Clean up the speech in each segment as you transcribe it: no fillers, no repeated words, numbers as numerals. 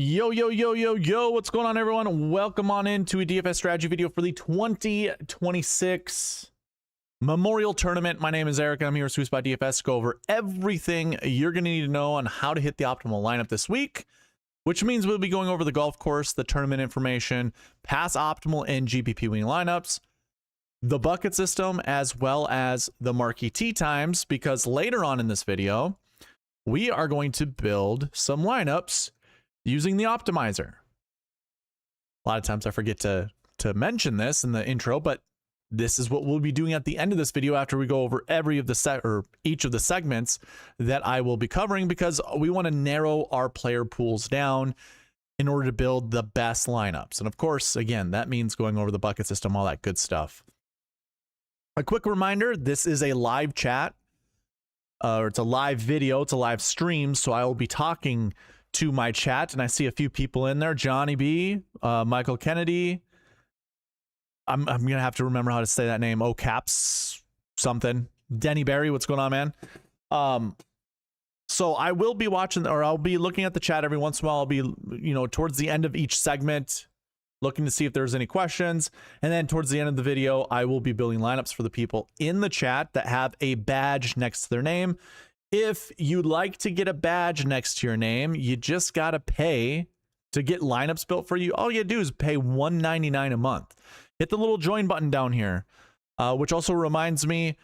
Yo, yo, yo, yo, yo, what's going on, everyone? Welcome on into a DFS strategy video for the 2026 Memorial Tournament. My name is Eric, and I'm here at SweetSpotDFS to go over everything you're going to need to know on how to hit the optimal lineup this week, which means we'll be going over the golf course, the tournament information, past optimal and GPP winning lineups, the bucket system, as well as the Marquee Tee Times, because later on in this video, we are going to build some lineups using the optimizer. A lot of times I forget to mention this in the intro, but this is what we'll be doing at the end of this video after we go over each of the segments that I will be covering, because we want to narrow our player pools down in order to build the best lineups. And of course, again, that means going over the bucket system, all that good stuff. A quick reminder, this is a live chat, or it's a live video, it's a live stream, so I will be talking to my chat, and I see a few people in there. Johnny B, Michael Kennedy. I'm gonna have to remember how to say that name. Oh, Caps something. Denny Barry, what's going on, man? So I will be watching, or I'll be looking at the chat every once in a while. I'll be, towards the end of each segment, looking to see if there's any questions, and then towards the end of the video, I will be building lineups for the people in the chat that have a badge next to their name. If you'd like to get a badge next to your name, you just got to pay to get lineups built for you. All you do is pay $1.99 a month. Hit the little join button down here, which also reminds me,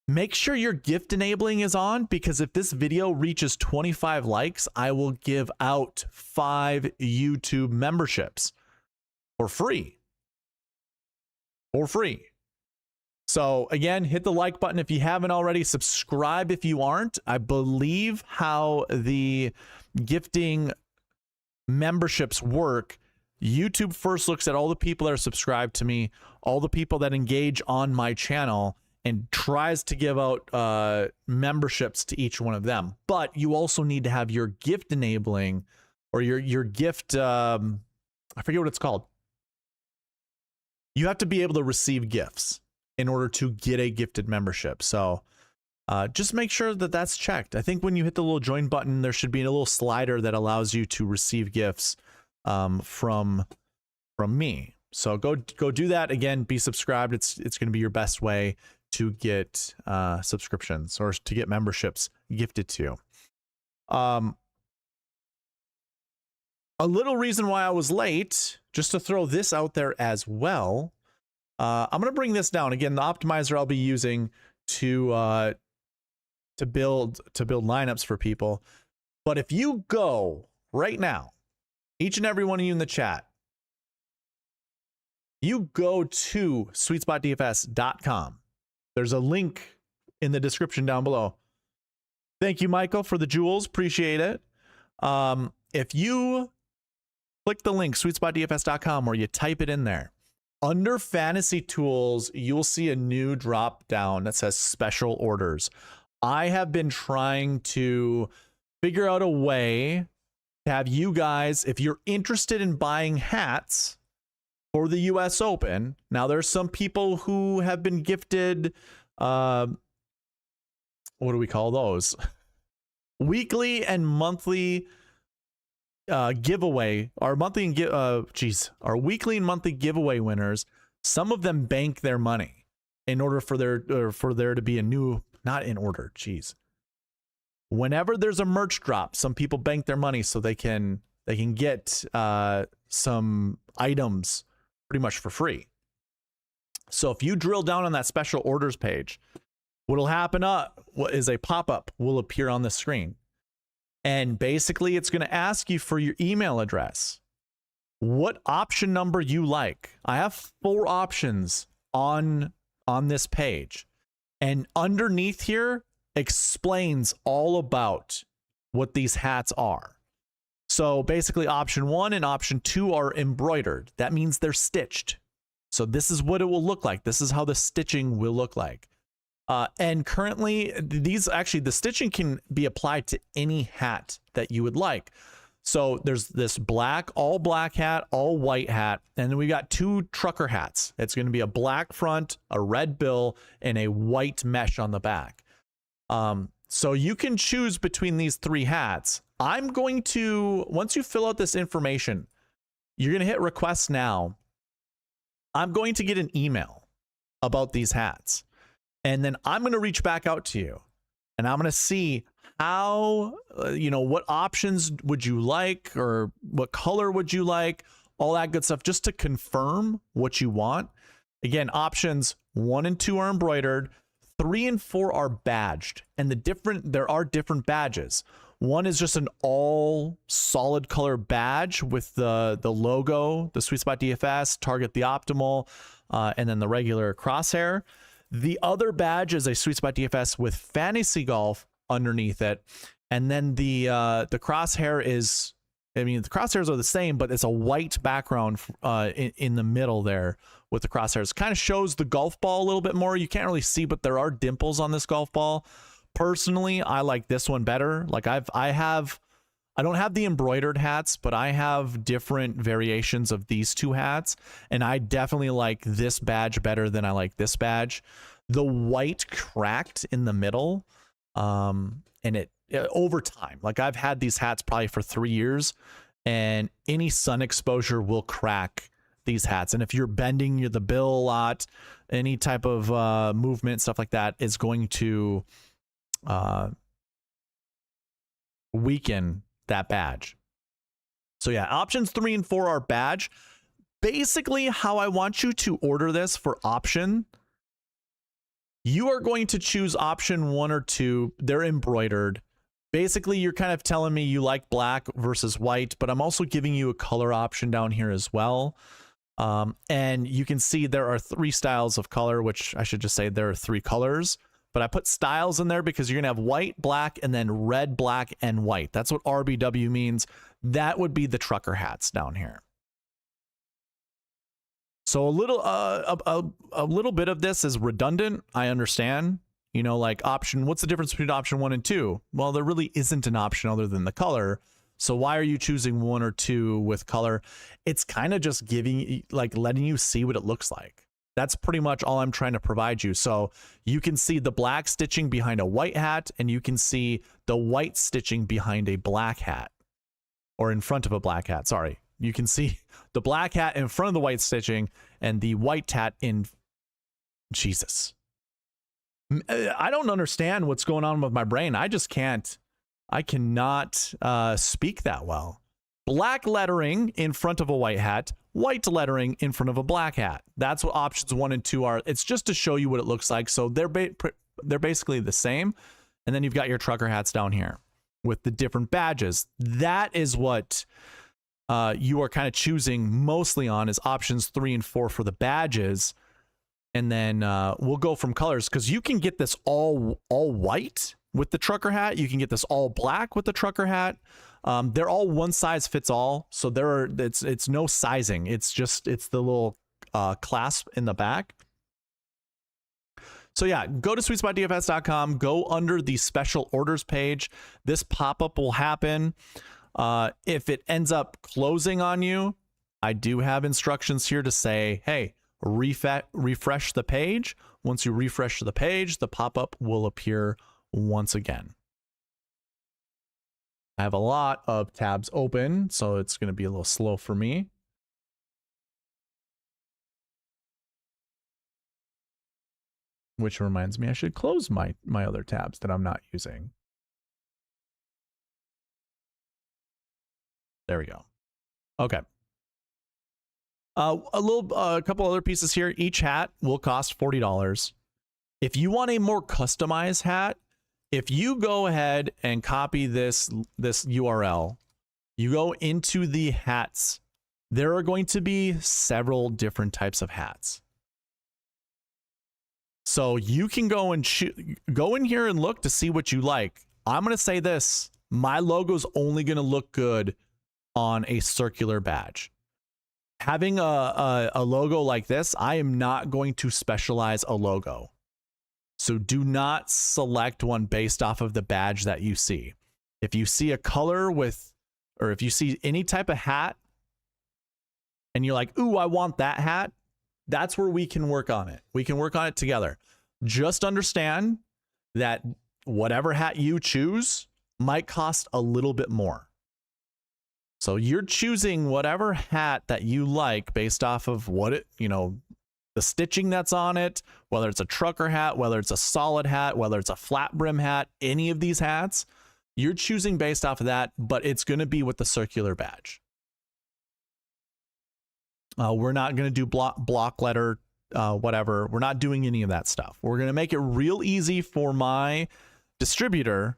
make sure your gift enabling is on, because if this video reaches 25 likes, I will give out 5 YouTube memberships for free. For free. So again, hit the like button if you haven't already. Subscribe if you aren't. I believe how the gifting memberships work, YouTube first looks at all the people that are subscribed to me, all the people that engage on my channel, and tries to give out memberships to each one of them. But you also need to have your gift enabling, or your gift, I forget what it's called. You have to be able to receive gifts in order to get a gifted membership. So just make sure that that's checked. I think when you hit the little join button, there should be a little slider that allows you to receive gifts from me. So go do that. Again, be subscribed. It's going to be your best way to get subscriptions or to get memberships gifted to you. A little reason why I was late, just to throw this out there as well. I'm going to bring this down. Again, the optimizer I'll be using to build lineups for people. But if you go right now, each and every one of you in the chat, you go to SweetSpotDFS.com. There's a link in the description down below. Thank you, Michael, for the jewels. Appreciate it. If you click the link, SweetSpotDFS.com, or you type it in there, under fantasy tools, you'll see a new drop down that says special orders. I have been trying to figure out a way to have you guys, if you're interested in buying hats for the US Open, now there's some people who have been gifted, what do we call those? Weekly and monthly giveaway, our weekly and monthly giveaway winners. Some of them bank their money in order for there to be a new, not in order, geez. Whenever there's a merch drop, some people bank their money so they can get some items pretty much for free. So if you drill down on that special orders page, what'll happen is a pop-up will appear on the screen. And basically, it's going to ask you for your email address, what option number you like. I have 4 options on this page. And underneath here explains all about what these hats are. So basically, option 1 and option 2 are embroidered. That means they're stitched. So this is what it will look like. This is how the stitching will look like. And currently, the stitching can be applied to any hat that you would like. So there's this all black hat, all white hat, and then we got 2 trucker hats. It's going to be a black front, a red bill, and a white mesh on the back. So you can choose between these 3 hats. I'm going to, once you fill out this information, you're going to hit request now. I'm going to get an email about these hats. And then I'm going to reach back out to you. And I'm going to see how, what options would you like, or what color would you like, all that good stuff, just to confirm what you want. Again, options 1 and 2 are embroidered. 3 and 4 are badged, and there are different badges. One is just an all solid color badge with the logo, the SweetSpot DFS, target the optimal, and then the regular crosshair. The other badge is a SweetSpot DFS with fantasy golf underneath it, and then the crosshair is, the crosshairs are the same, but it's a white background in the middle there with the crosshairs. Kind of shows the golf ball a little bit more. You can't really see, but there are dimples on this golf ball. Personally, I like this one better. Like I don't have the embroidered hats, but I have different variations of these 2 hats, and I definitely like this badge better than I like this badge. The white cracked in the middle, and it over time, like I've had these hats probably for 3 years, and any sun exposure will crack these hats. And if you're bending the bill a lot, any type of movement, stuff like that, is going to weaken that badge. So yeah, options 3 and 4 are badge. Basically, how I want you to order this for option, you are going to choose option 1 or 2. They're embroidered. Basically, you're kind of telling me you like black versus white, but I'm also giving you a color option down here as well. And you can see there are 3 styles of color, which I should just say there are 3 colors, but I put styles in there because you're going to have white, black, and then red, black, and white. That's what RBW means. That would be the trucker hats down here. So a little bit of this is redundant. I understand, like option, what's the difference between option 1 and 2? Well, there really isn't an option other than the color. So why are you choosing 1 or 2 with color? It's kind of just letting you see what it looks like. That's pretty much all I'm trying to provide you. So you can see the black stitching behind a white hat, and you can see the white stitching behind a black hat, or in front of a black hat. Sorry. You can see the black hat in front of the white stitching and the white hat in Jesus. I don't understand what's going on with my brain. I cannot speak that well. Black lettering in front of a white hat, white lettering in front of a black hat. That's what options 1 and 2 are. It's just to show you what it looks like. So they're basically the same. And then you've got your trucker hats down here with the different badges. That is what you are kind of choosing mostly on, is options 3 and 4 for the badges. And then we'll go from colors, because you can get this all white with the trucker hat. You can get this all black with the trucker hat. They're all one size fits all. So it's no sizing. It's the little clasp in the back. So yeah, go to SweetSpotDFS.com, go under the special orders page. This pop-up will happen. If it ends up closing on you, I do have instructions here to say, hey, refresh the page. Once you refresh the page, the pop-up will appear once again. I have a lot of tabs open, so it's going to be a little slow for me. Which reminds me, I should close my other tabs that I'm not using. There we go. Okay. A couple other pieces here. Each hat will cost $40. If you want a more customized hat, if you go ahead and copy this URL, you go into the hats, there are going to be several different types of hats. So you can go in here and look to see what you like. I'm going to say this, my logo's only going to look good on a circular badge. Having a logo like this, I am not going to specialize a logo. So do not select one based off of the badge that you see. If you see a color or if you see any type of hat and you're like, ooh, I want that hat, that's where we can work on it. We can work on it together. Just understand that whatever hat you choose might cost a little bit more. So you're choosing whatever hat that you like based off of what it, you know, the stitching that's on it, whether it's a trucker hat, whether it's a solid hat, whether it's a flat brim hat, any of these hats, you're choosing based off of that, but it's going to be with the circular badge. We're not going to do block letter, whatever. We're not doing any of that stuff. We're going to make it real easy for my distributor.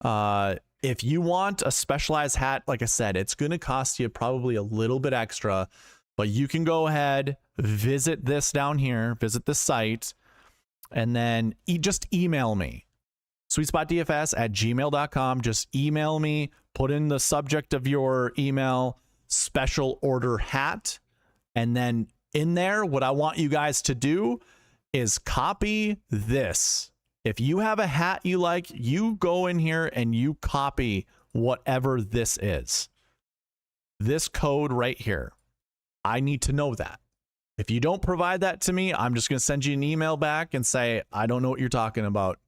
If you want a specialized hat, like I said, it's going to cost you probably a little bit extra, but you can go ahead, visit this down here, visit the site, and then just email me. SweetSpotDFS@gmail.com. Just email me, put in the subject of your email, special order hat. And then in there, what I want you guys to do is copy this. If you have a hat you like, you go in here and you copy whatever this is. This code right here. I need to know that. If you don't provide that to me, I'm just going to send you an email back and say, I don't know what you're talking about.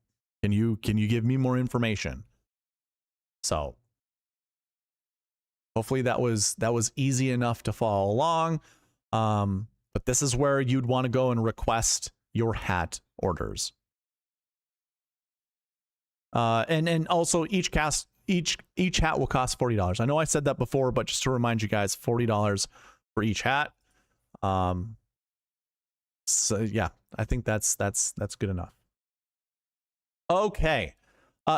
Can you give me more information? So hopefully that was easy enough to follow along. But this is where you'd want to go and request your hat orders. And also each hat will cost $40. I know I said that before, but just to remind you guys, $40 for each hat. So yeah, I think that's good enough. Okay.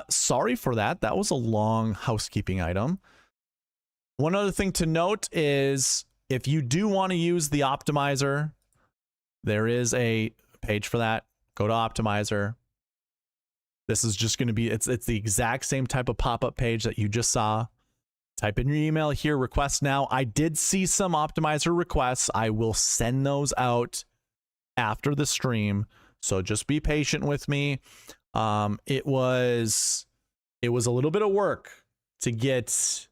Sorry for that. That was a long housekeeping item. One other thing to note is if you do want to use the optimizer, there is a page for that. Go to optimizer. This is just going to be, it's the exact same type of pop-up page that you just saw. Type in your email here, request now. I did see some optimizer requests. I will send those out after the stream. So just be patient with me. It was a little bit of work to get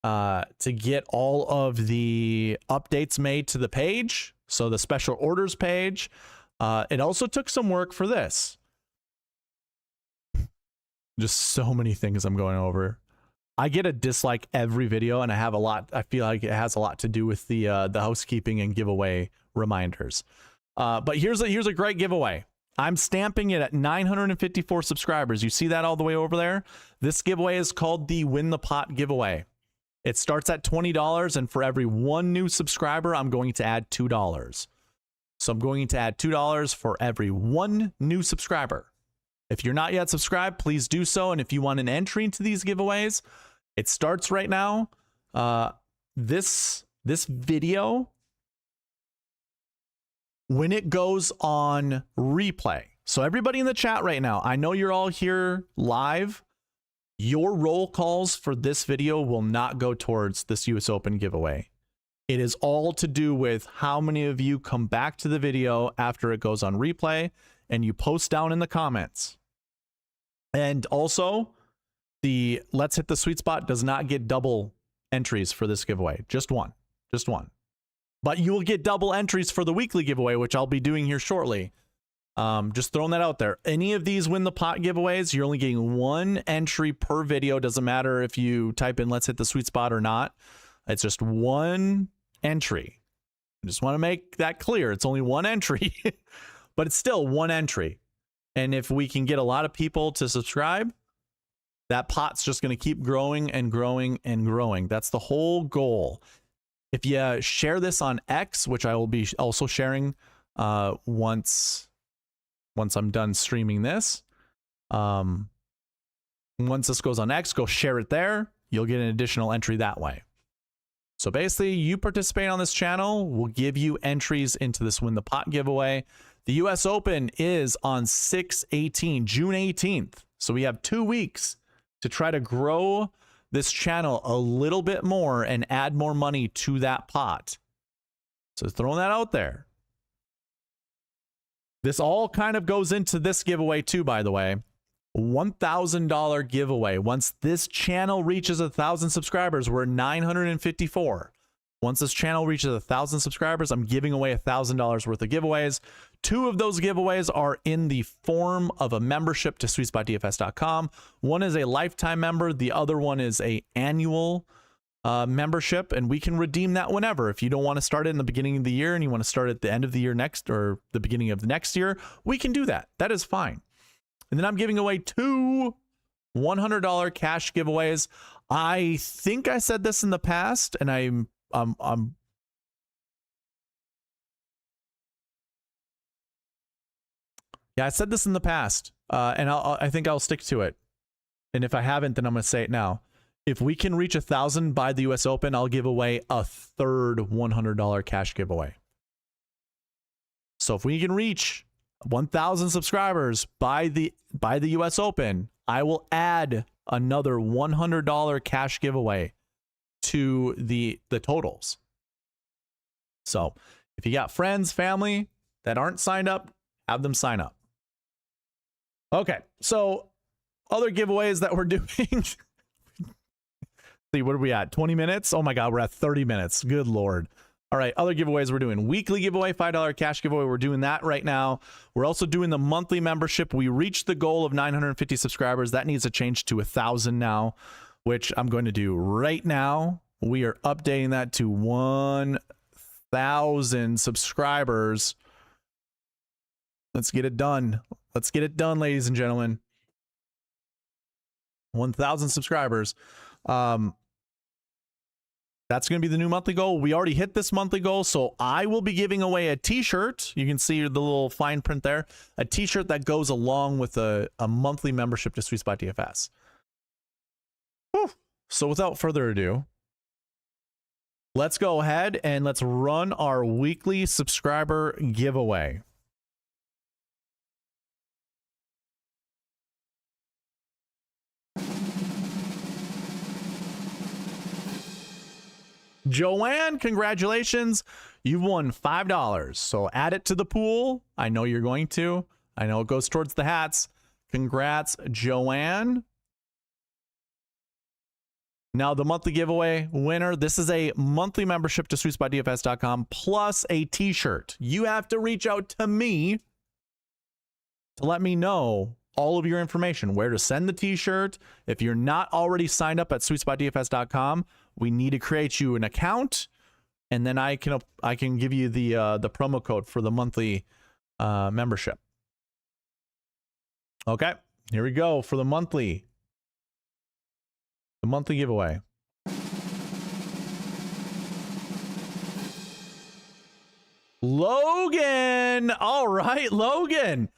all of the updates made to the page. So the special orders page. It also took some work for this. Just so many things I'm going over. I get a dislike every video, and I have a lot. I feel like it has a lot to do with the housekeeping and giveaway reminders. But here's a great giveaway. I'm stamping it at 954 subscribers. You see that all the way over there? This giveaway is called the Win the Pot giveaway. It starts at $20, and for every one new subscriber, I'm going to add $2. So I'm going to add $2 for every one new subscriber. If you're not yet subscribed, please do so. And if you want an entry into these giveaways, it starts right now. This video, when it goes on replay. So everybody in the chat right now, I know you're all here live. Your roll calls for this video will not go towards this US Open giveaway. It is all to do with how many of you come back to the video after it goes on replay and you post down in the comments. And also, the Let's Hit the Sweet Spot does not get double entries for this giveaway. Just one. Just one. But you will get double entries for the weekly giveaway, which I'll be doing here shortly. Just throwing that out there. Any of these Win the Pot giveaways, you're only getting one entry per video. Doesn't matter if you type in Let's Hit the Sweet Spot or not. It's just one entry. I just want to make that clear. It's only one entry, but it's still one entry. And if we can get a lot of people to subscribe, that pot's just going to keep growing and growing and growing. That's the whole goal. If you share this on X, which I will be also sharing once I'm done streaming this, once this goes on X, go share it there. You'll get an additional entry that way. So basically, you participate on this channel, we'll give you entries into this Win the Pot giveaway. The US Open is on 6/18, June 18th. So we have 2 weeks to try to grow this channel a little bit more and add more money to that pot. So throwing that out there. This all kind of goes into this giveaway too, by the way. $1,000 giveaway. Once this channel reaches 1,000 subscribers, we're 954. Once this channel reaches 1,000 subscribers, I'm giving away $1,000 worth of giveaways. 2 of those giveaways are in the form of a membership to SweetSpotDFS.com. One is a lifetime member. The other one is a annual membership, and we can redeem that whenever. If you don't want to start it in the beginning of the year and you want to start at the end of the year next, or the beginning of the next year, we can do that. That is fine. And then I'm giving away 2 $100 cash giveaways. I think I said this in the past, and yeah, I said this in the past, and I think I'll stick to it. And if I haven't, then I'm going to say it now. If we can reach 1,000 by the US Open, I'll give away a third $100 cash giveaway. So if we can reach 1,000 subscribers by the US Open, I will add another $100 cash giveaway to the totals. So if you got friends, family that aren't signed up, have them sign up. Okay, so other giveaways that we're doing. See, what are we at? 20 minutes? Oh my God, we're at 30 minutes. Good Lord. All right, other giveaways we're doing. Weekly giveaway, $5 cash giveaway. We're doing that right now. We're also doing the monthly membership. We reached the goal of 950 subscribers. That needs to change to 1,000 now, which I'm going to do right now. We are updating that to 1,000 subscribers. Let's get it done. Let's get it done, ladies and gentlemen. 1,000 subscribers. That's going to be the new monthly goal. We already hit this monthly goal, so I will be giving away a t-shirt. You can see the little fine print there. A t-shirt that goes along with a monthly membership to SweetSpotDFS. Whew. So without further ado, let's go ahead and let's run our weekly subscriber giveaway. Joanne, congratulations. You've won $5. So add it to the pool. I know you're going to. I know it goes towards the hats. Congrats, Joanne. Now the monthly giveaway winner. This is a monthly membership to SweetSpotDFS.com plus a t-shirt. You have to reach out to me to let me know all of your information, where to send the t-shirt. If you're not already signed up at SweetSpotDFS.com, we need to create you an account, and then I can give you the promo code for the monthly membership. Okay, here we go for the monthly giveaway. Logan, all right, Logan.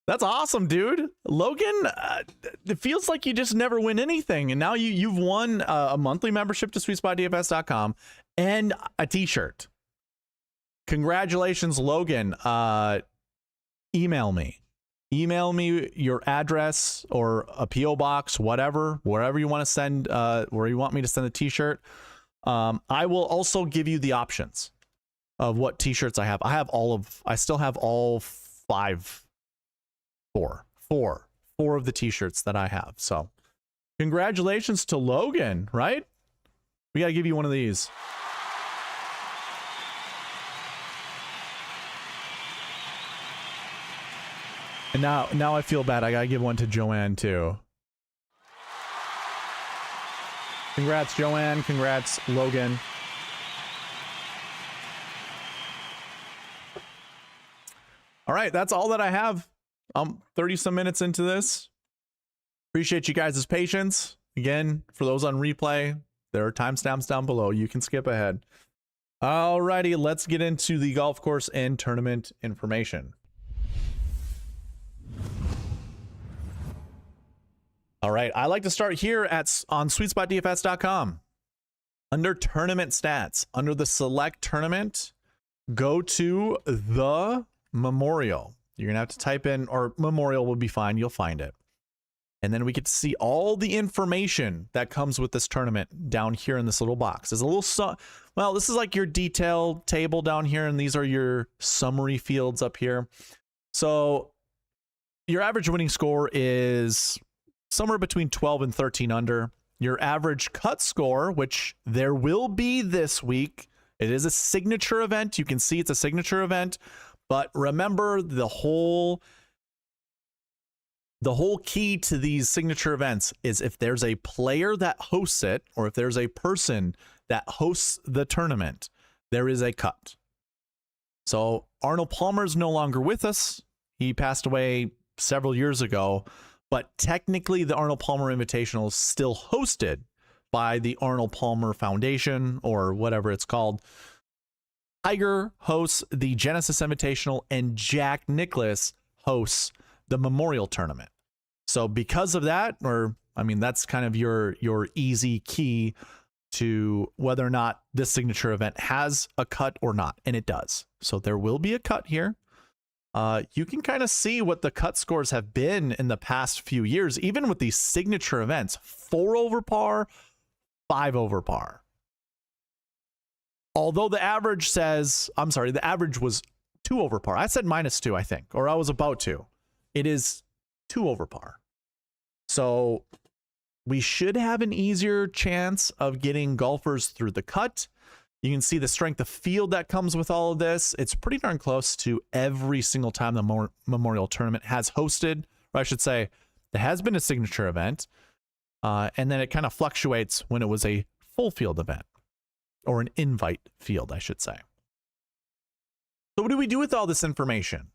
That's awesome, dude. Logan, it feels like you just never win anything. And now you've won a monthly membership to SweetSpotDFS.com and a t-shirt. Congratulations, Logan. Email me. Email me your address or a P.O. box, wherever you want to send, where you want me to send the t-shirt. I will also give you the options of what t-shirts I have. I still have all four of the t-shirts that I have. So congratulations to Logan, right? We got to give you one of these. And now I feel bad. I got to give one to Joanne too. Congrats, Joanne. Congrats, Logan. All right, that's all that I have. 30 some minutes into this. Appreciate you guys' patience. Again, for those on replay, there are timestamps down below. You can skip ahead. Alrighty, let's get into the golf course and tournament information. All right, I like to start here on SweetSpotDFS.com. Under tournament stats, under the select tournament, go to the Memorial. You're going to have to type in, or Memorial will be fine. You'll find it. And then we get to see all the information that comes with this tournament down here in this little box. There's a little, well, this is like your detail table down here, and these are your summary fields up here. So your average winning score is somewhere between 12 and 13 under. your average cut score, which there will be this week. It is a signature event. You can see it's a signature event, but remember the whole key to these signature events is if there's a player that hosts it, or if there's a person that hosts the tournament, there is a cut. So Arnold Palmer is no longer with us. He passed away several years ago, but technically the Arnold Palmer Invitational is still hosted by the Arnold Palmer Foundation, or whatever it's called. Tiger hosts the Genesis Invitational, and Jack Nicklaus hosts the Memorial Tournament. So because of that, or I mean, that's kind of your easy key to whether or not this signature event has a cut or not, and it does. So there will be a cut here. You can kind of see what the cut scores have been in the past few years, even with these signature events: 4 over par, 5 over par. Although the average says, I'm sorry, the average was 2 over par. I said -2, I think, or I was about to. It is 2 over par. So we should have an easier chance of getting golfers through the cut. You can see the strength of field that comes with all of this. It's pretty darn close to every single time the Memorial Tournament has hosted, or I should say, there has been a signature event, and then it kind of fluctuates when it was a full field event, or an invite field, I should say. So what do we do with all this information?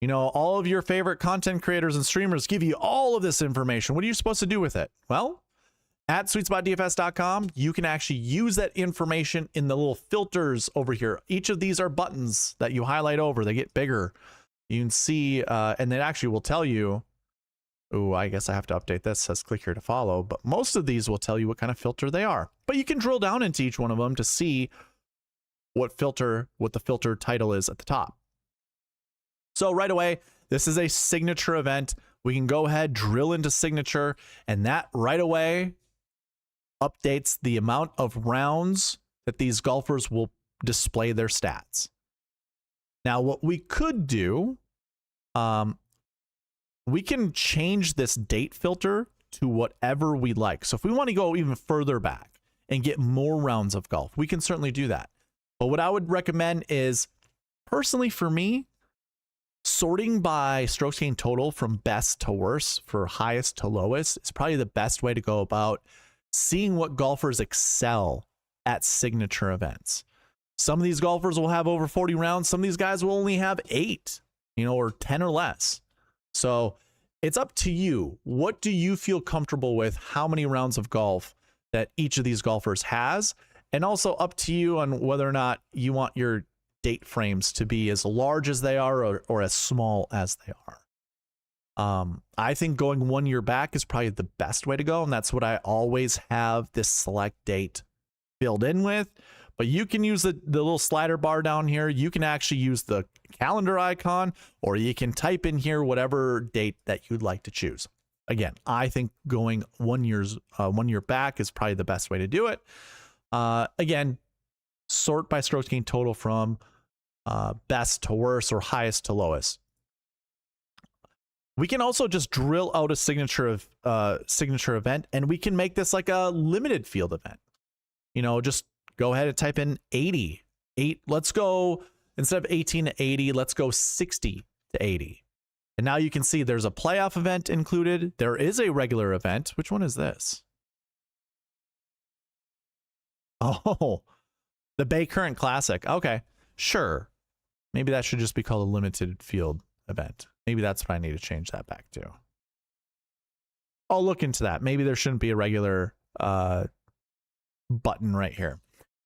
You know, all of your favorite content creators and streamers give you all of this information. What are you supposed to do with it? Well, at SweetSpotDFS.com, you can actually use that information in the little filters over here. Each of these are buttons that you highlight over. They get bigger. You can see, and it actually will tell you, oh, I guess I have to update this. It says click here to follow, but most of these will tell you what kind of filter they are. But you can drill down into each one of them to see what the filter title is at the top. So right away, this is a signature event. We can go ahead, drill into signature, and that right away updates the amount of rounds that these golfers will display their stats. Now, what we could do, we can change this date filter to whatever we like. So if we want to go even further back and get more rounds of golf, we can certainly do that. But what I would recommend is, personally for me, sorting by strokes gained total from best to worst for highest to lowest is probably the best way to go about seeing what golfers excel at signature events. Some of these golfers will have over 40 rounds. Some of these guys will only have 8, you know, or 10 or less. So it's up to you. What do you feel comfortable with? How many rounds of golf that each of these golfers has? And also up to you on whether or not you want your date frames to be as large as they are, or as small as they are. I think going 1 year back is probably the best way to go, and that's what I always have this select date filled in with. But you can use the little slider bar down here. You can actually use the calendar icon, or you can type in here whatever date that you'd like to choose. Again, I think going 1 year back is probably the best way to do it. Again, sort by strokes gained total from best to worst or highest to lowest. We can also just drill out a signature event, and we can make this like a limited field event. You know, just go ahead and type in 80. Let's go, instead of 18 to 80, let's go 60 to 80. And now you can see there's a playoff event included. There is a regular event. Which one is this? Oh, the Bay Current Classic. Okay, sure. Maybe that should just be called a limited field event. Maybe that's what I need to change that back to. I'll look into that. Maybe there shouldn't be a regular button right here.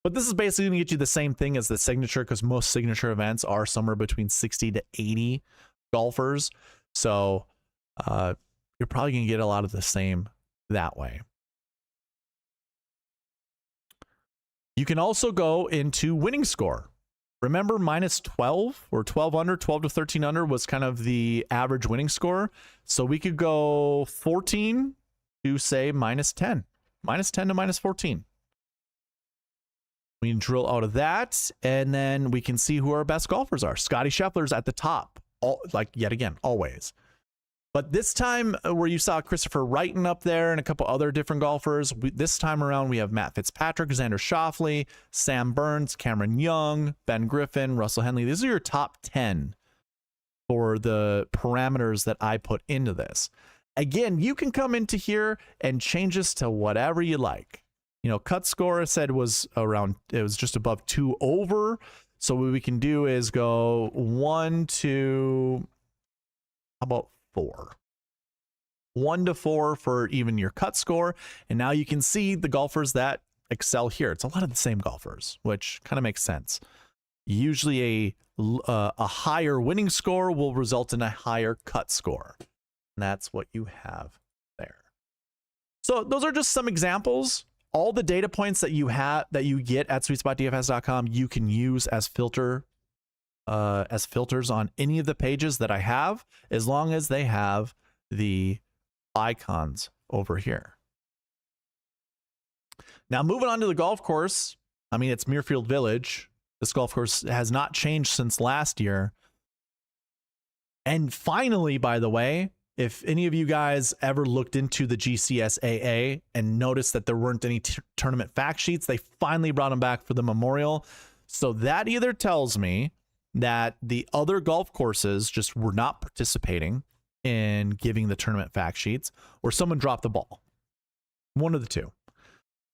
But this is basically going to get you the same thing as the signature, because most signature events are somewhere between 60 to 80 golfers. So you're probably going to get a lot of the same that way. You can also go into winning score. Remember, minus 12 or 12 under, 12 to 13 under was kind of the average winning score. So we could go 14 to say minus 10 to minus 14. We can drill out of that, and then we can see who our best golfers are. Scotty Scheffler's at the top, like yet again, always. But this time, where you saw Christopher Wrighton up there and a couple other different golfers, this time around we have Matt Fitzpatrick, Xander Schauffele, Sam Burns, Cameron Young, Ben Griffin, Russell Henley. These are your top 10 for the parameters that I put into this. Again, you can come into here and change this to whatever you like. You know, cut score I said was around, it was just above 2 over. So what we can do is go 1 to, how about 4? 1 to 4 for even your cut score. And now you can see the golfers that excel here. It's a lot of the same golfers, which kind of makes sense. Usually a higher winning score will result in a higher cut score. And that's what you have there. So those are just some examples. All the data points that you have, that you get at SweetSpotDFS.com, you can use as filters on any of the pages that I have, as long as they have the icons over here. Now moving on to the golf course. I mean, it's Muirfield Village. This golf course has not changed since last year. And finally, by the way, if any of you guys ever looked into the GCSAA and noticed that there weren't any tournament fact sheets, they finally brought them back for the Memorial. So that either tells me that the other golf courses just were not participating in giving the tournament fact sheets, or someone dropped the ball. One of the two.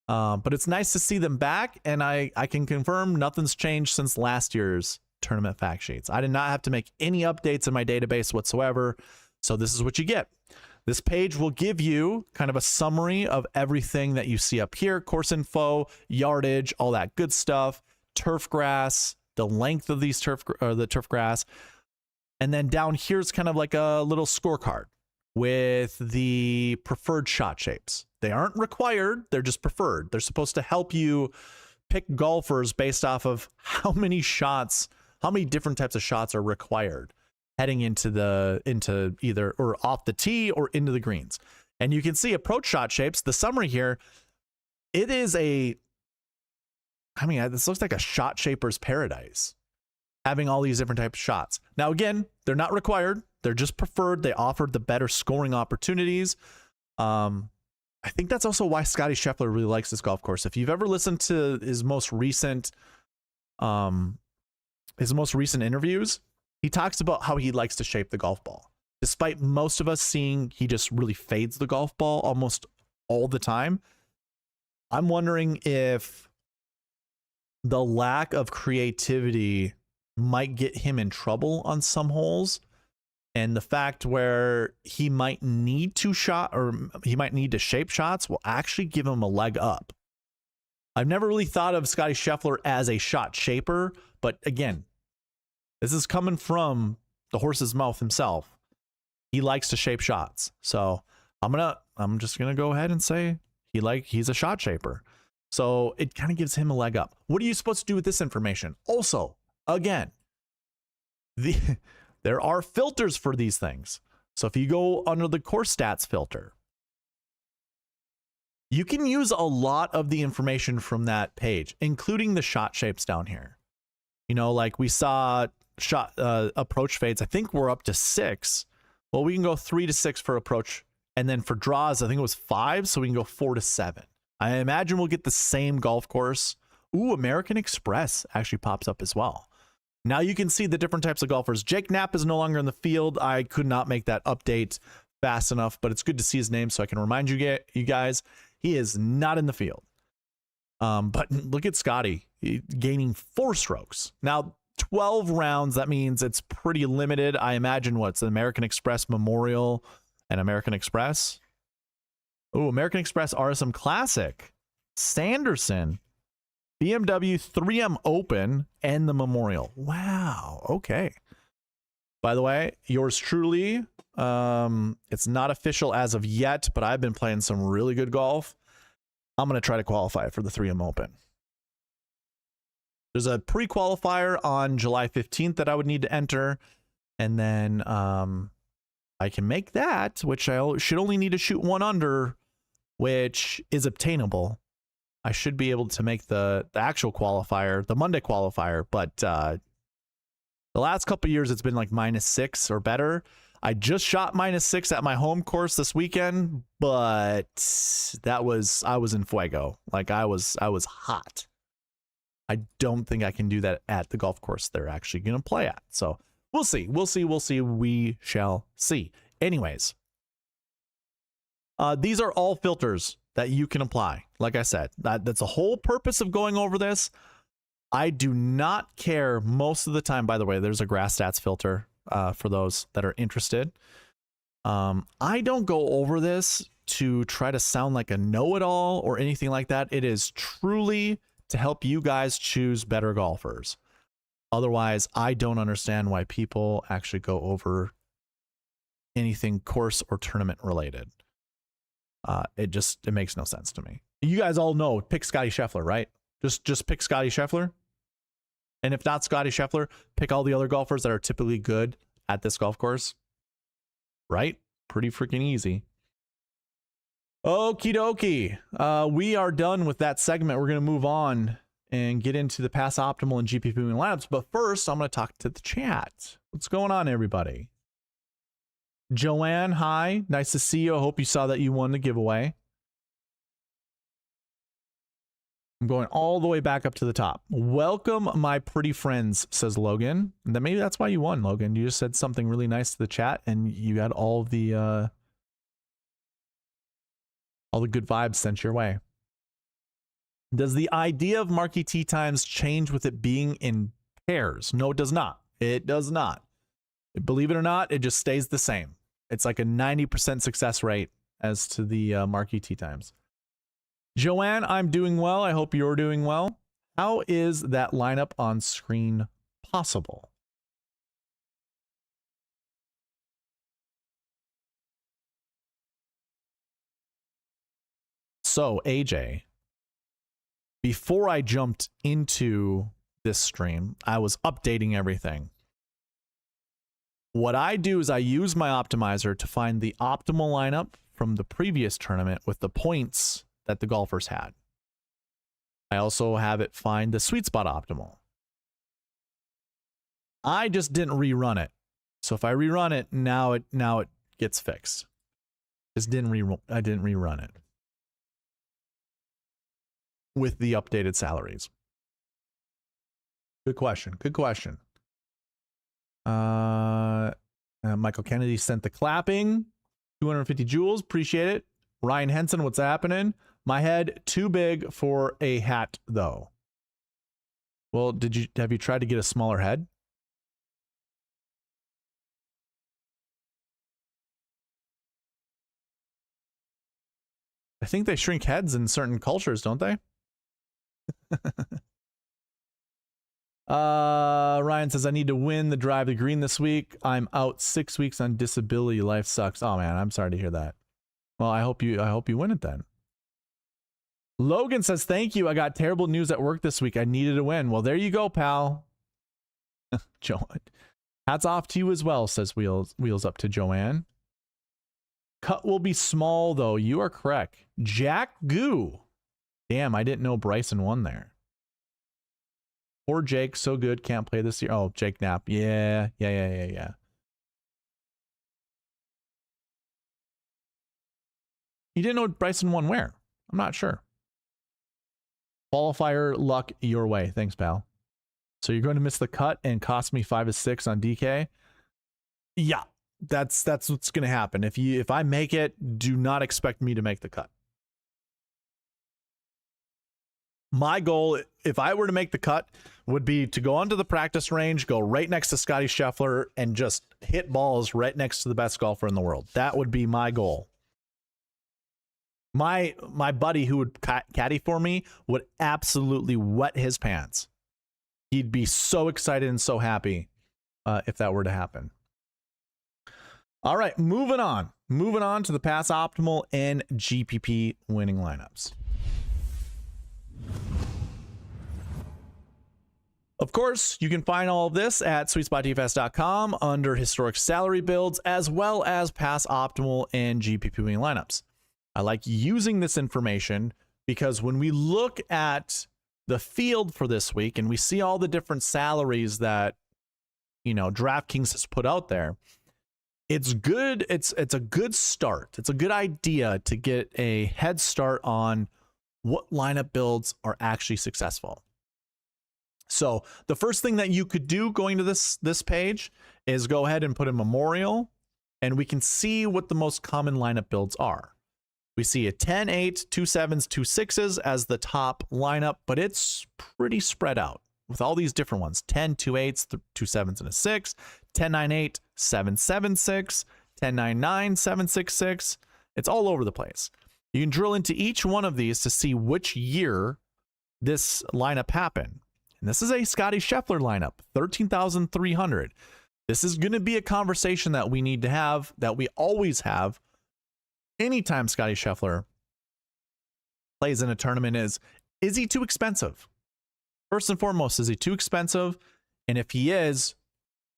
But it's nice to see them back, and I can confirm nothing's changed since last year's tournament fact sheets. I did not have to make any updates in my database whatsoever. So this is what you get. This page will give you kind of a summary of everything that you see up here: course info, yardage, all that good stuff, turf grass, the length of these turf grass. And then down here is kind of like a little scorecard with the preferred shot shapes. They aren't required, they're just preferred. They're supposed to help you pick golfers based off of how many shots, how many different types of shots are required heading into either or off the tee or into the greens. And you can see approach shot shapes. The summary here, it is this looks like a shot shaper's paradise, having all these different types of shots. Now, again, they're not required. They're just preferred. They offer the better scoring opportunities. I think that's also why Scottie Scheffler really likes this golf course. If you've ever listened to his most recent interviews, he talks about how he likes to shape the golf ball. Despite most of us seeing he just really fades the golf ball almost all the time, I'm wondering if the lack of creativity might get him in trouble on some holes, and the fact where he might need to shape shots will actually give him a leg up. I've never really thought of Scottie Scheffler as a shot shaper, but again, this is coming from the horse's mouth himself. He likes to shape shots. So I'm just gonna go ahead and say he's a shot shaper. So it kind of gives him a leg up. What are you supposed to do with this information? Also, again, there are filters for these things. So if you go under the course stats filter, you can use a lot of the information from that page, including the shot shapes down here. You know, like we saw shot approach fades. I think we're up to 6. Well, we can go 3 to 6 for approach, and then for draws, I think it was 5, so we can go 4 to 7. I imagine we'll get the same golf course. Ooh, American Express actually pops up as well. Now you can see the different types of golfers. Jake Knapp is no longer in the field. I could not make that update fast enough, but it's good to see his name so I can remind you guys, he is not in the field. But look at Scotty gaining 4 strokes. Now, 12 rounds, that means it's pretty limited. I imagine what's the American Express Memorial and American Express. Oh, American Express RSM Classic, Sanderson, BMW 3M Open, and the Memorial. Wow. Okay. By the way, yours truly, it's not official as of yet, but I've been playing some really good golf. I'm going to try to qualify for the 3M Open. There's a pre-qualifier on July 15th that I would need to enter. And then I can make that, which I should only need to shoot 1 under, which is obtainable. I should be able to make the actual qualifier, the Monday qualifier. But the last couple of years, it's been like -6 or better. I just shot -6 at my home course this weekend, but I was in fuego. Like I was hot. I don't think I can do that at the golf course they're actually going to play at. So we'll see. We shall see. Anyways, these are all filters that you can apply. Like I said, that's the whole purpose of going over this. I do not care most of the time. By the way, there's a grass stats filter for those that are interested. I don't go over this to try to sound like a know-it-all or anything like that. It is truly to help you guys choose better golfers. Otherwise, I don't understand why people actually go over anything course or tournament related. It makes no sense to me. You guys all know, pick Scotty Scheffler, right? Just pick Scotty Scheffler. And if not Scotty Scheffler, pick all the other golfers that are typically good at this golf course. Right? Pretty freaking easy. Okie dokie. We are done with that segment. We're going to move on and get into the pass optimal and GPP winning lineups. But first, I'm going to talk to the chat. What's going on, everybody? Joanne, hi. Nice to see you. I hope you saw that you won the giveaway. I'm going all the way back up to the top. Welcome, my pretty friends, says Logan. And then maybe that's why you won, Logan. You just said something really nice to the chat, and you got all the good vibes sent your way. Does the idea of Marquee Tee Times change with it being in pairs? No, it does not. It does not. Believe it or not, it just stays the same. It's like a 90% success rate as to the Marquee Tee Times. Joanne, I'm doing well. I hope you're doing well. How is that lineup on screen possible? So, AJ, before I jumped into this stream, I was updating everything. What I do is I use my optimizer to find the optimal lineup from the previous tournament with the points that the golfers had. I also have it find the sweet spot optimal. I just didn't rerun it. So if I rerun it, now it gets fixed. I didn't rerun it with the updated salaries. Good question. Good question. Michael Kennedy sent the clapping. 250 joules. Appreciate it. Ryan Henson, what's happening? My head too big for a hat, though. Well, have you tried to get a smaller head? I think they shrink heads in certain cultures, don't they? Ryan says, I need to win the drive to green this week. I'm out 6 weeks on disability. Life sucks. Oh man, I'm sorry to hear that. Well, I hope you win it then. Logan says, thank you. I got terrible news at work this week. I needed a win. Well, there you go, pal. Joanne. Hats off to you as well, says Wheels up to Joanne. Cut will be small, though. You are correct. Jack Goo. Damn, I didn't know Bryson won there. Poor Jake, so good, can't play this year. Oh, Jake Knapp. Yeah. You didn't know Bryson won where? I'm not sure. Qualifier luck your way. Thanks, pal. So you're going to miss the cut and cost me 5 to 6 on DK? Yeah, that's what's going to happen. If I make it, do not expect me to make the cut. My goal, if I were to make the cut, would be to go onto the practice range, go right next to Scotty Scheffler, and just hit balls right next to the best golfer in the world. That would be my goal. My buddy who would caddy for me would absolutely wet his pants. He'd be so excited and so happy if that were to happen. All right, moving on. Moving on to the pass optimal and GPP winning lineups. Of course, you can find all of this at SweetSpotDFS.com under historic salary builds, as well as pass optimal and GPP winning lineups. I like using this information because when we look at the field for this week and we see all the different salaries that, DraftKings has put out there, it's good. It's a good start. It's a good idea to get a head start on what lineup builds are actually successful. So the first thing that you could do going to this page is go ahead and put a memorial, and we can see what the most common lineup builds are. We see a 10, 8, 2 7s, 2 6s as the top lineup, but it's pretty spread out with all these different ones. 10, 2 8s, 2 7s, and a 6, 10, 9, 8, 7, 7, 6, 10, 9, 9, 7, 6, 6. It's all over the place. You can drill into each one of these to see which year this lineup happened. And this is a Scottie Scheffler lineup, 13,300. This is going to be a conversation that we need to have, that we always have anytime Scottie Scheffler plays in a tournament is he too expensive? First and foremost, is he too expensive? And if he is,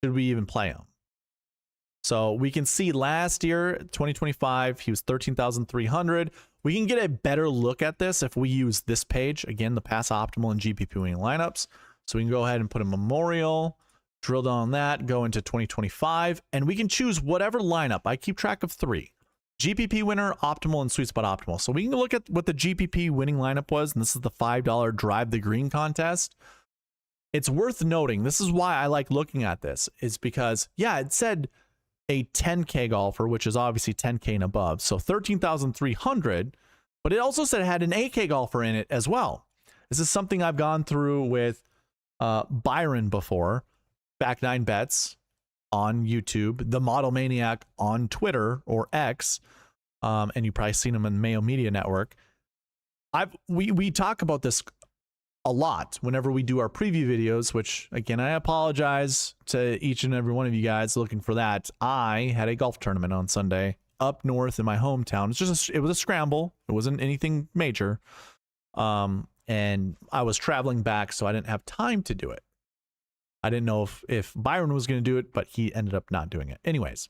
should we even play him? So we can see last year, 2025, he was 13,300. We can get a better look at this if we use this page. Again, the Pass Optimal and GPP winning lineups. So we can go ahead and put a memorial, drill down on that, go into 2025, and we can choose whatever lineup. I keep track of 3. GPP winner, optimal, and SweetSpot optimal. So we can look at what the GPP winning lineup was, and this is the $5 Drive the Green contest. It's worth noting, this is why I like looking at this, is because, yeah, it said a 10K golfer, which is obviously 10K and above, so 13,300, but it also said it had an 8K golfer in it as well. This is something I've gone through with Byron before, Back 9 Bets on YouTube, the Model Maniac on Twitter or X, and you've probably seen him in the Mayo Media Network. We talk about this a lot whenever we do our preview videos, which again, I apologize to each and every one of you guys looking for that. I had a golf tournament on Sunday up north in my hometown. It was a scramble. It wasn't anything major. And I was traveling back, so I didn't have time to do it. I didn't know if Byron was going to do it, but he ended up not doing it. Anyways,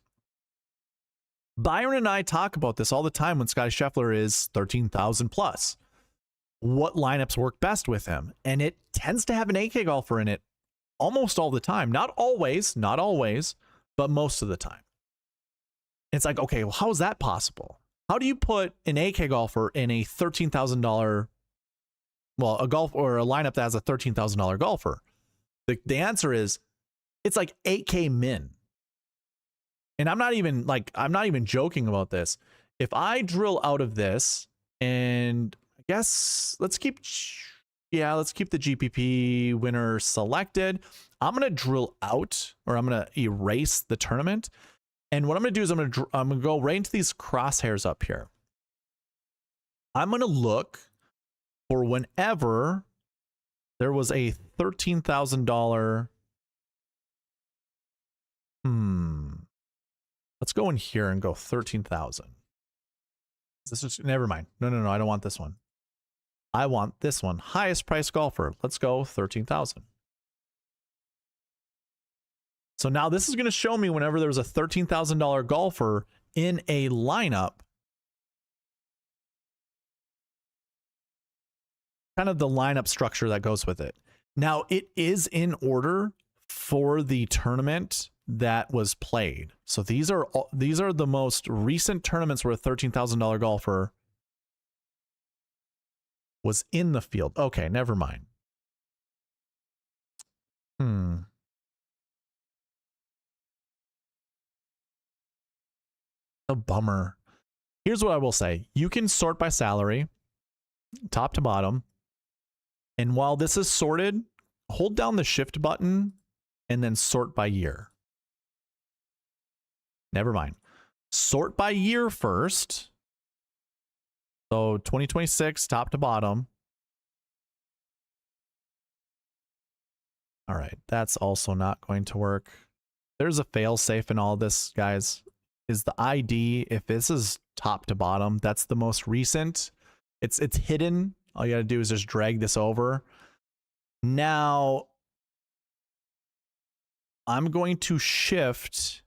Byron and I talk about this all the time when Scottie Scheffler is 13,000 plus. What lineups work best with him? And it tends to have an 8K golfer in it almost all the time. Not always, but most of the time. It's like, okay, well, how is that possible? How do you put an 8K golfer in a $13,000, well, a golf or a lineup that has a $13,000 golfer? The answer is it's like 8K min. And I'm not even joking about this. If I drill out of this, and I guess let's keep the GPP winner selected. I'm going to drill out, or I'm going to erase the tournament. And what I'm going to do is I'm going to go right into these crosshairs up here. I'm going to look for whenever there was a $13,000. Let's go in here and go 13,000. This is, never mind. No, I don't want this one. I want this one. Highest price golfer. Let's go 13,000. So now this is going to show me whenever there's a $13,000 golfer in a lineup, kind of the lineup structure that goes with it. Now it is in order for the tournament that was played. So these are the most recent tournaments where a $13,000 golfer was in the field. Okay, never mind. A bummer. Here's what I will say. You can sort by salary, top to bottom. And while this is sorted, hold down the shift button and then sort by year. Never mind. Sort by year first. So 2026, top to bottom. All right, that's also not going to work. There's a fail safe in all this, guys. Is the ID, if this is top to bottom, that's the most recent. It's hidden. All you got to do is just drag this over. Now, I'm going to shift.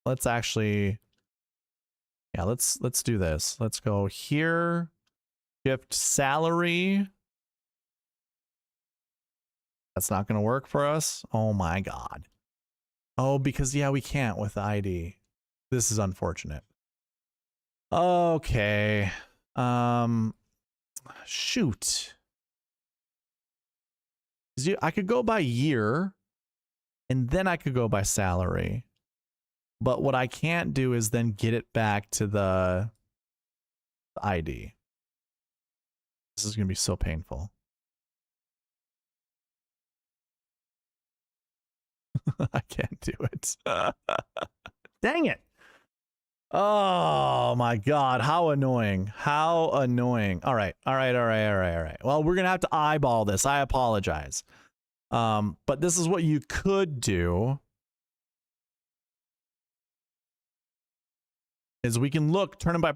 Let's actually, yeah, let's do this. Let's go here, shift salary. That's not going to work for us. Oh my God. Oh, because yeah, we can't with the ID. This is unfortunate. Okay. Shoot. I could go by year and then I could go by salary. But what I can't do is then get it back to the ID. This is going to be so painful. I can't do it. Dang it. Oh my God. How annoying. How annoying. All right. All right. Well, we're going to have to eyeball this. I apologize. But this is what you could do. Is we can look tournament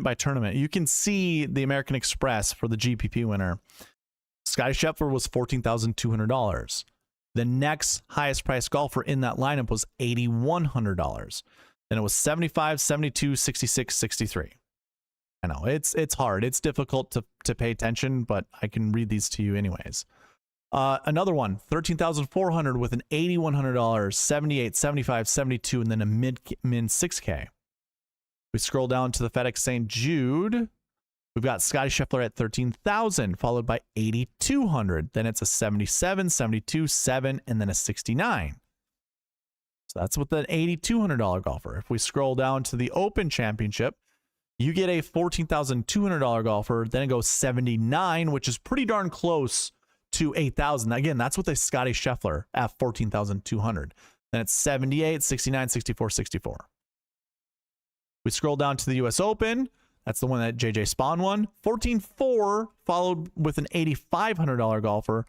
by tournament. You can see the American Express for the GPP winner. Scottie Scheffler was $14,200. The next highest priced golfer in that lineup was $8,100. Then it was 75, 72, 66, 63. I know it's hard. It's difficult to pay attention, but I can read these to you anyways. Another one, 13,400 with an $8,100, 78, 75, 72, and then a min 6K. We scroll down to the FedEx St. Jude. We've got Scottie Scheffler at 13,000, followed by 8,200. Then it's a 77, 72, 7, and then a 69. So that's with an $8,200 golfer. If we scroll down to the Open Championship, you get a $14,200 golfer. Then it goes 79, which is pretty darn close to 8,000. Again, that's with a Scottie Scheffler at 14,200. Then it's 78, 69, 64, 64. We scroll down to the US Open. That's the one that JJ Spawn won. 14.4, followed with an $8,500 golfer.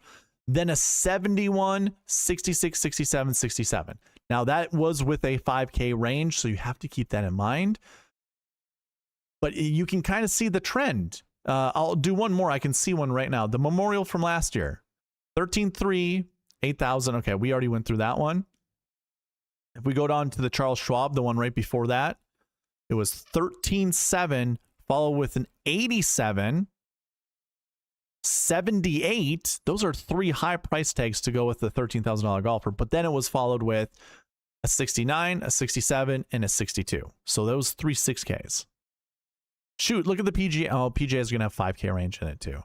Then a 71, 66, 67, 67. Now that was with a 5K range, so you have to keep that in mind. But you can kind of see the trend. I'll do one more. I can see one right now. The Memorial from last year. 13.3, 8,000. Okay, we already went through that one. If we go down to the Charles Schwab, the one right before that, it was 13.7, followed with an 87, 78. Those are three high price tags to go with the $13,000 golfer. But then it was followed with a 69, a 67, and a 62. So those three 6Ks. Shoot, look at the PGA. Oh, PGA is going to have 5K range in it too.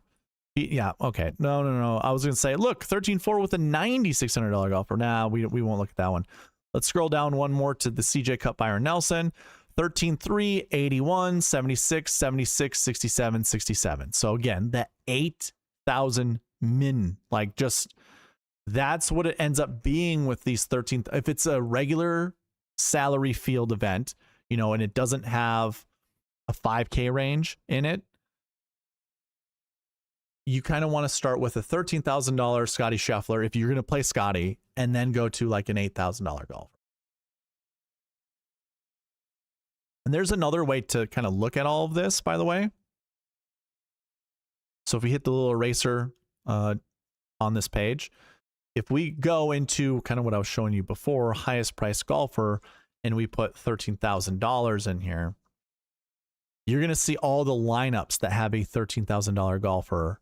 Yeah, okay. No. I was going to say, look, 13.4 with a $9,600 golfer. Nah, we won't look at that one. Let's scroll down one more to the CJ Cup Byron Nelson. 13.3, 81, 76, 76, 67, 67. So again, the 8,000 min, like just that's what it ends up being with these 13. If it's a regular salary field event, you know, and it doesn't have a 5K range in it, you kind of want to start with a $13,000 Scottie Scheffler if you're going to play Scottie, and then go to like an $8,000 golfer. And there's another way to kind of look at all of this, by the way. So if we hit the little eraser on this page, if we go into kind of what I was showing you before, highest price golfer, and we put $13,000 in here, you're going to see all the lineups that have a $13,000 golfer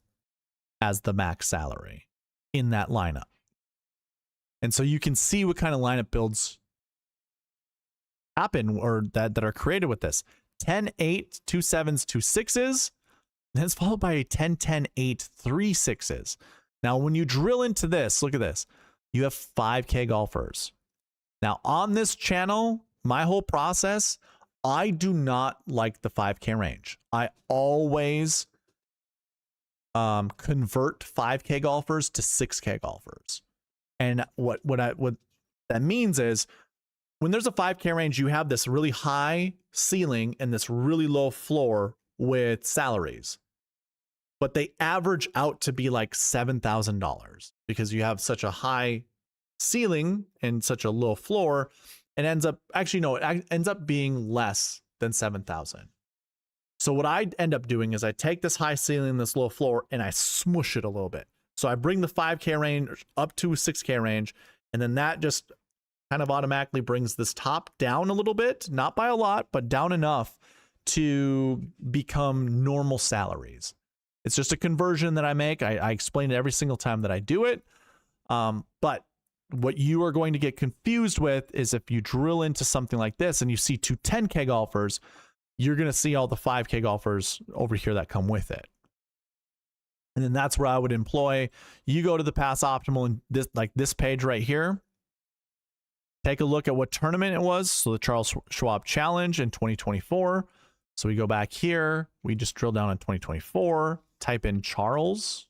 as the max salary in that lineup. And so you can see what kind of lineup builds happen or that are created with this. 10, 8, 2 7s, 2 6s. Then it's followed by a 10, 10, 8, 3 6s. Now, when you drill into this, look at this. You have 5K golfers. Now, on this channel, my whole process, I do not like the 5K range. I always convert 5K golfers to 6K golfers. And what that means is when there's a 5K range, you have this really high ceiling and this really low floor with salaries. But they average out to be like $7,000 because you have such a high ceiling and such a low floor. It ends up, actually, no, it ends up being less than 7,000. So what I end up doing is I take this high ceiling, this low floor, and I smush it a little bit. So I bring the 5K range up to a 6K range, and then that just kind of automatically brings this top down a little bit, not by a lot, but down enough to become normal salaries. It's just a conversion that I make. I explain it every single time that I do it. But what you are going to get confused with is if you drill into something like this and you see two 10K golfers, you're going to see all the 5K golfers over here that come with it. And then that's where I would employ. You go to the Pass Optimal and this page right here. Take a look at what tournament it was. So the Charles Schwab Challenge in 2024. So we go back here. We just drill down on 2024. Type in Charles.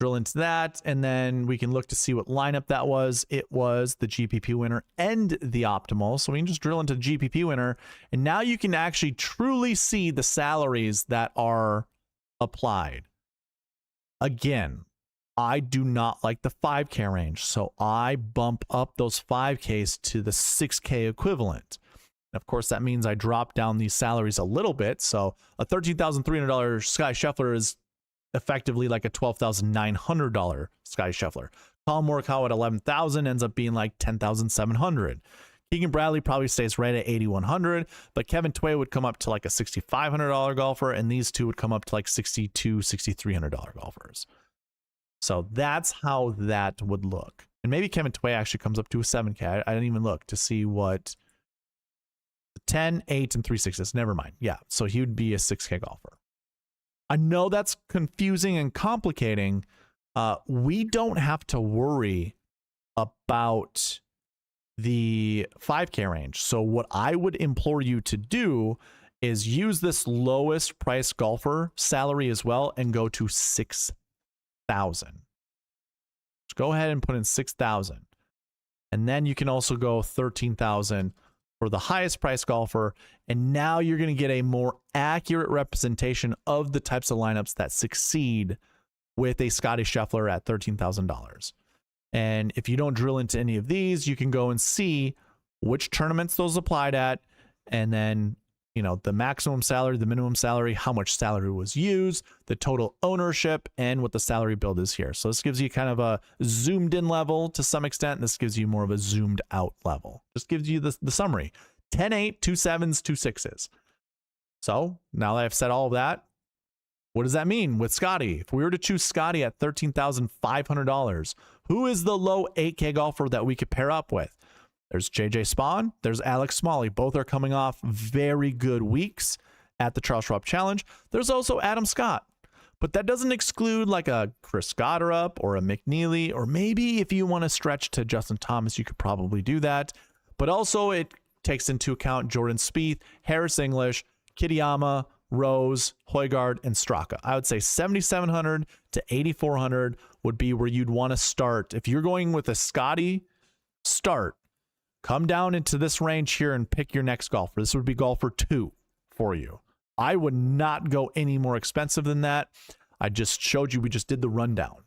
Drill into that. And then we can look to see what lineup that was. It was the GPP winner and the optimal. So we can just drill into the GPP winner. And now you can actually truly see the salaries that are applied. Again, I do not like the 5K range, so I bump up those 5Ks to the 6K equivalent. And of course, that means I drop down these salaries a little bit. So a $13,300 Sky Scheffler is effectively like a $12,900 Sky Scheffler. Colin Morikawa at $11,000 ends up being like $10,700. Keegan Bradley probably stays right at $8,100, but Kevin Tway would come up to like a $6,500 golfer, and these two would come up to like $6,200, $6,300 golfers. So that's how that would look. And maybe Kevin Tway actually comes up to a 7K. I didn't even look to see what 10, 8, and 3 6s. Never mind. Yeah, so he would be a 6K golfer. I know that's confusing and complicating. We don't have to worry about the 5K range. So what I would implore you to do is use this lowest price golfer salary as well and go to 6,000. Just go ahead and put in 6,000. And then you can also go 13,000 for the highest price golfer. And now you're going to get a more accurate representation of the types of lineups that succeed with a Scotty Scheffler at $13,000. And if you don't drill into any of these, you can go and see which tournaments those applied at, and then, you know, the maximum salary, the minimum salary, how much salary was used, the total ownership, and what the salary build is here. So this gives you kind of a zoomed in level to some extent. This gives you more of a zoomed out level. Just gives you the summary. 10, 8, 2 7s, 2 6s. So now that I've said all of that, what does that mean with Scotty? If we were to choose Scotty at $13,500, who is the low 8K golfer that we could pair up with? There's JJ Spawn. There's Alex Smalley. Both are coming off very good weeks at the Charles Schwab Challenge. There's also Adam Scott. But that doesn't exclude like a Chris Gotterup or a McNeely, or maybe if you want to stretch to Justin Thomas, you could probably do that. But also it takes into account Jordan Spieth, Harris English, Kitayama, Rose, Højgaard, and Straka. I would say 7,700 to 8,400 would be where you'd want to start. If you're going with a Scotty start, come down into this range here and pick your next golfer. This would be golfer 2 for you. I would not go any more expensive than that. I just showed you, we just did the rundown.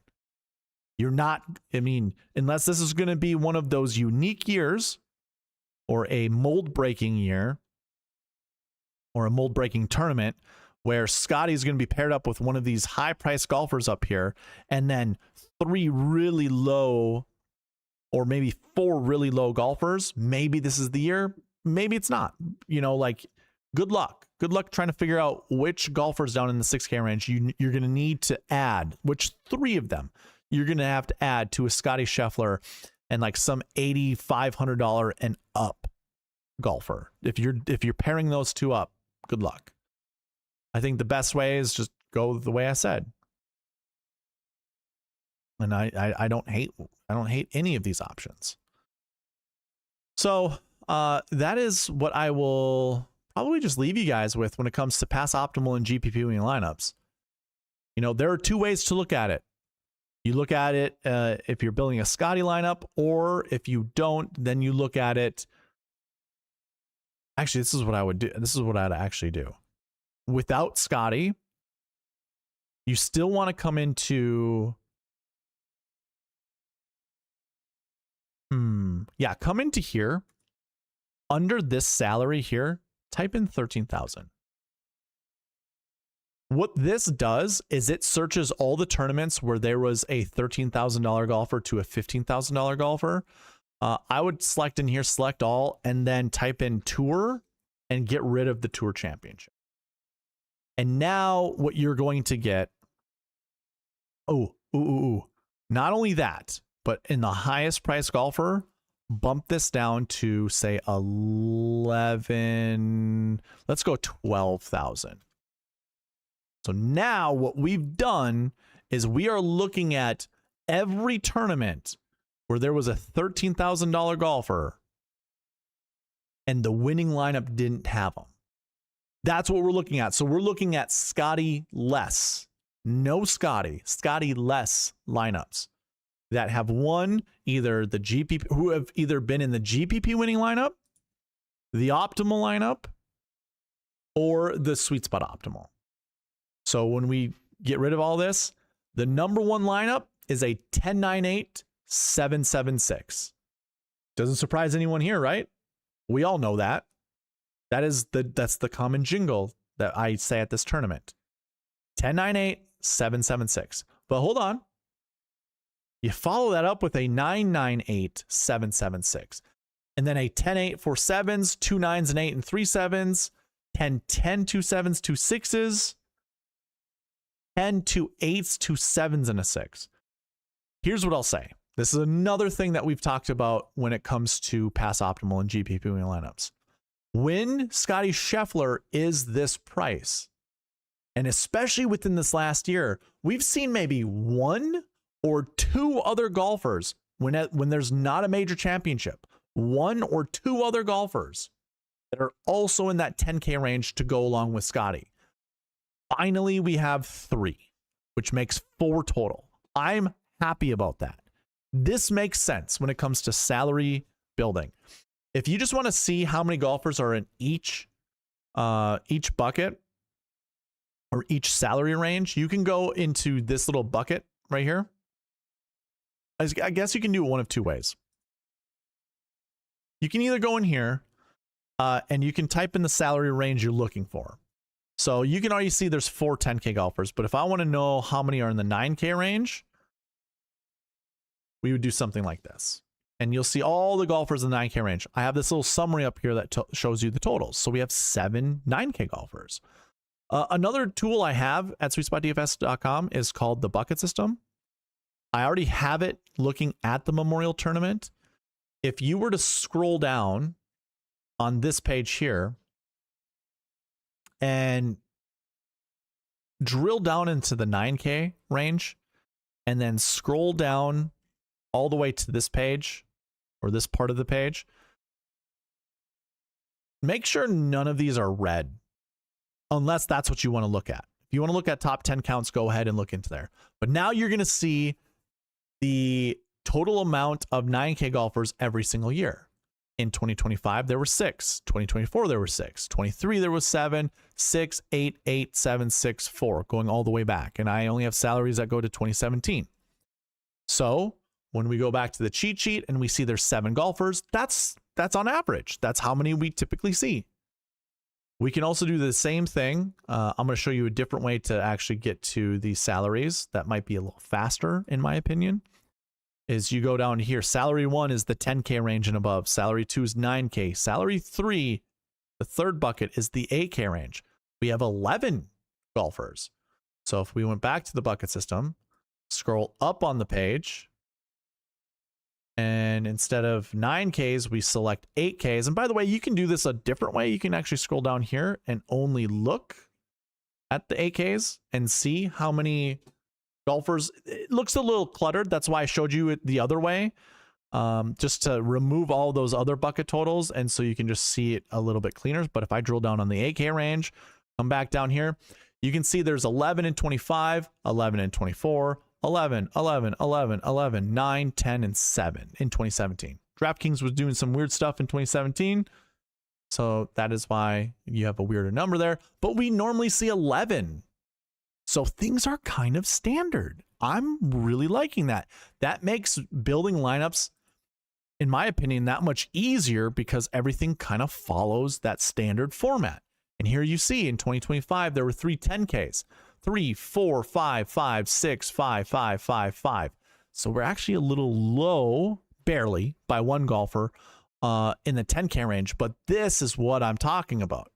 You're not, I mean, unless this is going to be one of those unique years or a mold breaking year, or a mold breaking tournament where Scotty is going to be paired up with one of these high price golfers up here, and then 3 really low, or maybe 4 really low golfers. Maybe this is the year. Maybe it's not. You know, like, good luck. Good luck trying to figure out which golfers down in the 6K range you're going to need to add, which 3 of them you're going to have to add to a Scotty Scheffler and like some $8,500 and up golfer. If you're pairing those 2 up, good luck. I think the best way is just go the way I said. And I don't hate any of these options. So that is what I will probably just leave you guys with when it comes to Pass Optimal and GPP winning lineups. You know, there are 2 ways to look at it. You look at it if you're building a Scotty lineup, or if you don't, then you look at it. Actually, this is what I would do. This is what I'd actually do. Without Scotty, you still want to come into... Yeah, come into here. Under this salary here, type in 13,000. What this does is it searches all the tournaments where there was a $13,000 golfer to a $15,000 golfer. I would select in here, select all, and then type in tour and get rid of the tour championship. And now what you're going to get, Not only that, but in the highest price golfer, bump this down to say 11, let's go 12,000. So now what we've done is we are looking at every tournament where there was a $13,000 golfer and the winning lineup didn't have them. That's what we're looking at. So we're looking at Scotty less, no Scotty less lineups that have won either the GPP, who have either been in the GPP winning lineup, the optimal lineup, or the sweet spot optimal. So when we get rid of all this, the number one lineup is a 10-9-8-7-7-6. Doesn't surprise anyone here, right? We all know that. That's the common jingle that I say at this tournament. 10-9-8-7-7-6. But hold on. You follow that up with a 9-9-8-7-7-6. And then a 10-8 for 7s, 2 9s and 8 and 3 7s, 10-10 2 7s, 2 6s, 10 2 8s, 2 7s and a 6. Here's what I'll say. This is another thing that we've talked about when it comes to pass optimal and GPP winning lineups. When Scotty Scheffler is this price, and especially within this last year, we've seen maybe 1 or 2 other golfers when there's not a major championship, 1 or 2 other golfers that are also in that 10K range to go along with Scotty. Finally, we have 3, which makes 4 total. I'm happy about that. This makes sense when it comes to salary building. If you just want to see how many golfers are in each bucket or each salary range, you can go into this little bucket right here. I guess you can do it one of 2 ways. You can either go in here and you can type in the salary range you're looking for. So you can already see there's 4 10K golfers, but if I want to know how many are in the 9K range, we would do something like this. And you'll see all the golfers in the 9K range. I have this little summary up here that shows you the totals. So we have 7 9K golfers. Another tool I have at SweetSpotDFS.com is called the bucket system. I already have it looking at the Memorial Tournament. If you were to scroll down on this page here and drill down into the 9K range and then scroll down all the way to this page or this part of the page, make sure none of these are red unless that's what you want to look at. If you want to look at top 10 counts, go ahead and look into there. But now you're going to see the total amount of 9K golfers every single year. In 2025, there were 6. 2024, there were 6. 23, there was 7. 6, 8, 8, 7, 6, 4, going all the way back. And I only have salaries that go to 2017. So when we go back to the cheat sheet and we see there's 7 golfers, that's on average. That's how many we typically see. We can also do the same thing. I'm going to show you a different way to actually get to the salaries. That might be a little faster, in my opinion. Is you go down here. Salary 1 is the 10K range and above. Salary 2 is 9K. Salary 3, the third bucket, is the 8K range. We have 11 golfers. So if we went back to the bucket system, scroll up on the page, and instead of 9Ks, we select 8Ks. And by the way, you can do this a different way. You can actually scroll down here and only look at the 8Ks and see how many golfers. It looks a little cluttered. That's why I showed you it the other way, just to remove all those other bucket totals. And so you can just see it a little bit cleaner. But if I drill down on the 8K range, come back down here, you can see there's 11 and 25, 11 and 24, 11, 11, 11, 11, 9, 10, and 7 in 2017. DraftKings was doing some weird stuff in 2017. So that is why you have a weirder number there. But we normally see 11. So things are kind of standard. I'm really liking that. That makes building lineups, in my opinion, that much easier because everything kind of follows that standard format. And here you see in 2025, there were 3 10Ks. 3, 4, 5, 5, 6, 5, 5, 5, 5. So we're actually a little low, barely, by 1 golfer in the 10K range. But this is what I'm talking about.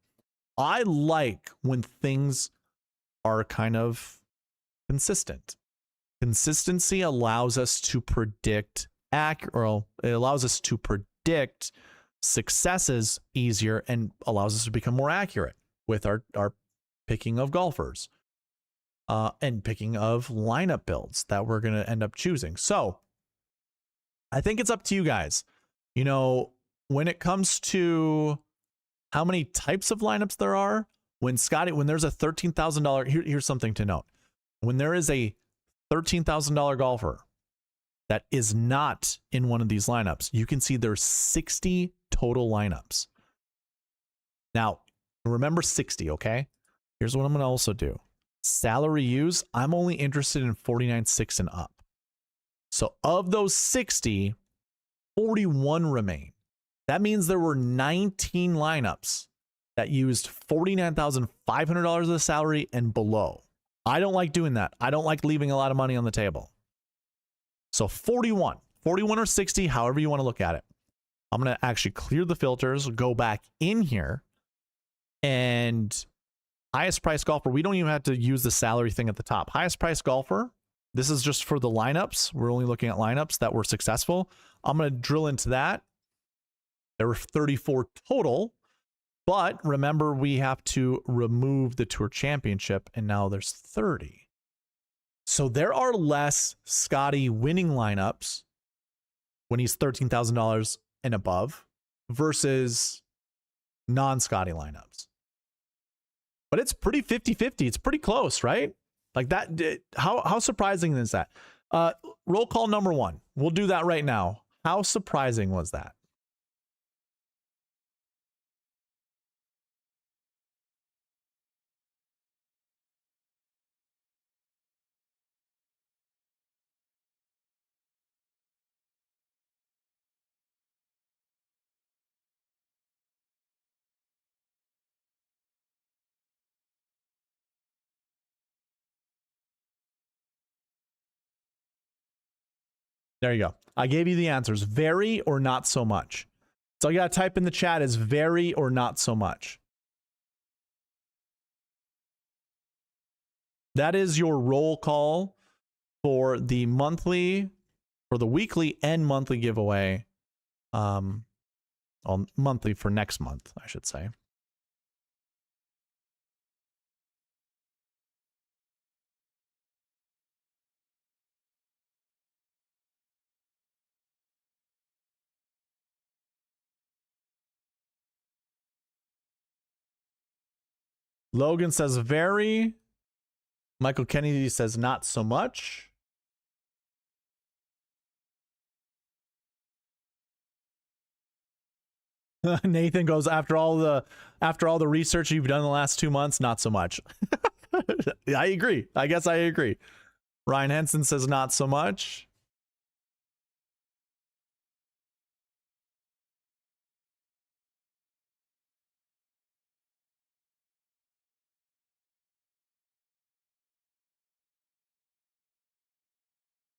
I like when things are kind of consistent. Consistency allows us to predict it allows us to predict successes easier and allows us to become more accurate with our picking of golfers and picking of lineup builds that we're going to end up choosing. So I think it's up to you guys. You know, when it comes to how many types of lineups there are, when there's a $13,000, here's something to note. When there is a $13,000 golfer that is not in one of these lineups, you can see there's 60 total lineups. Now, remember 60, okay? Here's what I'm going to also do. Salary use, I'm only interested in 49.6 and up. So of those 60, 41 remain. That means there were 19 lineups that used $49,500 of the salary and below. I don't like doing that. I don't like leaving a lot of money on the table. So 41 or 60, however you want to look at it. I'm going to actually clear the filters, go back in here, and highest price golfer, we don't even have to use the salary thing at the top. Highest price golfer, this is just for the lineups. We're only looking at lineups that were successful. I'm going to drill into that. There were 34 total, but remember we have to remove the Tour Championship, and now there's 30. So there are less Scotty winning lineups when he's $13,000 and above versus non-Scotty lineups. But it's pretty 50-50. It's pretty close, right? Like that. How surprising is that? Roll call number one. We'll do that right now. How surprising was that? There you go. I gave you the answers. Very or not so much. So you got to type in the chat is very or not so much. That is your roll call for the weekly and monthly giveaway. Monthly for next month, I should say. Logan says very. Michael Kennedy says not so much. Nathan goes, after all the research you've done in the last 2 months, not so much. I agree. I guess I agree. Ryan Henson says not so much.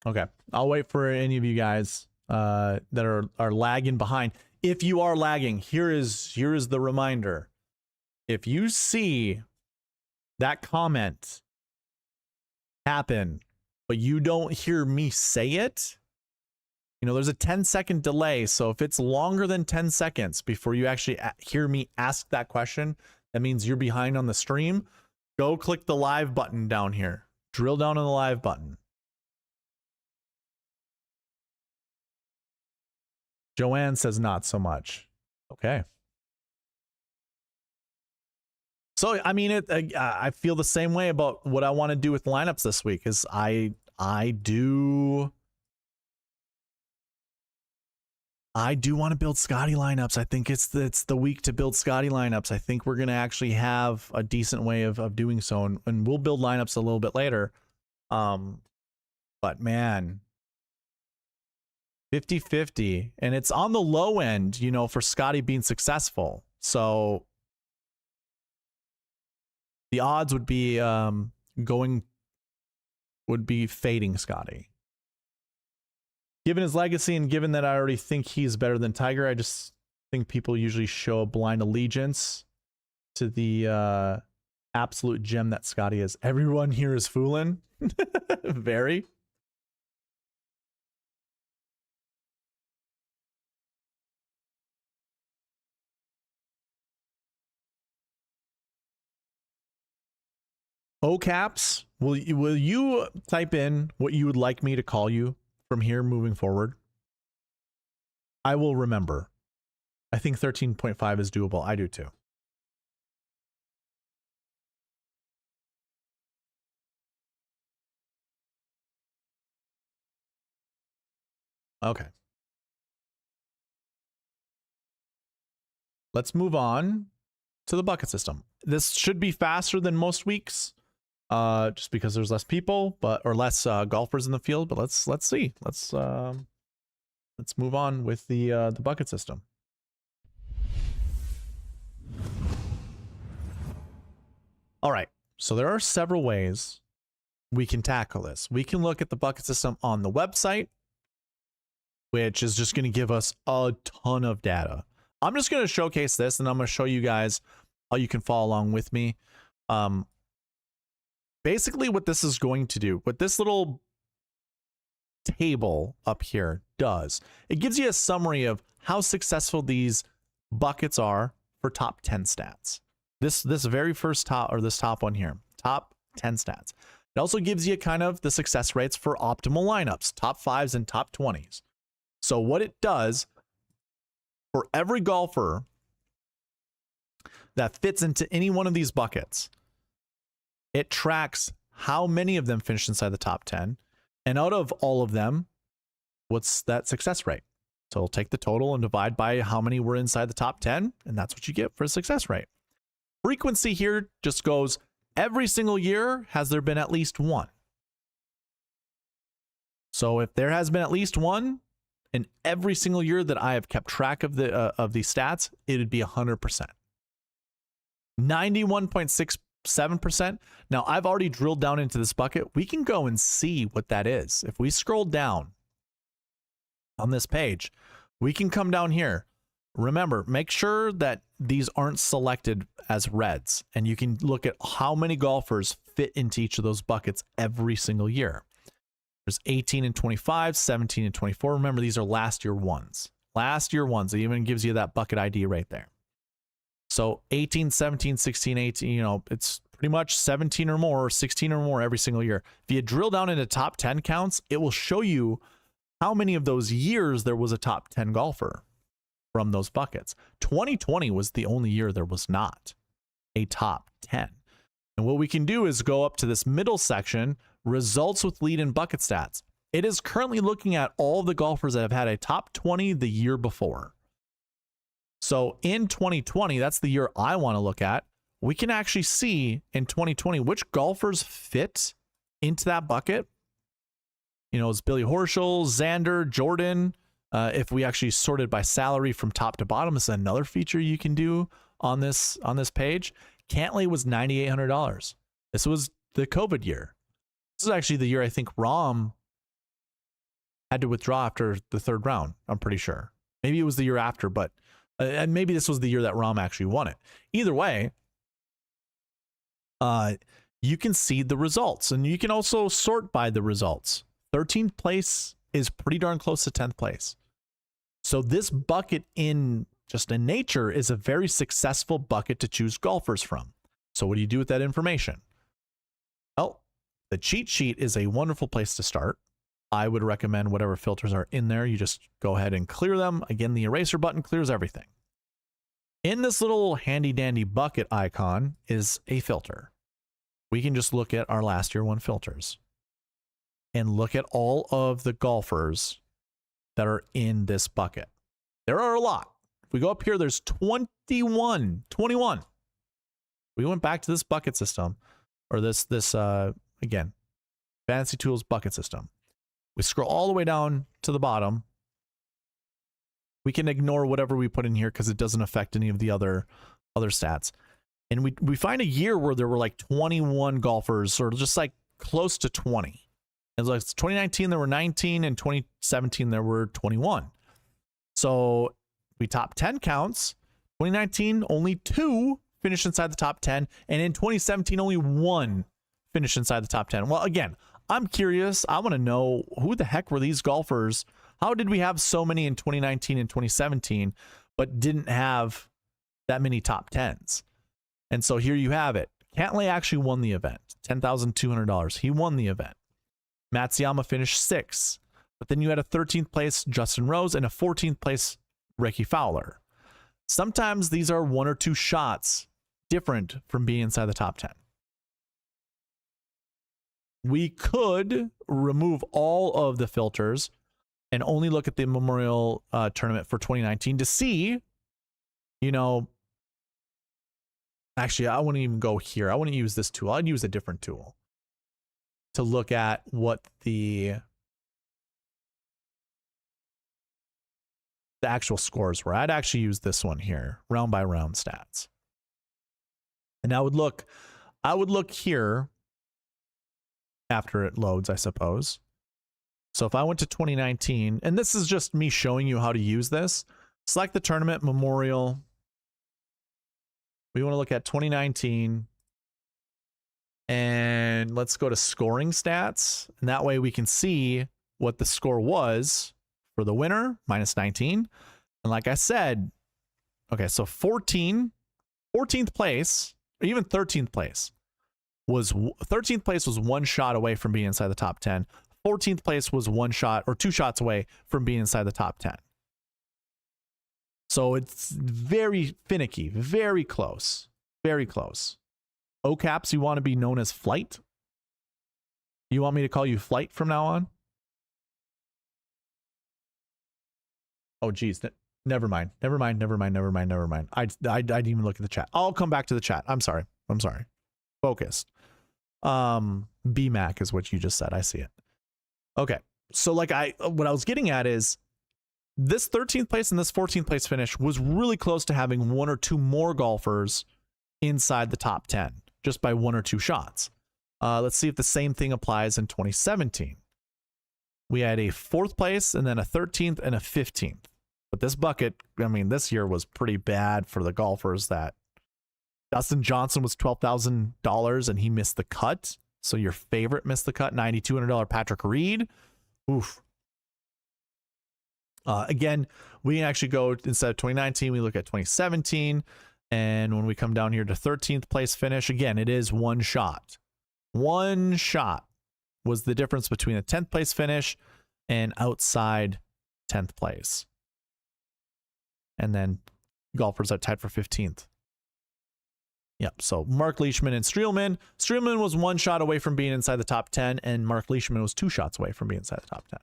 Okay, I'll wait for any of you guys that are lagging behind. If you are lagging, here is the reminder. If you see that comment happen, but you don't hear me say it, you know, there's a 10-second delay. So if it's longer than 10 seconds before you actually hear me ask that question, that means you're behind on the stream. Go click the live button down here. Drill down on the live button. Joanne says not so much. Okay. So, I mean, I feel the same way about what I want to do with lineups this week. Is I do want to build Scotty lineups. I think it's the week to build Scotty lineups. I think we're going to actually have a decent way of doing so, and we'll build lineups a little bit later. But man, 50-50, and it's on the low end, you know, for Scotty being successful. So the odds would be fading Scotty. Given his legacy and given that I already think he's better than Tiger, I just think people usually show a blind allegiance to the absolute gem that Scotty is. Everyone here is fooling. Very. OCAPS, will you type in what you would like me to call you from here moving forward? I will remember. I think 13.5 is doable. I do too. Okay. Let's move on to the bucket system. This should be faster than most weeks, just because there's less people, or less golfers in the field. But let's see. Let's move on with the bucket system. All right. So there are several ways we can tackle this. We can look at the bucket system on the website, which is just going to give us a ton of data. I'm just going to showcase this, and I'm going to show you guys how you can follow along with me. Basically what this is going to do, what this little table up here does, it gives you a summary of how successful these buckets are for top 10 stats. This very first top, or this top one here, top 10 stats. It also gives you kind of the success rates for optimal lineups, top 5s and top 20s. So what it does, for every golfer that fits into any one of these buckets, it tracks how many of them finish inside the top 10, and out of all of them, what's that success rate? So it'll take the total and divide by how many were inside the top 10, and that's what you get for a success rate. Frequency here just goes, every single year, has there been at least one? So if there has been at least one in every single year that I have kept track of these stats, it would be 100%. 91.67%. Now, I've already drilled down into this bucket. We can go and see what that is. If we scroll down on this page, we can come down here. Remember, make sure that these aren't selected as reds, and you can look at how many golfers fit into each of those buckets every single year. There's 18 and 25, 17 and 24. Remember, these are last year ones. Last year ones. It even gives you that bucket ID right there. So 18, 17, 16, 18, you know, it's pretty much 17 or more, or 16 or more every single year. If you drill down into top 10 counts, it will show you how many of those years there was a top 10 golfer from those buckets. 2020 was the only year there was not a top 10. And what we can do is go up to this middle section, results with lead and bucket stats. It is currently looking at all the golfers that have had a top 20 the year before. So in 2020, that's the year I want to look at. We can actually see in 2020 which golfers fit into that bucket. You know, it's Billy Horschel, Xander, Jordan. If we actually sorted by salary from top to bottom, this is another feature you can do on this page. Cantlay was $9,800. This was the COVID year. This is actually the year I think Rahm had to withdraw after the third round. I'm pretty sure. Maybe it was the year after, but and maybe this was the year that Rahm actually won it. Either way, you can see the results, and you can also sort by the results. 13th place is pretty darn close to 10th place. So this bucket in nature is a very successful bucket to choose golfers from. So what do you do with that information? Well, the cheat sheet is a wonderful place to start. I would recommend whatever filters are in there, you just go ahead and clear them. Again, the eraser button clears everything. In this little handy dandy bucket icon is a filter. We can just look at our last year one filters and look at all of the golfers that are in this bucket. There are a lot. If we go up here, there's 21. We went back to this bucket system, or this again, Fantasy Tools bucket system. We scroll all the way down to the bottom. We can ignore whatever we put in here because it doesn't affect any of the other stats. And we find a year where there were like 21 golfers, or just like close to 20. It's like 2019 there were 19, and 2017 there were 21. So we top 10 counts. 2019 only 2 finished inside the top 10, and in 2017 only 1 finished inside the top 10. Well, again, I'm curious. I want to know, who the heck were these golfers? How did we have so many in 2019 and 2017, but didn't have that many top 10s? And so here you have it. Cantlay actually won the event, $10,200. He won the event. Matsuyama finished 6th. But then you had a 13th place Justin Rose and a 14th place Ricky Fowler. Sometimes these are 1 or 2 shots different from being inside the top 10. We could remove all of the filters and only look at the Memorial Tournament for 2019 to see, you know, actually, I wouldn't even go here. I wouldn't use this tool. I'd use a different tool to look at what the actual scores were. I'd actually use this one here, round by round stats. And I would look here after it loads, I suppose. So if I went to 2019, and this is just me showing you how to use this, select the tournament, Memorial. We want to look at 2019. And let's go to scoring stats. And that way we can see what the score was for the winner, -19. And like I said, okay, so 14th place, or even 13th place was 13th place was 1 shot away from being inside the top 10. 14th place was 1 shot or 2 shots away from being inside the top 10. So it's very finicky, very close, very close. OCAPs, you want to be known as Flight? You want me to call you Flight from now on? Oh, geez. Never mind. I didn't even look at the chat. I'll come back to the chat. I'm sorry. Focused. BMAC is what you just said. I see it. Okay. So like what I was getting at is this 13th place and this 14th place finish was really close to having 1 or 2 more golfers inside the top 10 just by 1 or 2 shots. Let's see if the same thing applies in 2017. We had a 4th place and then a 13th and a 15th. But this bucket, I mean, this year was pretty bad for the golfers. That Dustin Johnson was $12,000 and he missed the cut. So your favorite missed the cut, $9,200 Patrick Reed. Oof. Again, we actually go, instead of 2019, we look at 2017. And when we come down here to 13th place finish, again, it is 1 shot. 1 shot was the difference between a 10th place finish and outside 10th place. And then golfers are tied for 15th. Yep, so Mark Leishman and Streelman. Streelman was 1 shot away from being inside the top 10, and Mark Leishman was 2 shots away from being inside the top 10.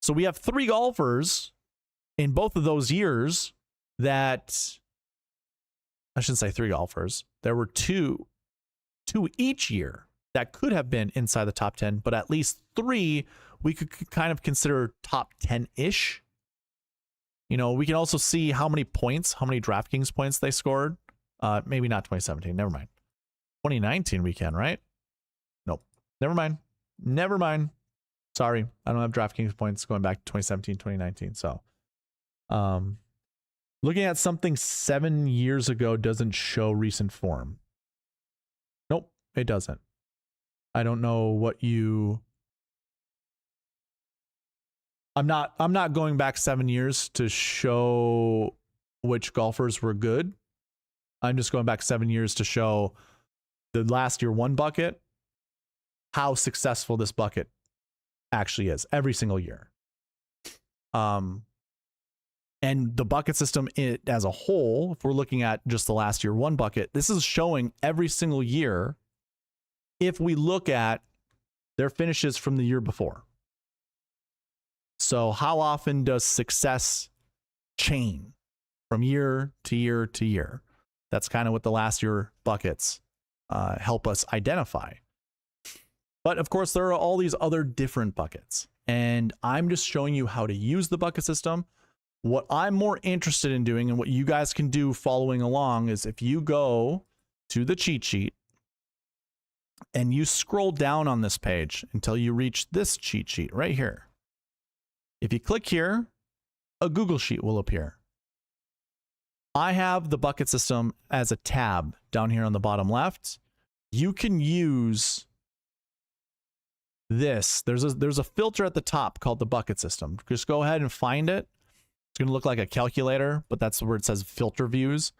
So we have 3 golfers in both of those years that, I shouldn't say 3 golfers. There were two each year that could have been inside the top 10, but at least 3 we could kind of consider top 10-ish. You know, we can also see how many points, how many DraftKings points they scored. Maybe not 2017. Never mind. 2019 we can, right? Nope. Never mind. Sorry. I don't have DraftKings points going back to 2017, 2019. So, looking at something 7 years ago doesn't show recent form. Nope, it doesn't. I don't know what you... I'm not going back 7 years to show which golfers were good. I'm just going back 7 years to show the last year 1 bucket, how successful this bucket actually is every single year. And the bucket system as a whole, if we're looking at just the last year 1 bucket, this is showing every single year if we look at their finishes from the year before. So how often does success chain from year to year to year? That's kind of what the last year buckets help us identify. But of course, there are all these other different buckets. And I'm just showing you how to use the bucket system. What I'm more interested in doing and what you guys can do following along is if you go to the cheat sheet and you scroll down on this page until you reach this cheat sheet right here. If you click here, a Google Sheet will appear. I have the bucket system as a tab down here on the bottom left. You can use this. There's a filter at the top called the bucket system. Just go ahead and find it. It's going to look like a calculator, but that's where it says filter views.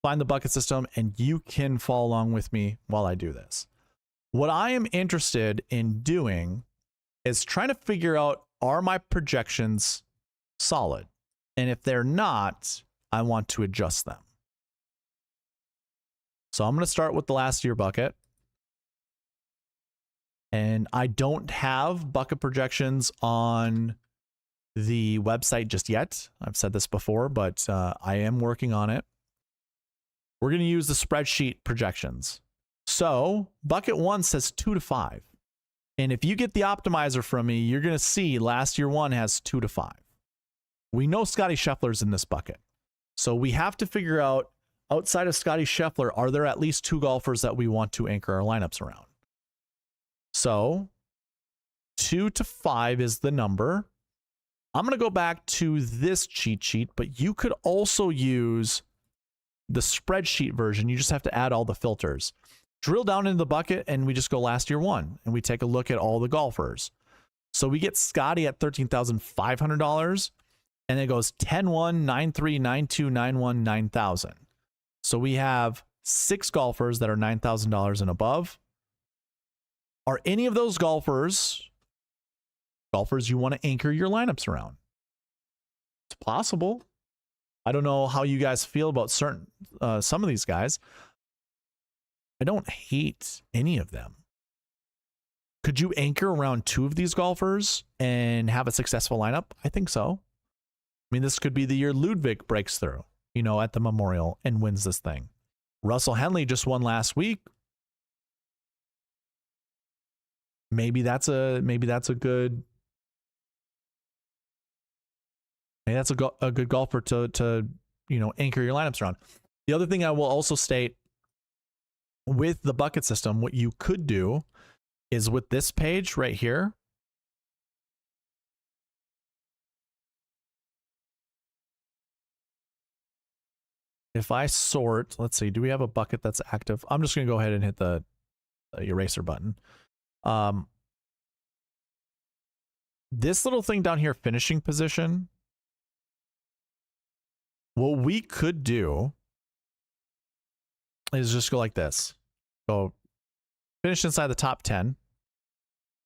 find the bucket system, and you can follow along with me while I do this. What I am interested in doing is trying to figure out, are my projections solid? And if they're not, I want to adjust them. So I'm going to start with the last year bucket. And I don't have bucket projections on the website just yet. I've said this before, but I am working on it. We're going to use the spreadsheet projections. So bucket 1 says 2 to 5. And if you get the optimizer from me, you're going to see last year 1 has 2 to 5. We know Scottie Scheffler's in this bucket. So we have to figure out, outside of Scottie Scheffler, are there at least 2 golfers that we want to anchor our lineups around? So 2 to 5 is the number. I'm going to go back to this cheat sheet, but you could also use the spreadsheet version. You just have to add all the filters. Drill down into the bucket, and we just go last year 1, and we take a look at all the golfers. So we get Scottie at $13,500, and it goes 10-1, 9-3, 9-2, 9-1, 9,000. So we have 6 golfers that are $9,000 and above. Are any of those golfers you want to anchor your lineups around? It's possible. I don't know how you guys feel about some of these guys. I don't hate any of them. Could you anchor around 2 of these golfers and have a successful lineup? I think so. I mean, this could be the year Ludwig breaks through, you know, at the Memorial and wins this thing. Russell Henley just won last week. Maybe that's a good golfer to you know, anchor your lineups around. The other thing I will also state with the bucket system, what you could do is with this page right here, if I sort, let's see, do we have a bucket that's active? I'm just going to go ahead and hit the eraser button. This little thing down here, finishing position, what we could do is just go like this. Go finish inside the top 10.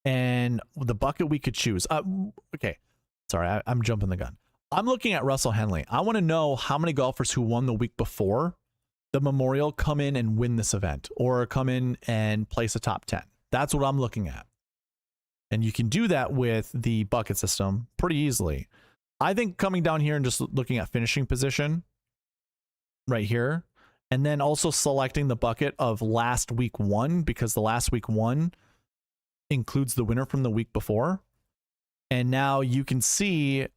And the bucket we could choose. Okay. Sorry, I'm jumping the gun. I'm looking at Russell Henley. I want to know how many golfers who won the week before the Memorial come in and win this event, or come in and place a top 10. That's what I'm looking at. And you can do that with the bucket system pretty easily. I think coming down here and just looking at finishing position right here, and then also selecting the bucket of last week 1, because the last week 1 includes the winner from the week before. And now you can see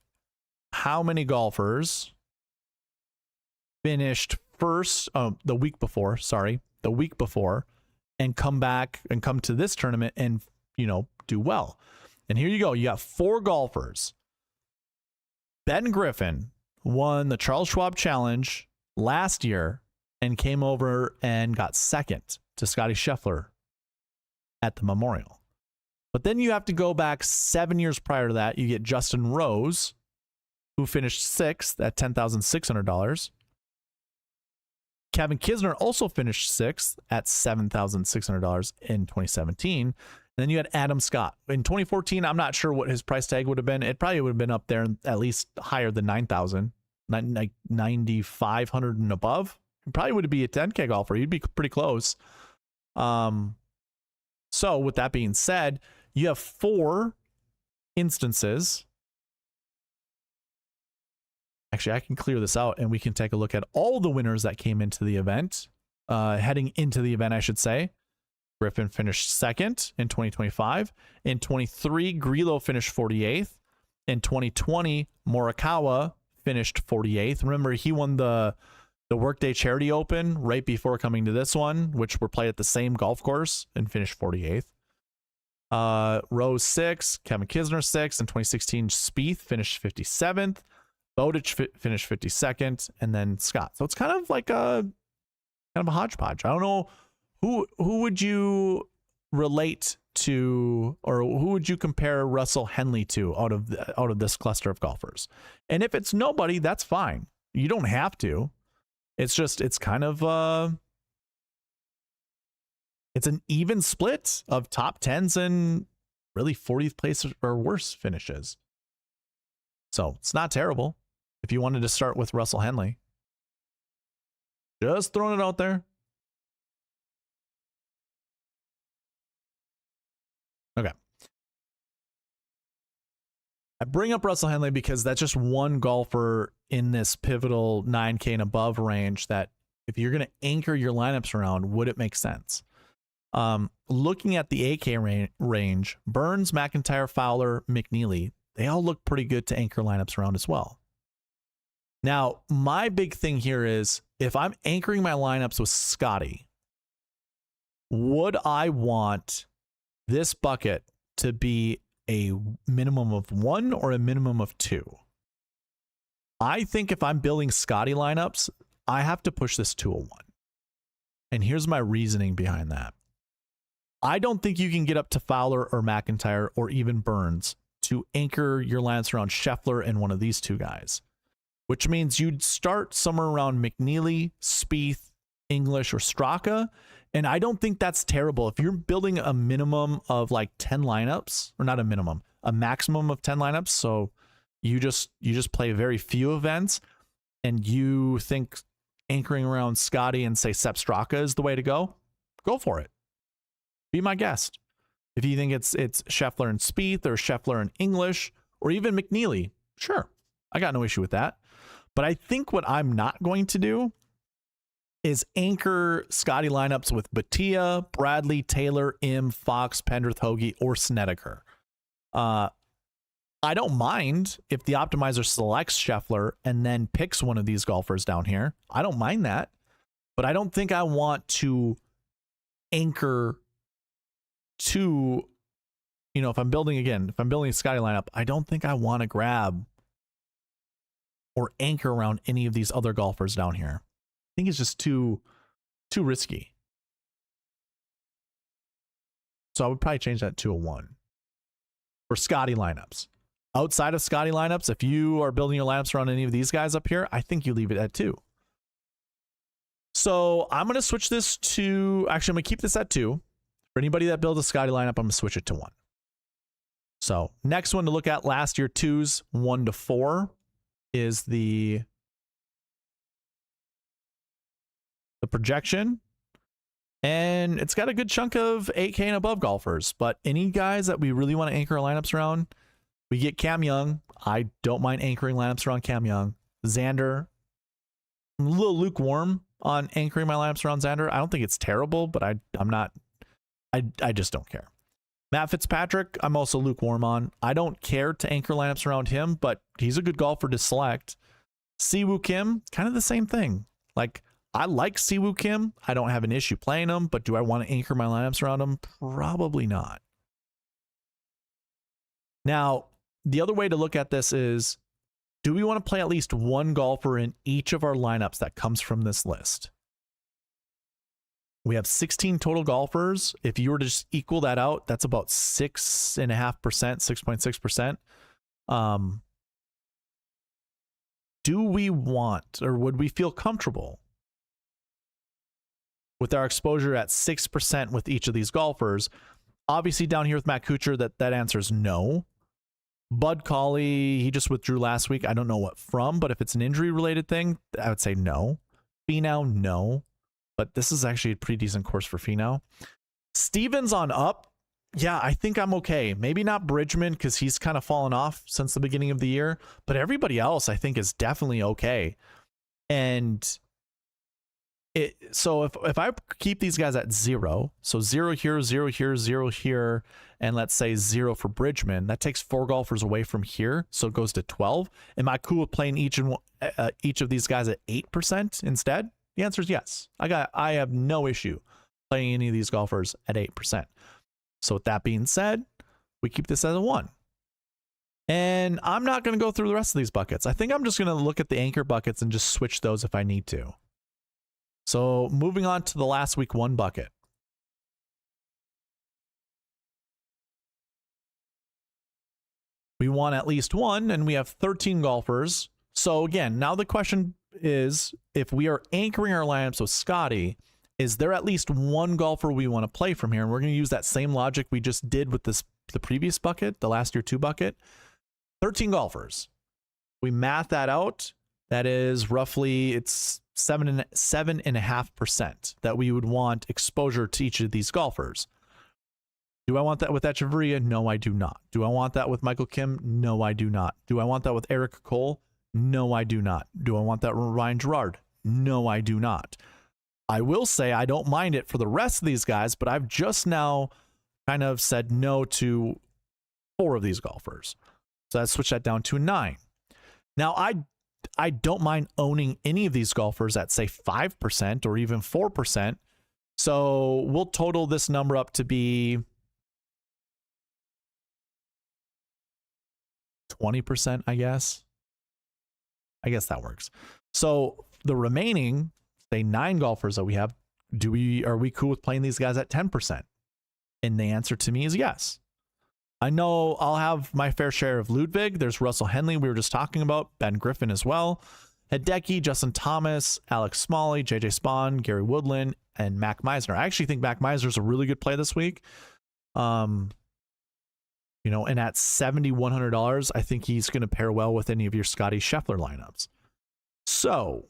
how many golfers finished first, the week before, and come back and come to this tournament and, you know, do well. And here you go. You got 4 golfers. Ben Griffin won the Charles Schwab Challenge last year and came over and got second to Scottie Scheffler at the Memorial. But then you have to go back 7 years prior to that. You get Justin Rose, who finished 6th at $10,600. Kevin Kisner also finished 6th at $7,600 in 2017. And then you had Adam Scott. In 2014, I'm not sure what his price tag would have been. It probably would have been up there at least higher than 9,000, like 9,500 and above. It probably would be a 10K golfer. You'd be pretty close. So with that being said, you have 4 instances. Actually, I can clear this out and we can take a look at all the winners that came into the event, heading into the event, I should say. Griffin finished 2nd in 2025. In 23, Grillo finished 48th. In 2020, Morikawa finished 48th. Remember, he won the Workday Charity Open right before coming to this one, which were played at the same golf course, and finished 48th. Rose 6th, Kevin Kisner 6th. In 2016, Spieth finished 57th. Bowditch finished 52nd, and then Scott. So it's kind of like a hodgepodge. I don't know who would you relate to, or who would you compare Russell Henley to out of this cluster of golfers? And if it's nobody, that's fine. You don't have to. It's just, it's kind of, it's an even split of top 10s and really 40th place or worse finishes. So it's not terrible if you wanted to start with Russell Henley. Just throwing it out there. Okay. I bring up Russell Henley because that's just one golfer in this pivotal 9K and above range that if you're going to anchor your lineups around, would it make sense? Looking at the AK range, Burns, McIntyre, Fowler, McNeely, they all look pretty good to anchor lineups around as well. Now, my big thing here is if I'm anchoring my lineups with Scotty, would I want this bucket to be a minimum of 1 or a minimum of 2? I think if I'm building Scotty lineups, I have to push this to a 1. And here's my reasoning behind that. I don't think you can get up to Fowler or McIntyre or even Burns to anchor your lineups around Scheffler and one of these two guys, which means you'd start somewhere around McNeely, Spieth, English, or Straka. And I don't think that's terrible. If you're building a minimum of like 10 lineups, or not a minimum, a maximum of 10 lineups, so you just play very few events, and you think anchoring around Scotty and say Sepp Straka is the way to go for it. Be my guest. If you think it's Scheffler and Spieth or Scheffler and English or even McNeely, sure, I got no issue with that. But I think what I'm not going to do is anchor Scotty lineups with Batia, Bradley, Taylor, Im, Fox, Pendrith, Hoagie, or Snedeker. I don't mind if the optimizer selects Scheffler and then picks one of these golfers down here. I don't mind that. But I don't think I want to anchor to, you know, if I'm building a Scotty lineup, I don't think I want to grab or anchor around any of these other golfers down here. I think it's just too risky. So I would probably change that to a 1 for Scotty lineups. Outside of Scotty lineups, if you are building your lineups around any of these guys up here, I think you leave it at 2. So I'm going to switch this to, actually, I'm going to keep this at 2. For anybody that builds a Scotty lineup, I'm going to switch it to 1. So next one to look at, last year 2s, 1 to 4 is the projection. And it's got a good chunk of 8K and above golfers. But any guys that we really want to anchor our lineups around, we get Cam Young. I don't mind anchoring lineups around Cam Young. Xander. I'm a little lukewarm on anchoring my lineups around Xander. I don't think it's terrible, but I just don't care. Matt Fitzpatrick, I'm also lukewarm on. I don't care to anchor lineups around him, but he's a good golfer to select. Siwoo Kim, kind of the same thing. Like, I like Siwoo Kim. I don't have an issue playing him, but do I want to anchor my lineups around him? Probably not. Now, the other way to look at this is, do we want to play at least one golfer in each of our lineups that comes from this list? We have 16 total golfers. If you were to just equal that out, that's about 6.5%, 6.6%. Do we want, or would we feel comfortable with our exposure at 6% with each of these golfers? Obviously, down here with Matt Kuchar, that answer is no. Bud Cauley, he just withdrew last week. I don't know what from, but if it's an injury-related thing, I would say no. Finau, no. But this is actually a pretty decent course for Finau. Stevens on up. Yeah, I think I'm okay. Maybe not Bridgman because he's kind of fallen off since the beginning of the year. But everybody else, I think, is definitely okay. And so if I keep these guys at 0, so 0 here, 0 here, 0 here, and let's say 0 for Bridgman, that takes 4 golfers away from here, so it goes to 12. Am I cool with playing each of these guys at 8% instead? The answer is yes. I have no issue playing any of these golfers at 8%. So with that being said, we keep this as a 1. And I'm not going to go through the rest of these buckets. I think I'm just going to look at the anchor buckets and just switch those if I need to. So moving on to the last week 1 bucket. We want at least 1, and we have 13 golfers. So again, now the question is if we are anchoring our lineups with Scotty, is there at least one golfer we want to play from here? And we're going to use that same logic we just did with the previous bucket, the last year 2 bucket. 13 golfers. We math that out. That is roughly, it's 7.5% that we would want exposure to each of these golfers. Do I want that with Echeverria? No, I do not. Do I want that with Michael Kim? No, I do not. Do I want that with Eric Cole? No, I do not. Do I want that with Ryan Gerard? No, I do not. I will say I don't mind it for the rest of these guys, but I've just now kind of said no to 4 of these golfers. So let's switch that down to 9. Now, I don't mind owning any of these golfers at, say, 5% or even 4%. So we'll total this number up to be 20%, I guess. I guess that works. So the remaining, say, 9 golfers that we have, are we cool with playing these guys at 10%? And the answer to me is yes. I know I'll have my fair share of Ludwig. There's Russell Henley we were just talking about, Ben Griffin as well, Hideki, Justin Thomas, Alex Smalley, JJ Spawn, Gary Woodland, and Mac Meisner. I actually think Mac Meisner is a really good play this week. And at $7,100, I think he's going to pair well with any of your Scotty Scheffler lineups. So,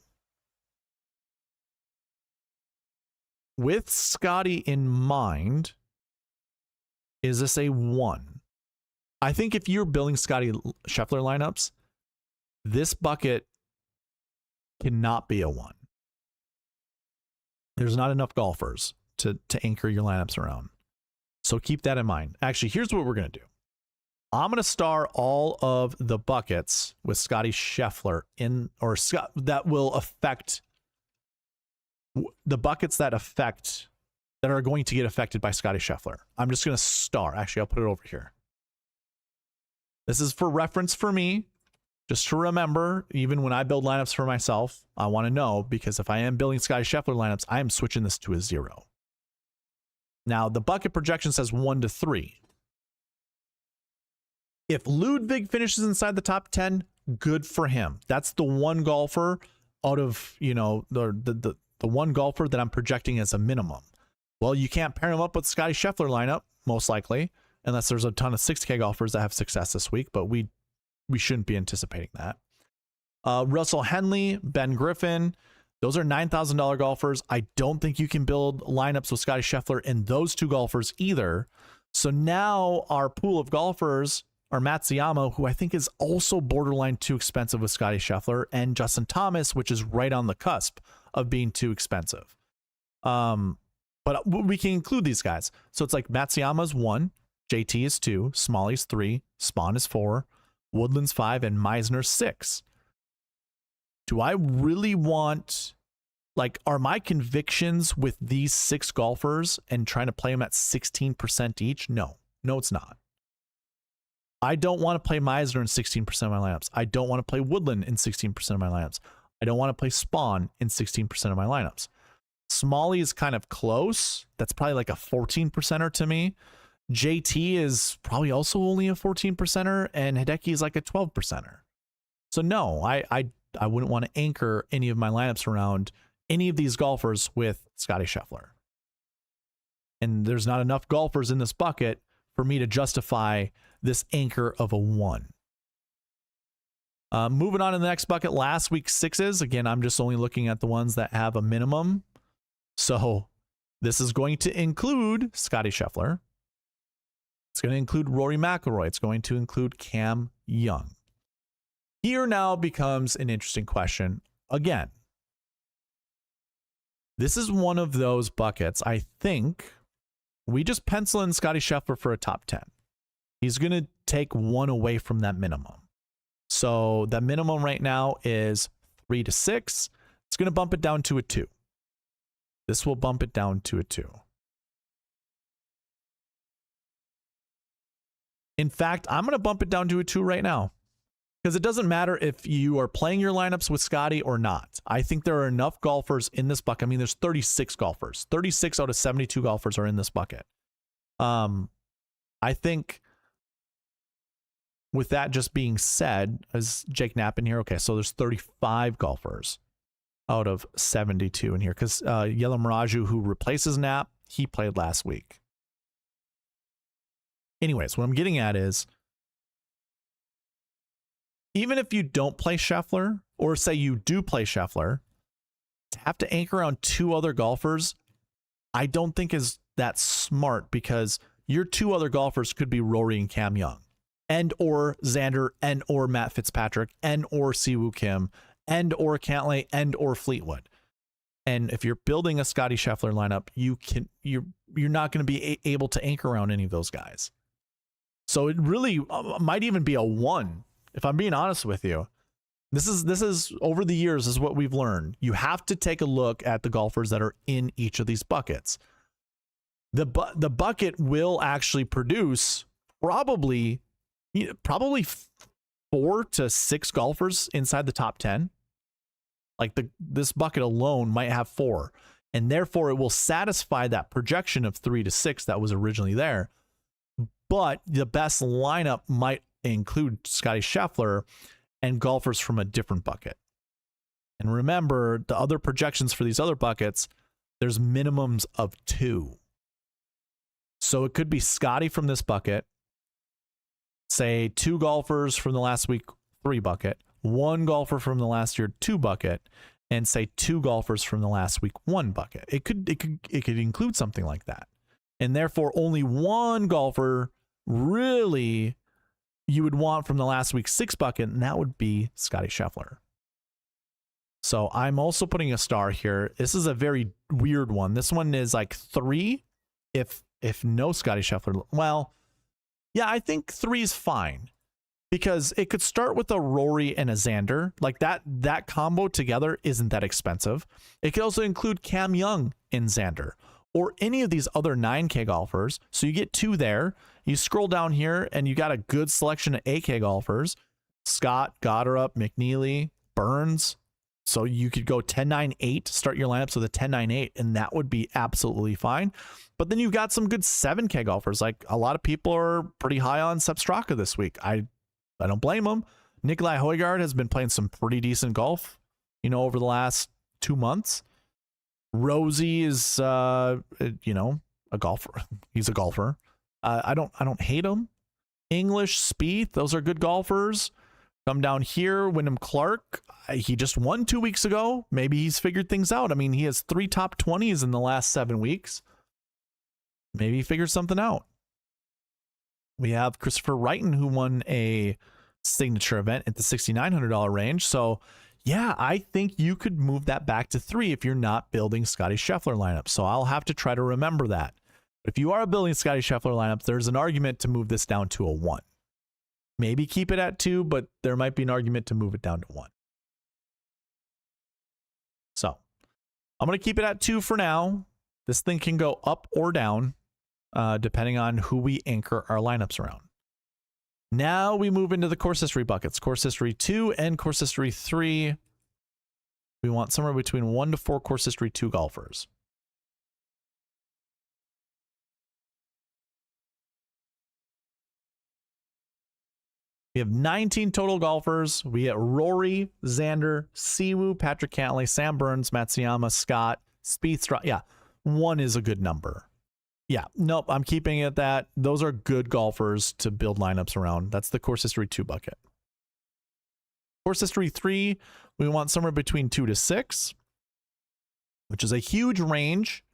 with Scotty in mind, is this a 1? I think if you're building Scotty Scheffler lineups, this bucket cannot be a 1. There's not enough golfers to anchor your lineups around. So keep that in mind. Actually, here's what we're going to do. I'm going to star all of the buckets with Scotty Scheffler that will affect the buckets that are going to get affected by Scotty Scheffler. I'm just going to star. Actually, I'll put it over here. This is for reference for me, just to remember, even when I build lineups for myself, I want to know, because if I am building Scotty Scheffler lineups, I am switching this to a 0. Now, the bucket projection says 1 to 3. If Ludwig finishes inside the top 10, good for him. That's the one golfer out of, the one golfer that I'm projecting as a minimum. Well, you can't pair him up with Scotty Scheffler lineup, most likely, unless there's a ton of 6K golfers that have success this week, but we shouldn't be anticipating that. Russell Henley, Ben Griffin, those are $9,000 golfers. I don't think you can build lineups with Scotty Scheffler and those 2 golfers either. So now our pool of golfers are Matsuyama, who I think is also borderline too expensive with Scotty Scheffler, and Justin Thomas, which is right on the cusp of being too expensive. But we can include these guys. So it's like Matsuyama's 1, JT is 2, Smalley's 3, Spawn is 4, Woodland's 5, and Meisner's 6. Do I really want, are my convictions with these 6 golfers and trying to play them at 16% each? No, it's not. I don't want to play Meisner in 16% of my lineups. I don't want to play Woodland in 16% of my lineups. I don't want to play Spawn in 16% of my lineups. Smalley is kind of close. That's probably like a 14%er to me. JT is probably also only a 14%er, and Hideki is like a 12%er. So no, I wouldn't want to anchor any of my lineups around any of these golfers with Scotty Scheffler. And there's not enough golfers in this bucket for me to justify this anchor of a 1. Moving on to the next bucket, last week's 6s. Again, I'm just only looking at the ones that have a minimum. So this is going to include Scotty Scheffler. It's going to include Rory McIlroy. It's going to include Cam Young. Here now becomes an interesting question. Again, this is one of those buckets. I think we just pencil in Scotty Scheffler for a top 10. He's going to take 1 away from that minimum. So that minimum right now is 3 to 6. It's going to bump it down to a 2. This will bump it down to a 2. In fact, I'm going to bump it down to a 2 right now, because it doesn't matter if you are playing your lineups with Scotty or not. I think there are enough golfers in this bucket. I mean, there's 36 golfers. 36 out of 72 golfers are in this bucket. I think with that just being said, as Jake Knapp in here, okay, so there's 35 golfers out of 72 in here because Yellow Miraju, who replaces Knapp, he played last week. Anyways, what I'm getting at is, even if you don't play Scheffler, or say you do play Scheffler, to have to anchor on 2 other golfers, I don't think is that smart, because your 2 other golfers could be Rory and Cam Young, and or Xander, and or Matt Fitzpatrick, and or Siwoo Kim, and or Cantlay, and or Fleetwood. And if you're building a Scottie Scheffler lineup, you're not going to be able to anchor around any of those guys. So it really might even be a 1, if I'm being honest with you. This is over the years is what we've learned. You have to take a look at the golfers that are in each of these buckets. The bucket will actually produce probably 4 to 6 golfers inside the top 10. Like this bucket alone might have 4, and therefore it will satisfy that projection of 3 to 6 that was originally there. But the best lineup might include Scottie Scheffler and golfers from a different bucket. And remember, the other projections for these other buckets, there's minimums of 2. So it could be Scottie from this bucket, say 2 golfers from the last week 3 bucket, 1 golfer from the last year 2 bucket, and say 2 golfers from the last week 1 bucket. It could include something like that. And therefore only 1 golfer really you would want from the last week 6 bucket, and that would be Scottie Scheffler. So I'm also putting a star here. This is a very weird one. This one is like 3 if no Scottie Scheffler. Well, yeah, I think 3 is fine, because it could start with a Rory and a Xander. Like that combo together isn't that expensive. It could also include Cam Young and Xander, or any of these other 9K golfers. So you get 2 there. You scroll down here and you got a good selection of 8K golfers. Scott, Goddard, McNeely, Burns. So you could go 10-9-8, start your lineups with a 10-9-8, and that would be absolutely fine. But then you've got some good 7K golfers. Like a lot of people are pretty high on Sepp Straka this week. I don't blame them. Nikolai Højgaard has been playing some pretty decent golf, over the last 2 months. Rosie is, a golfer. He's a golfer. I don't hate him. English, Spieth, those are good golfers. Come down here, Wyndham Clark. He just won 2 weeks ago. Maybe he's figured things out. I mean, he has 3 top 20s in the last 7 weeks. Maybe he figured something out. We have Christopher Wrighton, who won a signature event at the $6,900 range. So yeah, I think you could move that back to 3 if you're not building Scottie Scheffler lineup. So I'll have to try to remember that. If you are building Scottie Scheffler lineup, there's an argument to move this down to a 1. Maybe keep it at 2, but there might be an argument to move it down to 1. So I'm going to keep it at 2 for now. This thing can go up or down, depending on who we anchor our lineups around. Now we move into the course history buckets. Course history 2 and course history 3. We want somewhere between 1 to 4 course history 2 golfers. We have 19 total golfers. We get Rory, Xander, Siwoo, Patrick Cantlay, Sam Burns, Matsuyama, Scott, Spieth. Yeah, 1 is a good number. Yeah, nope, I'm keeping it at that. Those are good golfers to build lineups around. That's the course history 2 bucket. Course history 3, we want somewhere between 2 to 6, which is a huge range.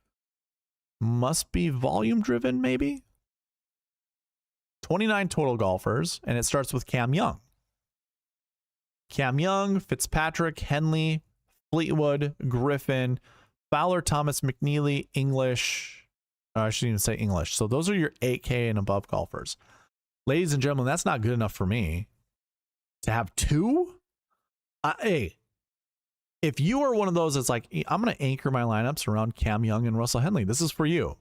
Must be volume driven, maybe. 29 total golfers, and it starts with Cam Young. Cam Young, Fitzpatrick, Henley, Fleetwood, Griffin, Fowler, Thomas, McNeely, English. I shouldn't even say English. So those are your 8K and above golfers. Ladies and gentlemen, that's not good enough for me. To have 2? Hey, if you are one of those that's like, I'm going to anchor my lineups around Cam Young and Russell Henley, this is for you.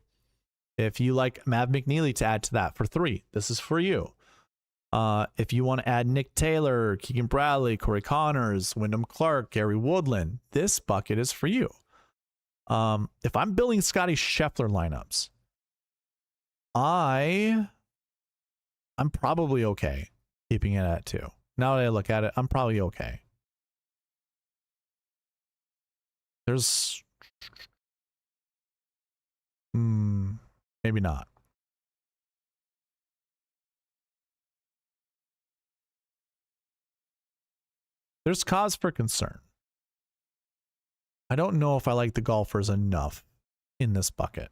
If you like Mav McNeely to add to that for 3, this is for you. If you want to add Nick Taylor, Keegan Bradley, Corey Connors, Wyndham Clark, Gary Woodland, this bucket is for you. If I'm building Scottie Scheffler lineups, I'm probably okay keeping it at 2. Now that I look at it, I'm probably okay. There's maybe not. There's cause for concern. I don't know if I like the golfers enough in this bucket.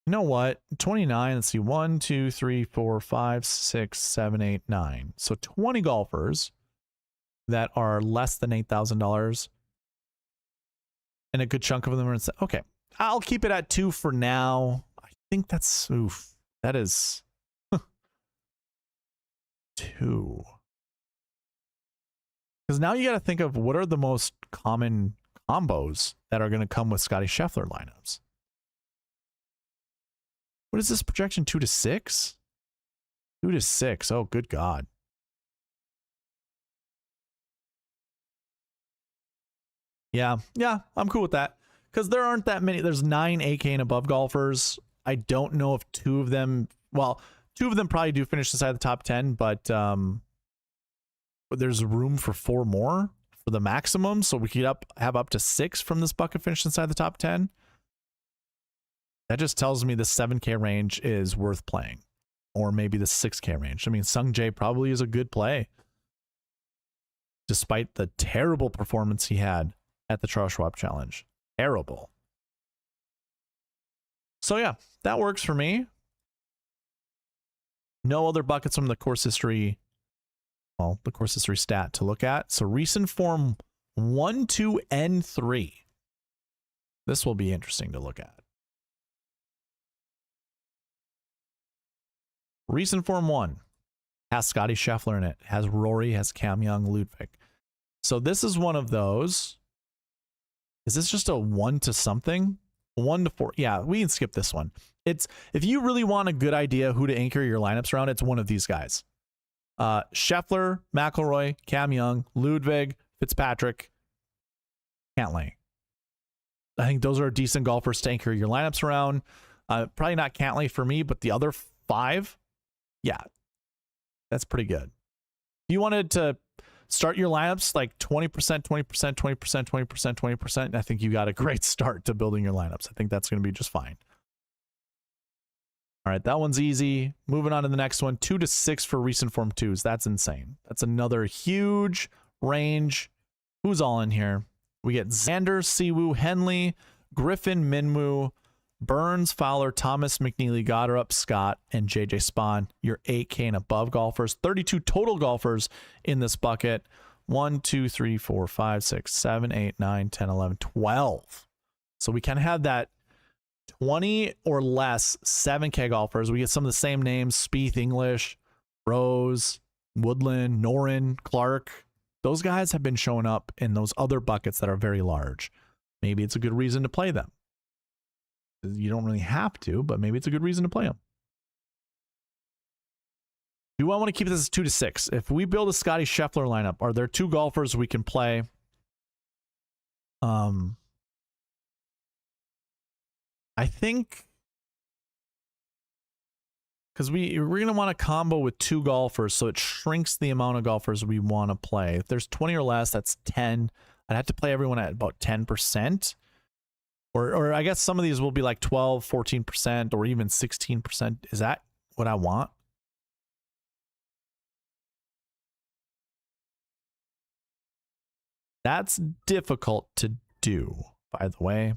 You know what? 29, let's see. 1, 2, 3, 4, 5, 6, 7, 8, 9. So 20 golfers that are less than $8,000. And a good chunk of them are, okay, I'll keep it at 2 for now. I think that's, oof, that is 2. Because now you got to think of what are the most common combos that are going to come with Scottie Scheffler lineups. What is this projection? 2 to 6? 2 to 6. Oh, good God. Yeah, I'm cool with that. Because there aren't that many. There's 9 AK and above golfers. I don't know if 2 of them, well, 2 of them probably do finish inside the top 10, but there's room for 4 more for the maximum. So we could have up to 6 from this bucket finish inside the top 10. That just tells me the 7K range is worth playing. Or maybe the 6K range. I mean, Sung Jae probably is a good play. Despite the terrible performance he had at the Charles Schwab Challenge. Terrible. So yeah, that works for me. No other buckets from the course history. Well, the course history stat to look at. So recent form 1, 2, and 3. This will be interesting to look at. Recent form 1 has Scottie Scheffler in it, has Rory, has Cam Young, Ludwig. So this is one of those. Is this just a 1 to something? 1 to 4. Yeah, we can skip this one. It's if you really want a good idea who to anchor your lineups around, it's one of these guys. Scheffler, McIlroy, Cam Young, Ludwig, Fitzpatrick, Cantlay. I think those are decent golfers to anchor your lineups around. Probably not Cantlay for me, but the other 5, yeah, that's pretty good. If you wanted to start your lineups like 20%, 20%, 20%, 20%, 20%, I think you got a great start to building your lineups. I think that's going to be just fine. All right, that one's easy. Moving on to the next one, 2 to 6 for recent form 2s. That's insane. That's another huge range. Who's all in here? We get Xander, Siwoo, Henley, Griffin, Minwoo, Burns, Fowler, Thomas, McNeely, Goddard, Scott, and JJ Spawn. Your 8K and above golfers. 32 total golfers in this bucket. 1, 2, 3, 4, 5, 6, 7, 8, 9, 10, 11, 12. So we can have that 20 or less 7K golfers. We get some of the same names: Spieth, English, Rose, Woodland, Noren, Clark. Those guys have been showing up in those other buckets that are very large. Maybe it's a good reason to play them. You don't really have to, but maybe it's a good reason to play them. Do I want to keep this as 2 to 6? If we build a Scottie Scheffler lineup, are there 2 golfers we can play? I think because we're going to want a combo with 2 golfers, so it shrinks the amount of golfers we want to play. If there's 20 or less, that's 10. I'd have to play everyone at about 10%. Or I guess some of these will be like 12, 14%, or even 16%. Is that what I want? That's difficult to do, by the way.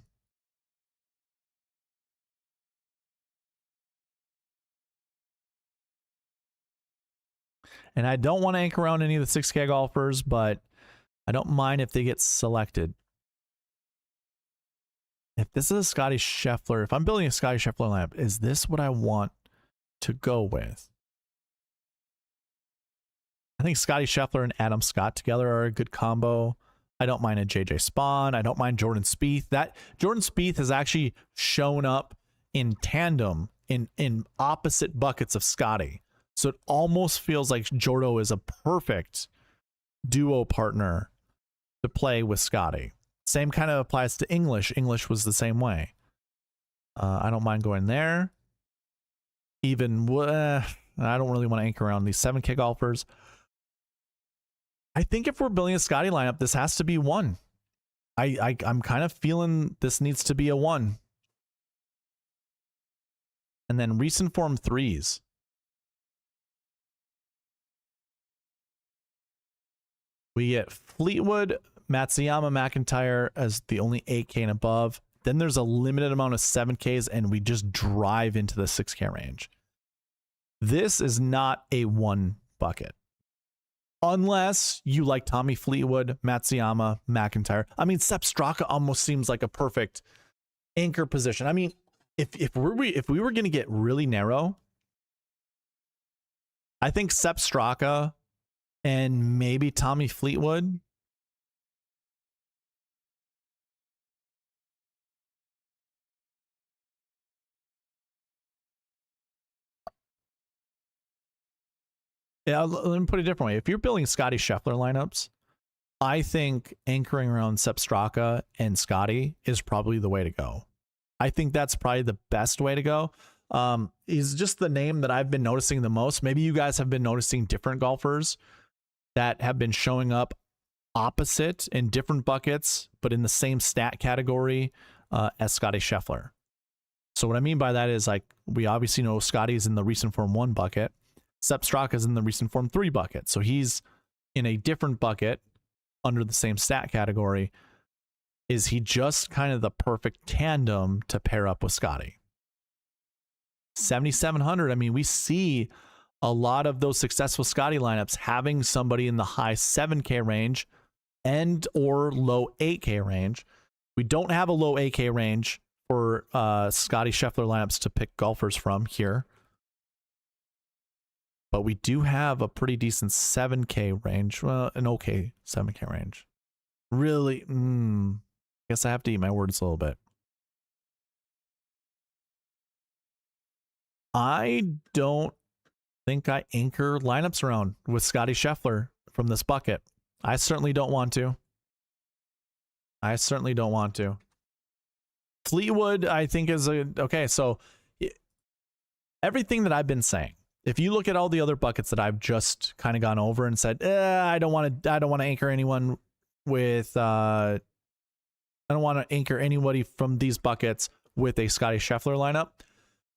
And I don't want to anchor around any of the 6K golfers, but I don't mind if they get selected. If this is a Scottie Scheffler, if I'm building a Scottie Scheffler lineup, is this what I want to go with? I think Scottie Scheffler and Adam Scott together are a good combo. I don't mind a JJ Spawn. I don't mind Jordan Spieth. That Jordan Spieth has actually shown up in tandem in opposite buckets of Scottie. So it almost feels like Jordo is a perfect duo partner to play with Scottie. Same kind of applies to English. English was the same way. I don't mind going there. Even, I don't really want to anchor around these 7K golfers. I think if we're building a Scotty lineup, this has to be 1. I'm kind of feeling this needs to be a 1. And then recent form 3s. We get Fleetwood, Matsuyama, McIntyre as the only 8K and above. Then there's a limited amount of 7Ks, and we just drive into the 6K range. This is not a 1 bucket. Unless you like Tommy Fleetwood, Matsuyama, McIntyre. I mean, Sepp Straka almost seems like a perfect anchor position. I mean, if we were going to get really narrow, I think Sepp Straka and maybe Tommy Fleetwood. Yeah, let me put it a different way. If you're building Scotty Scheffler lineups, I think anchoring around Sepp Straka and Scotty is probably the way to go. I think that's probably the best way to go. He's just the name that I've been noticing the most. Maybe you guys have been noticing different golfers that have been showing up opposite in different buckets, but in the same stat category as Scotty Scheffler. So what I mean by that is, like, we obviously know Scotty's in the recent form 1 bucket. Sepp Straka's in the recent form 3 bucket. So he's in a different bucket under the same stat category. Is he just kind of the perfect tandem to pair up with Scotty? 7,700. I mean, we see a lot of those successful Scotty lineups having somebody in the high 7K range and or low 8K range. We don't have a low 8K range for Scotty Scheffler lineups to pick golfers from here. But we do have a pretty decent 7K range. Well, an okay 7K range. Really, I guess I have to eat my words a little bit. I don't think I anchor lineups around with Scotty Scheffler from this bucket. I certainly don't want to. I certainly don't want to. Fleetwood, I think, is a... Okay, so everything that I've been saying, if you look at all the other buckets that I've just kind of gone over and said, I don't want to anchor anyone with... I don't want to anchor anybody from these buckets with a Scotty Scheffler lineup.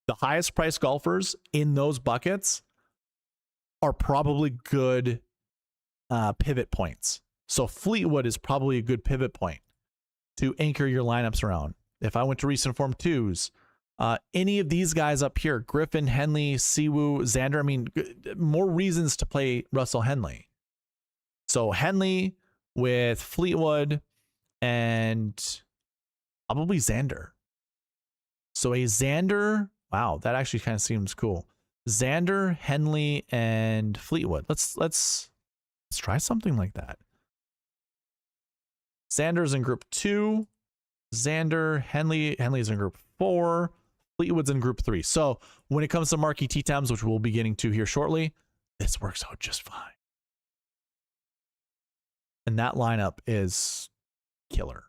The highest priced golfers in those buckets are probably good pivot points. So Fleetwood is probably a good pivot point to anchor your lineups around. If I went to recent form 2s, any of these guys up here, Griffin, Henley, Siwoo, Xander, I mean, more reasons to play Russell Henley. So Henley with Fleetwood and probably Xander. So a Xander, wow, that actually kind of seems cool. Xander, Henley, and Fleetwood. Let's try something like that. Xander's in group 2. Xander, Henley's in group 4. Fleetwood's in group 3. So when it comes to Marquee Tee Times, which we'll be getting to here shortly, this works out just fine. And that lineup is killer.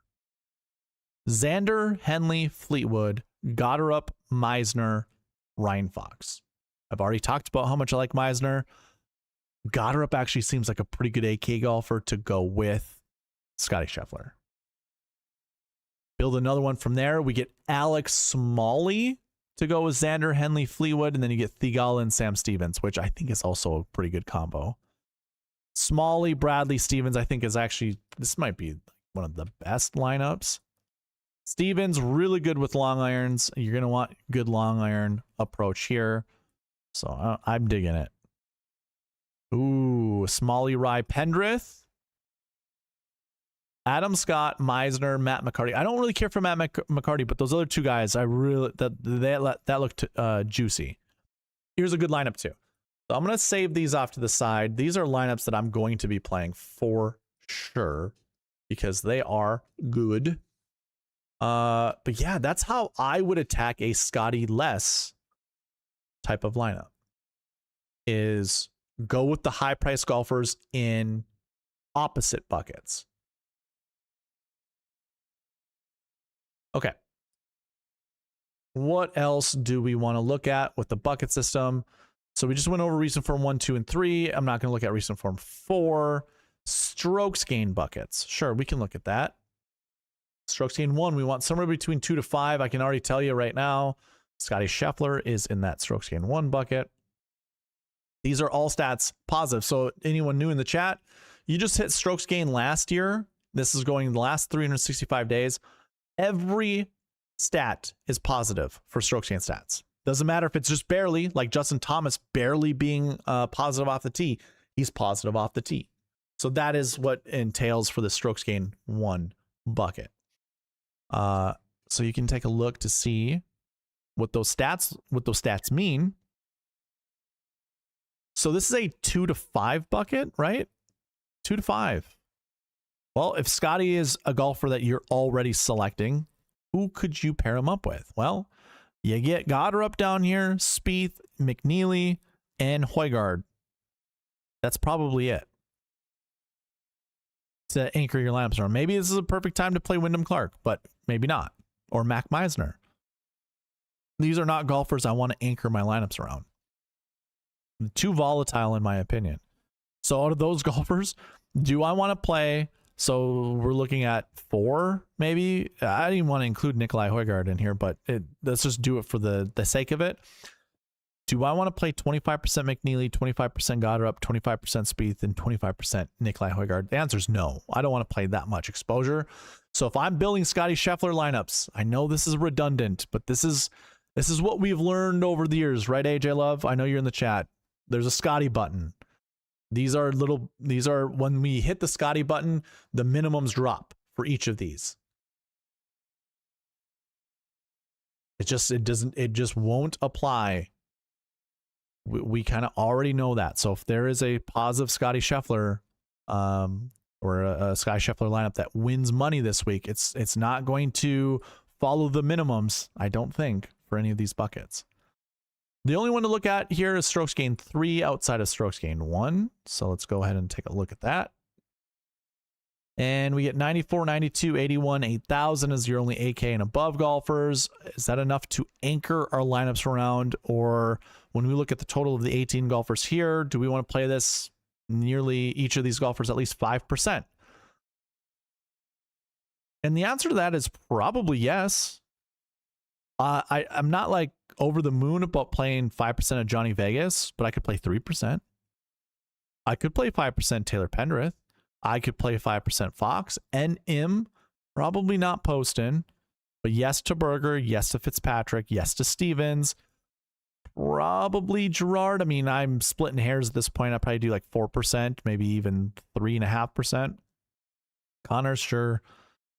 Xander, Henley, Fleetwood, Goddard, Meisner, Ryan Fox. I've already talked about how much I like Meisner. Goddard actually seems like a pretty good AK golfer to go with Scotty Scheffler. Build another one from there. We get Alex Smalley to go with Xander, Henley, Fleetwood, and then you get Theegala and Sam Stevens, which I think is also a pretty good combo. Smalley, Bradley, Stevens, I think is actually, this might be one of the best lineups. Stevens, really good with long irons. You're going to want good long iron approach here. So I'm digging it. Ooh, Smalley, Rye, Pendrith. Adam Scott, Meisner, Matt McCarty. I don't really care for Matt McCarty, but those other two guys, I really, that looked juicy. Here's a good lineup too. So I'm going to save these off to the side. These are lineups that I'm going to be playing for sure because they are good. But yeah, that's how I would attack a Scotty less type of lineup, is go with the high price golfers in opposite buckets. Okay. What else do we want to look at with the bucket system? So we just went over recent form 1, 2, and 3. I'm not going to look at recent form 4. Strokes gain buckets. Sure, we can look at that. Strokes gain 1, we want somewhere between 2 to 5. I can already tell you right now, Scotty Scheffler is in that strokes gain 1 bucket. These are all stats positive. So anyone new in the chat, you just hit strokes gain last year. This is going the last 365 days. Every stat is positive for strokes gain stats. Doesn't matter if it's just barely, like Justin Thomas barely being positive off the tee. He's positive off the tee. So that is what entails for the strokes gain 1 bucket. So you can take a look to see what those stats mean. So this is a 2 to 5 bucket, right? 2 to 5. Well, if Scotty is a golfer that you're already selecting, who could you pair him up with? Well, you get Goddard down here, Spieth, McNeely, and Højgaard. That's probably it to anchor your lineups around. Maybe this is a perfect time to play Wyndham Clark, but maybe not. Or Mac Meisner. These are not golfers I want to anchor my lineups around. Too volatile in my opinion. So out of those golfers, do I want to play? So we're looking at 4, maybe. I didn't want to include Nikolai Højgaard in here, but let's just do it for the sake of it. Do I want to play 25% McNeely, 25% Goddard, 25% Spieth, and 25% Nikolai Højgaard? The answer is no. I don't want to play that much exposure. So if I'm building Scotty Scheffler lineups, I know this is redundant, but this is what we've learned over the years, right, AJ Love? I know you're in the chat. There's a Scotty button. These are when we hit the Scotty button, the minimums drop for each of these. It just won't apply. We kind of already know that. So if there is a positive Scotty Scheffler or a Scotty Scheffler lineup that wins money this week, it's not going to follow the minimums, I don't think, for any of these buckets. The only one to look at here is strokes gain 3 outside of strokes gain 1. So let's go ahead and take a look at that. And we get 94, 92, 81, 8,000 as your only 8K and above golfers. Is that enough to anchor our lineups around? Or when we look at the total of the 18 golfers here, do we want to play this nearly each of these golfers at least 5%? And the answer to that is probably yes. I'm not like over the moon about playing 5% of Johnny Vegas, but I could play 3%. I could play 5% Taylor Pendrith. I could play 5% Fox. NM, probably not Poston, but yes to Berger, yes to Fitzpatrick, yes to Stevens, probably Gerard. I mean, I'm splitting hairs at this point. I'd probably do like 4%, maybe even 3.5%. Connors, sure.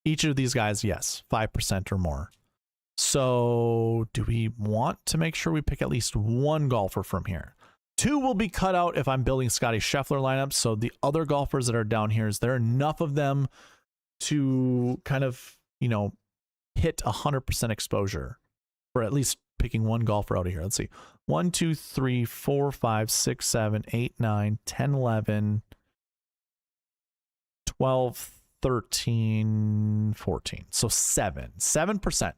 Each of these guys, yes, 5% or more. So do we want to make sure we pick at least 1 golfer from here? 2 will be cut out if I'm building Scotty Scheffler lineups. So the other golfers that are down here, is there enough of them to kind of, hit 100% exposure for at least picking 1 golfer out of here? Let's see. 1, 2, 3, 4, 5, 6, 7, 8, 9, 10, 11, 12, 13, 14. So 7%.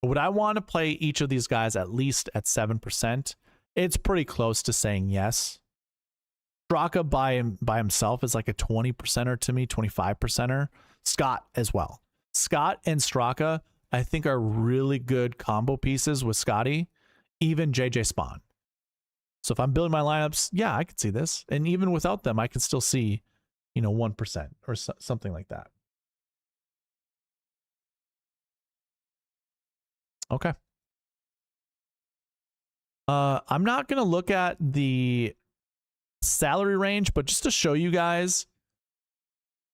Would I want to play each of these guys at least at 7%? It's pretty close to saying yes. Straka by himself is like a 20%er to me, 25%er. Scott as well. Scott and Straka, I think, are really good combo pieces with Scotty, even JJ Spawn. So if I'm building my lineups, yeah, I could see this. And even without them, I can still see, 1% or something like that. Okay. I'm not going to look at the salary range, but just to show you guys,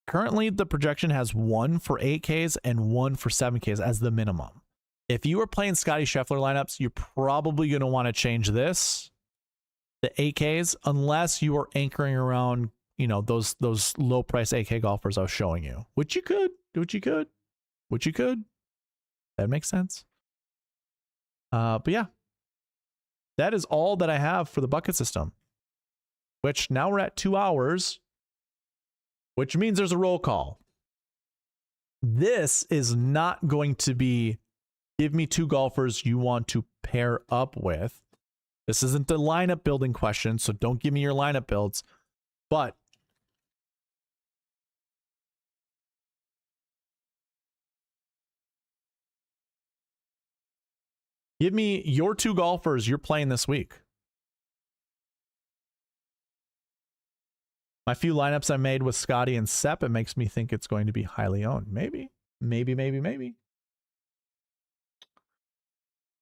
currently the projection has 1 for 8Ks and 1 for 7Ks as the minimum. If you are playing Scotty Scheffler lineups, you're probably going to want to change this, the 8Ks, unless you are anchoring around, those low price 8K golfers I was showing you, which you could. That makes sense. But yeah, that is all that I have for the bucket system, which now we're at 2 hours, which means there's a roll call. This is not going to be Give me 2 golfers you want to pair up with. This isn't the lineup building question, so don't give me your lineup builds. But give me your 2 golfers you're playing this week. My few lineups I made with Scotty and Sepp, it makes me think it's going to be highly owned. Maybe.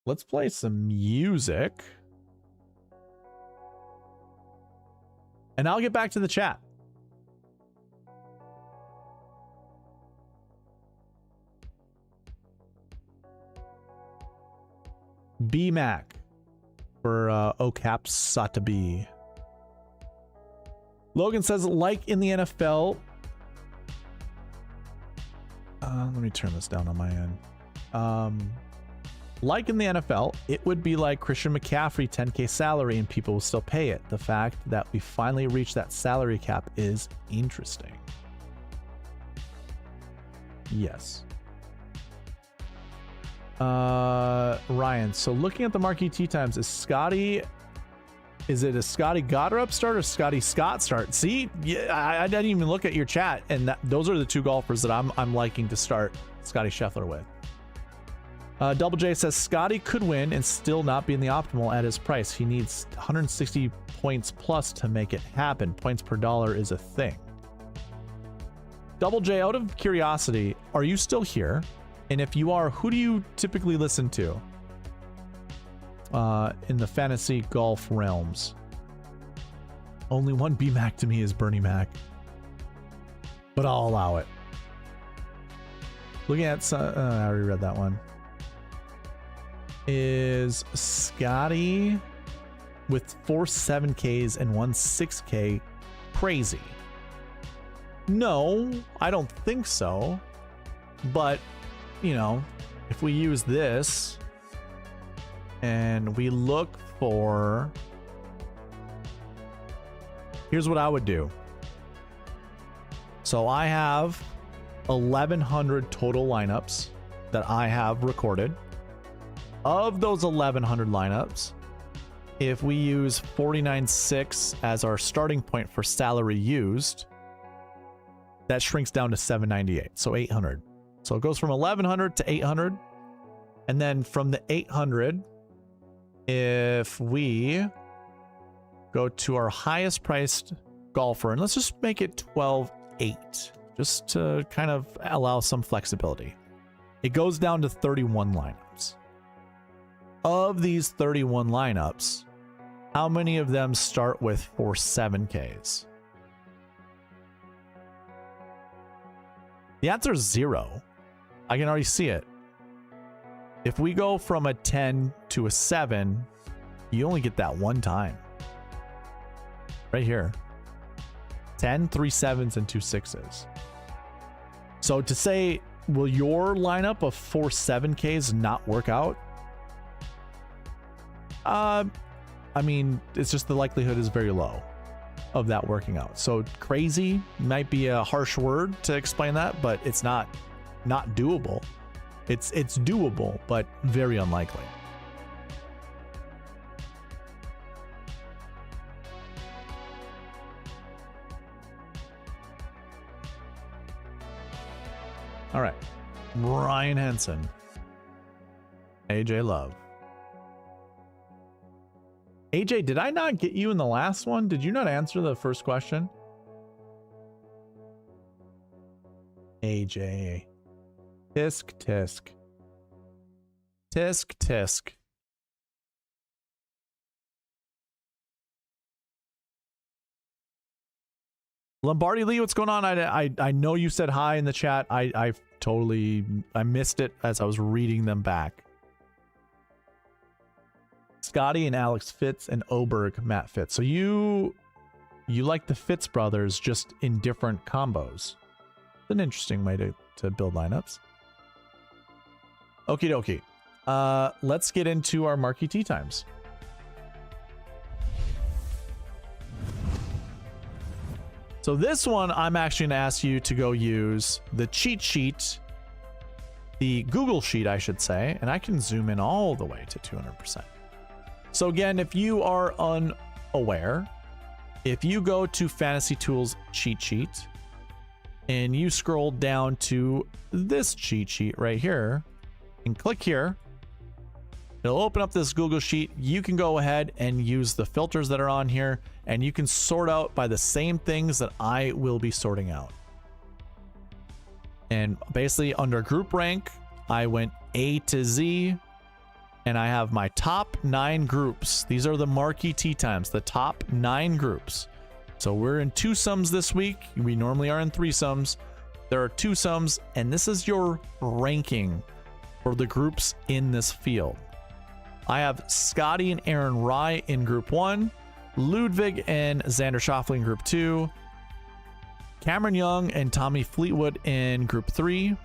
Let's play some music. And I'll get back to the chat. B-Mac for OCAP Satabi. Logan says, like in the NFL. Let me turn this down on my end. Like in the NFL, it would be like Christian McCaffrey 10K salary and people will still pay it. The fact that we finally reached that salary cap is interesting. Yes. Ryan, so looking at the Marquee Tee Times, is it a Scotty Goddard start or Scotty Scott start? See, yeah, I didn't even look at your chat, and those are the 2 golfers that I'm liking to start Scotty Scheffler with. Double J says Scotty could win and still not be in the optimal at his price. He needs 160 points plus to make it happen. Points per dollar is a thing. Double J, out of curiosity, are you still here? And if you are, who do you typically listen to in the fantasy golf realms? Only one B-Mac to me is Bernie Mac, but I'll allow it. Looking at, I already read that one. Is Scotty with 4 7Ks and 1 6K crazy? No, I don't think so. But, you know, if we use this and we look for, here's what I would do. So I have 1,100 total lineups that I have recorded. Of those 1,100 lineups, if we use 49.6 as our starting point for salary used, that shrinks down to 798, so 800. So it goes from 1,100 to 800, and then from the 800, if we go to our highest priced golfer, and let's just make it 12.8, just to kind of allow some flexibility. It goes down to 31 lineups. Of these 31 lineups, how many of them start with 4 7Ks? The answer is 0. I can already see it. If we go from a 10 to a 7, you only get that one time. Right here. 10, 3 7s, and 2 6s. So to say, will your lineup of 4 7Ks not work out? I mean, it's just the likelihood is very low of that working out. So crazy might be a harsh word to explain that, but it's not doable. It's doable, but very unlikely. All right. Ryan Henson. AJ Love. AJ, did I not get you in the last one? Did you not answer the first question? AJ. Tisk, tisk. Tisk, tisk. Lombardi Lee, what's going on? I know you said hi in the chat. I missed it as I was reading them back. Scotty and Alex Fitz and Oberg Matt Fitz. So you like the Fitz brothers just in different combos. It's an interesting way to build lineups. Okie dokie. Let's get into our Marquee Tee Times. So this one, I'm actually going to ask you to go use the cheat sheet the Google Sheet, I should say, and I can zoom in all the way to 200%. So again, if you are unaware, if you go to Fantasy Tools cheat sheet and you scroll down to this cheat sheet right here and click here, it'll open up this Google Sheet. You can go ahead and use the filters that are on here, and you can sort out by the same things that I will be sorting out. And basically under group rank, I went A to Z, and I have my top 9 groups. These are the Marquee Tee Times, the top 9 groups. So we're in 2-sums this week. We normally are in 3-sums. There are 2-sums, and this is your ranking for the groups in this field. I have Scotty and Aaron Rye in group 1, Ludwig and Xander Schauffele in group 2, Cameron Young and Tommy Fleetwood in group 3,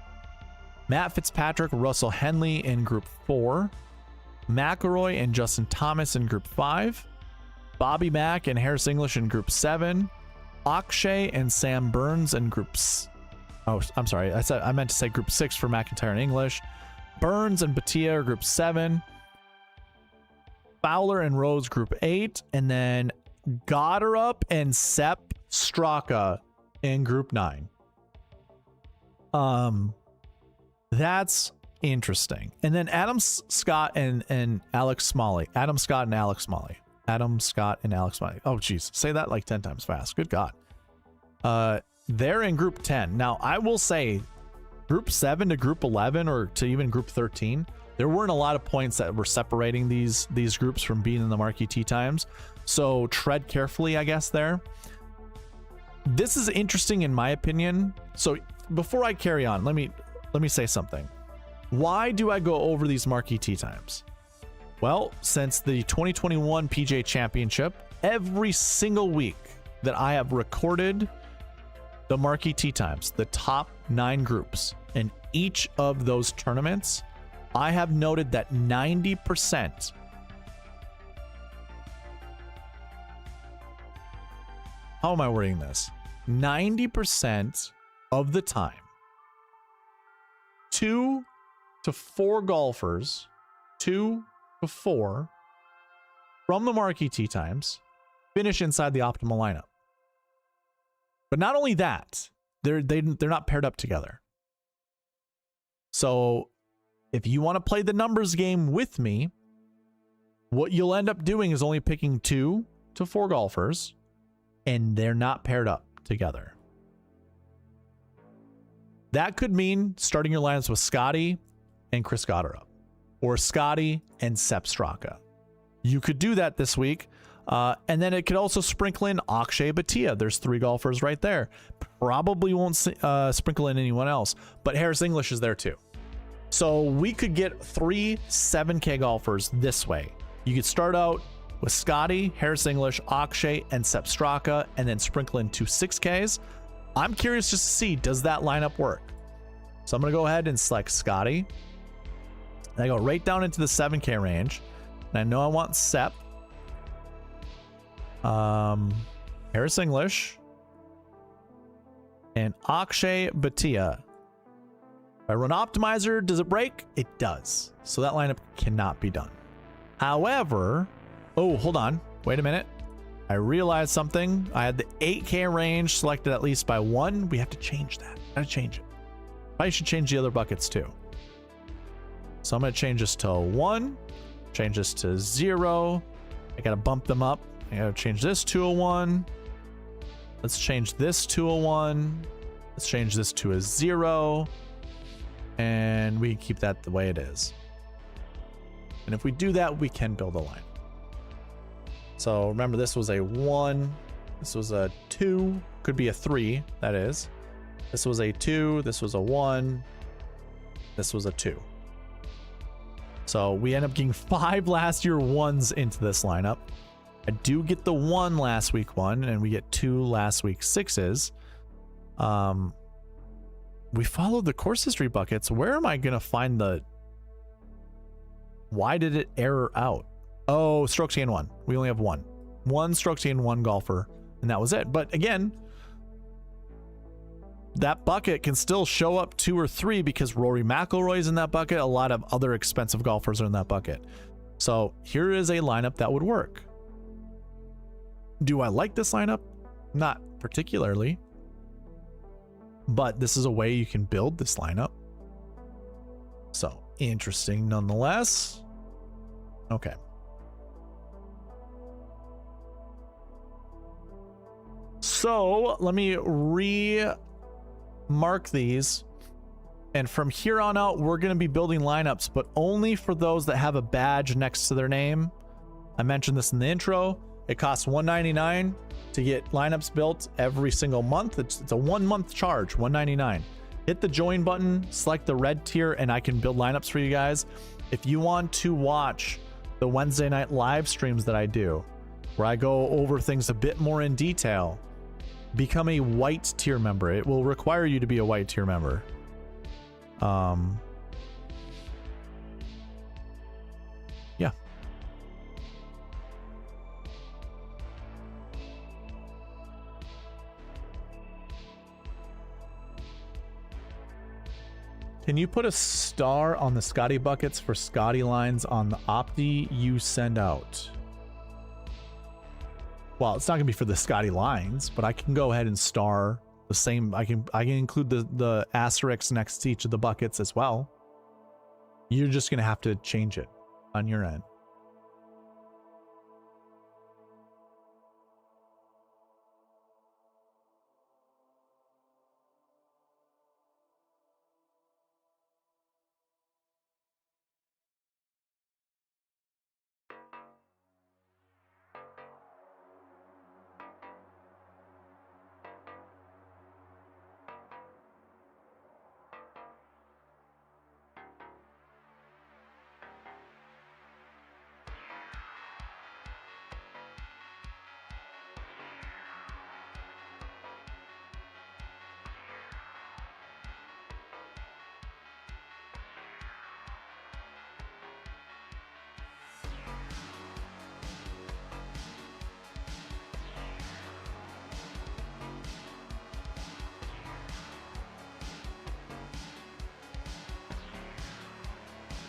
Matt Fitzpatrick, Russell Henley in group 4, McIlroy and Justin Thomas in group 5, Bobby Mack and Harris English in group 7, Akshay and Sam Burns in groups. Oh, I'm sorry. I meant to say group 6 for McIntyre and English. Burns and Batia are group 7. Fowler and Rose group 8, and then Goddard and Sepp Straka in group 9. That's interesting. And then Adam Scott and Alex Smalley. Adam Scott and Alex Smalley. Oh geez, say that like 10 times fast. Good God. They're in group 10. Now I will say group 7 to group 11 or to even group 13, there weren't a lot of points that were separating these groups from being in the Marquee Tee Times. So tread carefully, I guess, there. This is interesting in my opinion. So before I carry on, let me say something. Why do I go over these Marquee Tee Times? Well, since the 2021 PGA Championship, every single week that I have recorded the Marquee Tee Times, the top 9 groups in each of those tournaments, I have noted that 90%, how am I wording this? 90% of the time, 2 to 4 golfers, 2 to 4 from the Marquee Tee Times finish inside the optimal lineup. But not only that, they're not paired up together. So if you want to play the numbers game with me, what you'll end up doing is only picking 2 to 4 golfers, and they're not paired up together. That could mean starting your lineups with Scotty and Chris Goddard, or Scotty and Sepp Straka. You could do that this week. And then it could also sprinkle in Akshay Batia. There's 3 golfers right there. Probably won't sprinkle in anyone else, but Harris English is there too. So we could get 3 7K golfers this way. You could start out with Scotty, Harris English, Akshay, and Sepp Straka, and then sprinkle in 2 6Ks. I'm curious just to see, does that lineup work? So I'm going to go ahead and select Scotty. And I go right down into the 7K range. And I know I want Sepp, Harris English, and Akshay Batia. If I run Optimizer, does it break? It does. So that lineup cannot be done. However, oh, hold on. Wait a minute. I realized something. I had the 8K range selected at least by 1. We have to change that. Gotta change it. I should change the other buckets too. So I'm going to change this to 1. Change this to 0. I got to bump them up. I got to change this to a 1. Let's change this to a 1. Let's change this to a 0. And we keep that the way it is. And if we do that, we can build a line. So remember, this was a 1. This was a 2. Could be a 3, that is. This was a 2. This was a 1. This was a 2. So we end up getting 5 last year 1s into this lineup. I do get the 1 last week 1, and we get 2 last week 6s. We followed the course history buckets. Where am I going to find the... Why did it error out? Oh, strokes gained 1. We only have 1. 1 strokes gained 1 golfer, and that was it. But again, that bucket can still show up 2 or 3 because Rory McIlroy's in that bucket. A lot of other expensive golfers are in that bucket. So here is a lineup that would work. Do I like this lineup? Not particularly, but this is a way you can build this lineup. So interesting nonetheless. Okay. So let me mark these, and from here on out we're going to be building lineups, but only for those that have a badge next to their name. I mentioned this in the intro. It costs $1.99 to get lineups built every single month. It's a 1 month charge, $1.99. Hit the join button, select the red tier, and I can build lineups for you guys. If you want to watch the Wednesday night live streams that I do, where I go over things a bit more in detail, become a white tier member. It will require you to be a white tier member. Yeah. Can you put a star on the Scotty buckets for Scotty lines on the Opti you send out? Well, it's not gonna be for the Scotty lines, but I can go ahead and star the same. I can include the asterisks next to each of the buckets as well. You're just gonna have to change it on your end.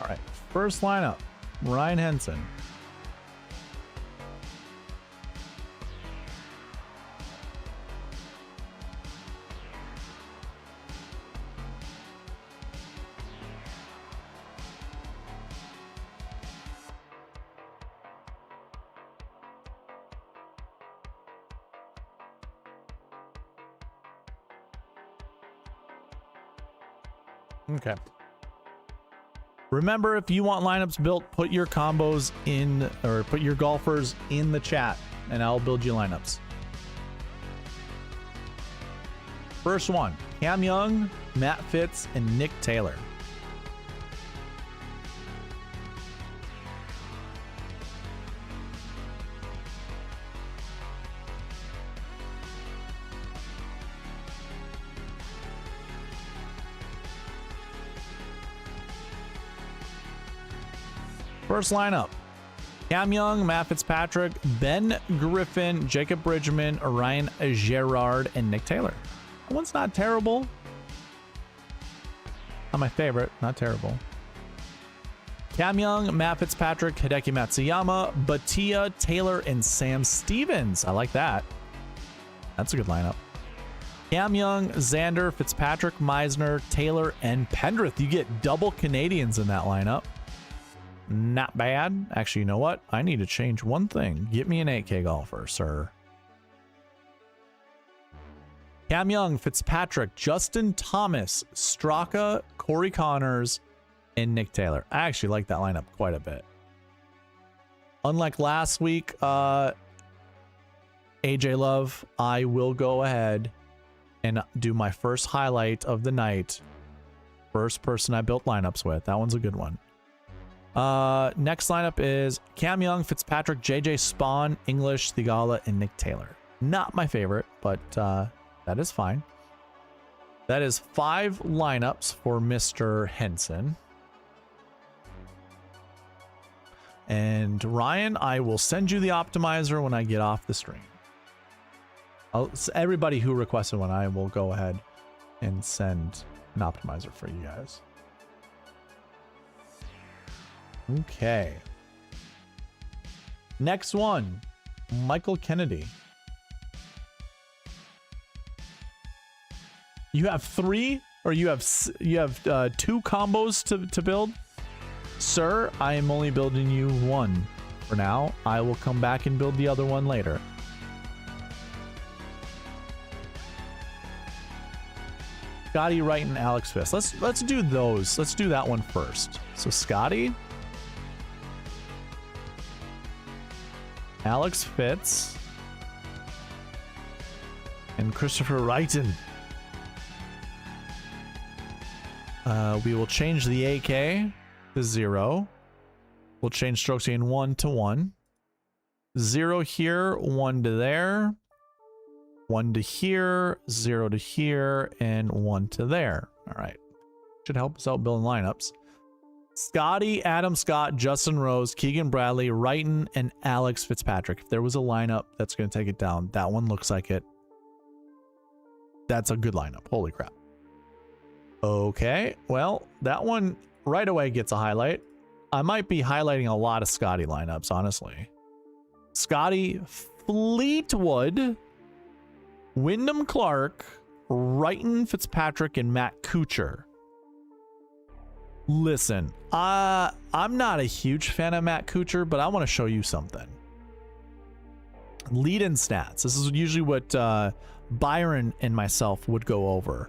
All right, first lineup, Ryan Henson. Okay. Remember, if you want lineups built, put your combos in, or put your golfers in the chat, and I'll build you lineups. First one, Cam Young, Matt Fitz, and Nick Taylor. First lineup, Cam Young, Matt Fitzpatrick, Ben Griffin, Jacob Bridgman, Ryan Gerard, and Nick Taylor. That one's not terrible. Not my favorite, not terrible. Cam Young, Matt Fitzpatrick, Hideki Matsuyama, Batia, Taylor, and Sam Stevens. I like that. That's a good lineup. Cam Young, Xander, Fitzpatrick, Meisner, Taylor, and Pendrith. You get double Canadians in that lineup. Not bad. Actually, you know what? I need to change one thing. Get me an 8K golfer, sir. Cam Young, Fitzpatrick, Justin Thomas, Straka, Corey Connors, and Nick Taylor. I actually like that lineup quite a bit. Unlike last week, AJ Love, I will go ahead and do my first highlight of the night. First person I built lineups with. That one's a good one. Next lineup is Cam Young, Fitzpatrick, JJ Spawn, English, Thigala, and Nick Taylor. Not my favorite, but that is fine. That is 5 lineups for Mr. Henson. And Ryan, I will send you the optimizer when I get off the stream. Everybody who requested one, I will go ahead and send an optimizer for you guys. Okay. Next one, Michael Kennedy. You have 3, or you have 2 combos to build? Sir, I am only building you 1 for now. I will come back and build the other one later. Scotty Wright and Alex Fitz. Let's do those. Let's do that one first. So Scotty, Alex Fitz, and Christopher Wrighton. We will change the AK to 0. We'll change strokes gain 1 to 1. 0 here, 1 to there. 1 to here, 0 to here, and 1 to there. All right. Should help us out building lineups. Scotty, Adam Scott, Justin Rose, Keegan Bradley, Wrighton, and Alex Fitzpatrick. If there was a lineup that's going to take it down, that one looks like it. That's a good lineup. Holy crap. Okay. Well, that one right away gets a highlight. I might be highlighting a lot of Scotty lineups, honestly. Scotty, Fleetwood, Wyndham Clark, Wrighton, Fitzpatrick, and Matt Kuchar. Listen, I'm not a huge fan of Matt Kuchar, but I want to show you something. Lead-in stats. This is usually what Byron and myself would go over.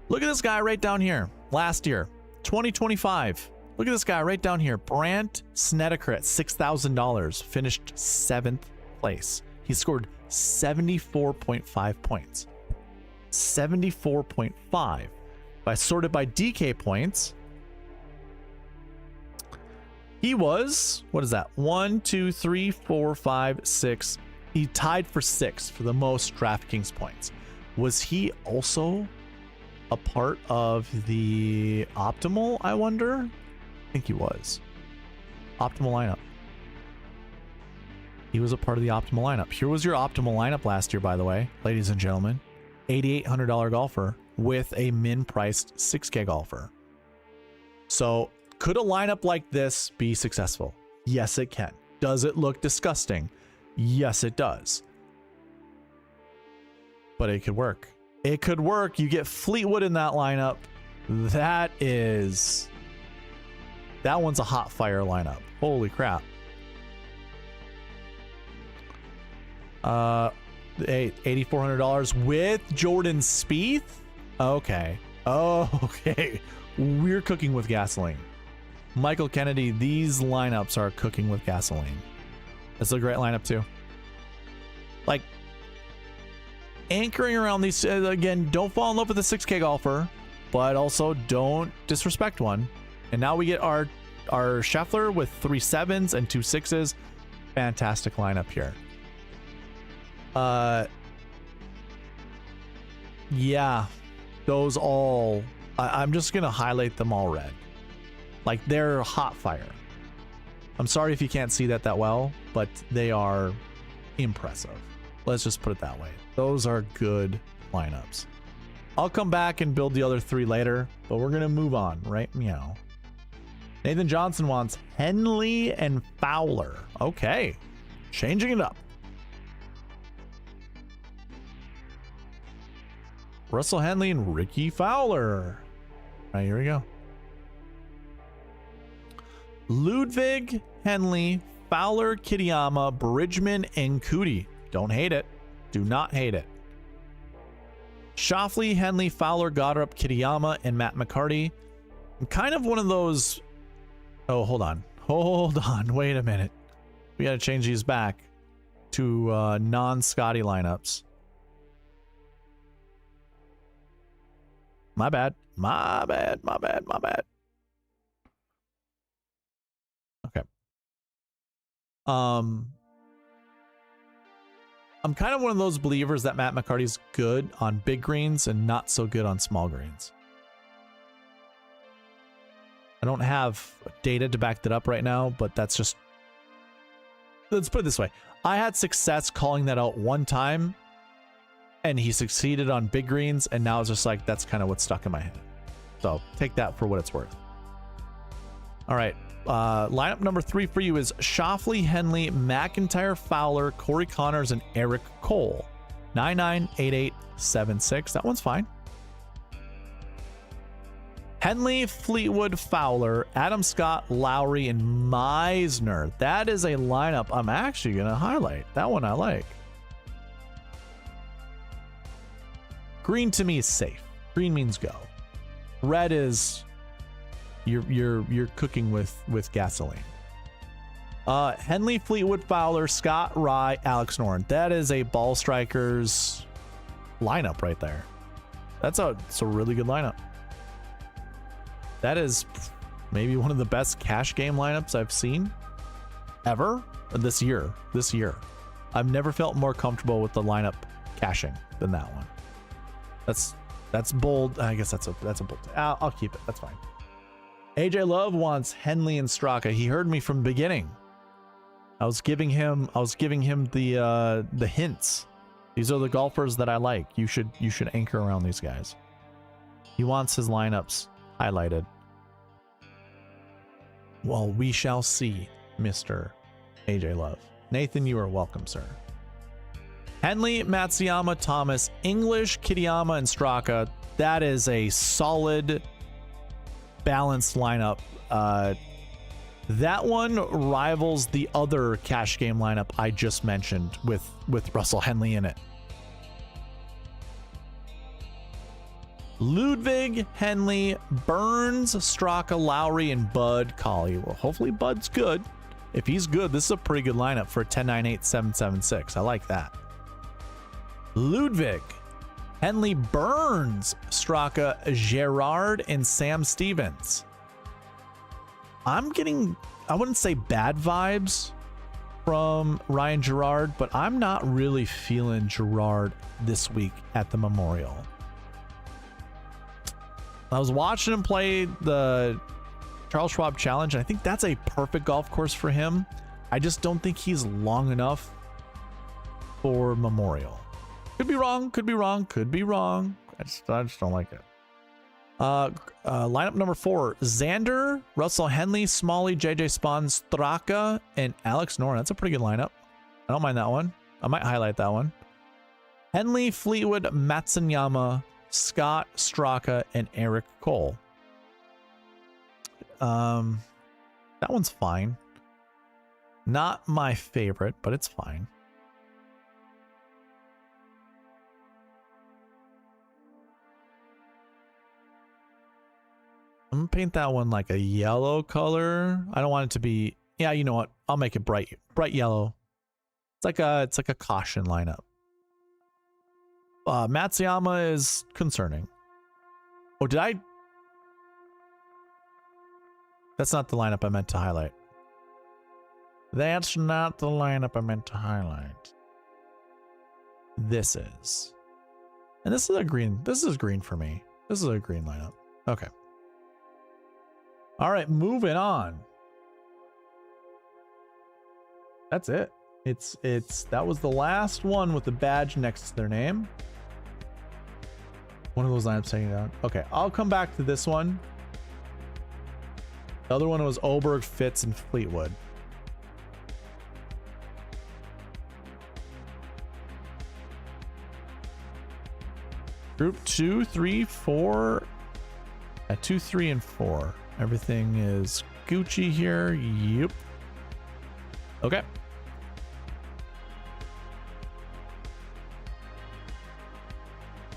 Look at this guy right down here. Last year, 2025. Look at this guy right down here. Brandt Snedeker at $6,000. Finished 7th place. He scored 74.5 points. 74.5. If I sort it by DK points, he was, what is that? 1, 2, 3, 4, 5, 6. He tied for 6th for the most DraftKings points. Was he also a part of the optimal, I wonder? I think he was. Optimal lineup. He was a part of the optimal lineup. Here was your optimal lineup last year, by the way, ladies and gentlemen. $8,800 golfer with a min-priced 6K golfer. So, could a lineup like this be successful? Yes, it can. Does it look disgusting? Yes, it does. But it could work. It could work. You get Fleetwood in that lineup. That one's a hot fire lineup. Holy crap. $8,400 with Jordan Spieth. Okay. Okay. We're cooking with gasoline. Michael Kennedy, these lineups are cooking with gasoline. That's a great lineup too. Like, anchoring around these, again, don't fall in love with a 6K golfer, but also don't disrespect one. And now we get our Scheffler with 3 7s and 2 6s. Fantastic lineup here. Yeah, those all, I'm just gonna highlight them all red. Like, they're hot fire. I'm sorry if you can't see that well, but they are impressive. Let's just put it that way. Those are good lineups. I'll come back and build the other 3 later, but we're gonna move on, right? Meow. Nathan Johnson wants Henley and Fowler. Okay, changing it up. Russell Henley and Ricky Fowler. All right, here we go. Ludwig, Henley, Fowler, Kitayama, Bridgman, and Cootie. Don't hate it. Do not hate it. Schauffele, Henley, Fowler, Goddard, Kitayama, and Matt McCarty. I'm kind of one of those. Oh, hold on. Hold on. Wait a minute. We got to change these back to non-Scotty lineups. My bad. My bad. My bad. My bad. Okay. I'm kind of one of those believers that Matt McCarty's good on big greens and not so good on small greens. I don't have data to back that up right now, but that's just, let's put it this way. I had success calling that out one time, and he succeeded on big greens, and now it's just like, that's kind of what's stuck in my head. So take that for what it's worth. All right. Lineup number 3 for you is Schauffele, Henley, McIntyre, Fowler, Corey Connors, and Eric Cole. 998876. That one's fine. Henley, Fleetwood, Fowler, Adam Scott, Lowry, and Meisner. That is a lineup I'm actually going to highlight. That one I like. Green to me is safe. Green means go. Red is you're cooking with gasoline. Henley, Fleetwood, Fowler, Scott, Rye, Alex Noren. That is a ball strikers lineup right there. It's a really good lineup. That is maybe one of the best cash game lineups I've seen ever this year. I've never felt more comfortable with the lineup cashing than that one. That's bold. I guess that's a bold. I'll keep it. That's fine. AJ Love wants Henley and Straka. He heard me from the beginning. I was giving him the hints. These are the golfers that I like. You should anchor around these guys. He wants his lineups highlighted. Well, we shall see, Mr. AJ Love. Nathan, you are welcome, sir. Henley, Matsuyama, Thomas, English, Kitayama, and Straka. That is a solid, balanced lineup. That one rivals the other cash game lineup I just mentioned with Russell Henley in it. Ludwig, Henley, Burns, Straka, Lowry, and Bud Colley. Well, hopefully Bud's good. If he's good, this is a pretty good lineup for 10-9-8-7-7-6. I like that. Ludwig, Henley, Burns, Straka, Gerard, and Sam Stevens. I'm getting, I wouldn't say bad vibes from Ryan Gerard, but I'm not really feeling Gerard this week at the Memorial. I was watching him play the Charles Schwab Challenge, and I think that's a perfect golf course for him. I just don't think he's long enough for Memorial. Could be wrong, could be wrong, could be wrong. I just don't like it. Lineup number 4, Xander, Russell Henley, Smalley, JJ Spawn, Straka, and Alex Noren. That's a pretty good lineup. I don't mind that one. I might highlight that one. Henley, Fleetwood, Matsuyama, Scott, Straka, and Eric Cole. That one's fine. Not my favorite, but it's fine. I'm gonna paint that one like a yellow color. I don't want it to be, yeah, you know what? I'll make it bright yellow. It's like a caution lineup. Matsuyama is concerning. Oh, did I? That's not the lineup I meant to highlight. That's not the lineup I meant to highlight. This is. And this is a green. This is green for me. This is a green lineup. Okay. All right, moving on. That's it. That was the last one with the badge next to their name. One of those lineups taking down. Okay, I'll come back to this one. The other one was Oberg, Fitz, and Fleetwood. Group 2, 3, 4. 2, 3, and 4. Everything is Gucci here. Yep. Okay.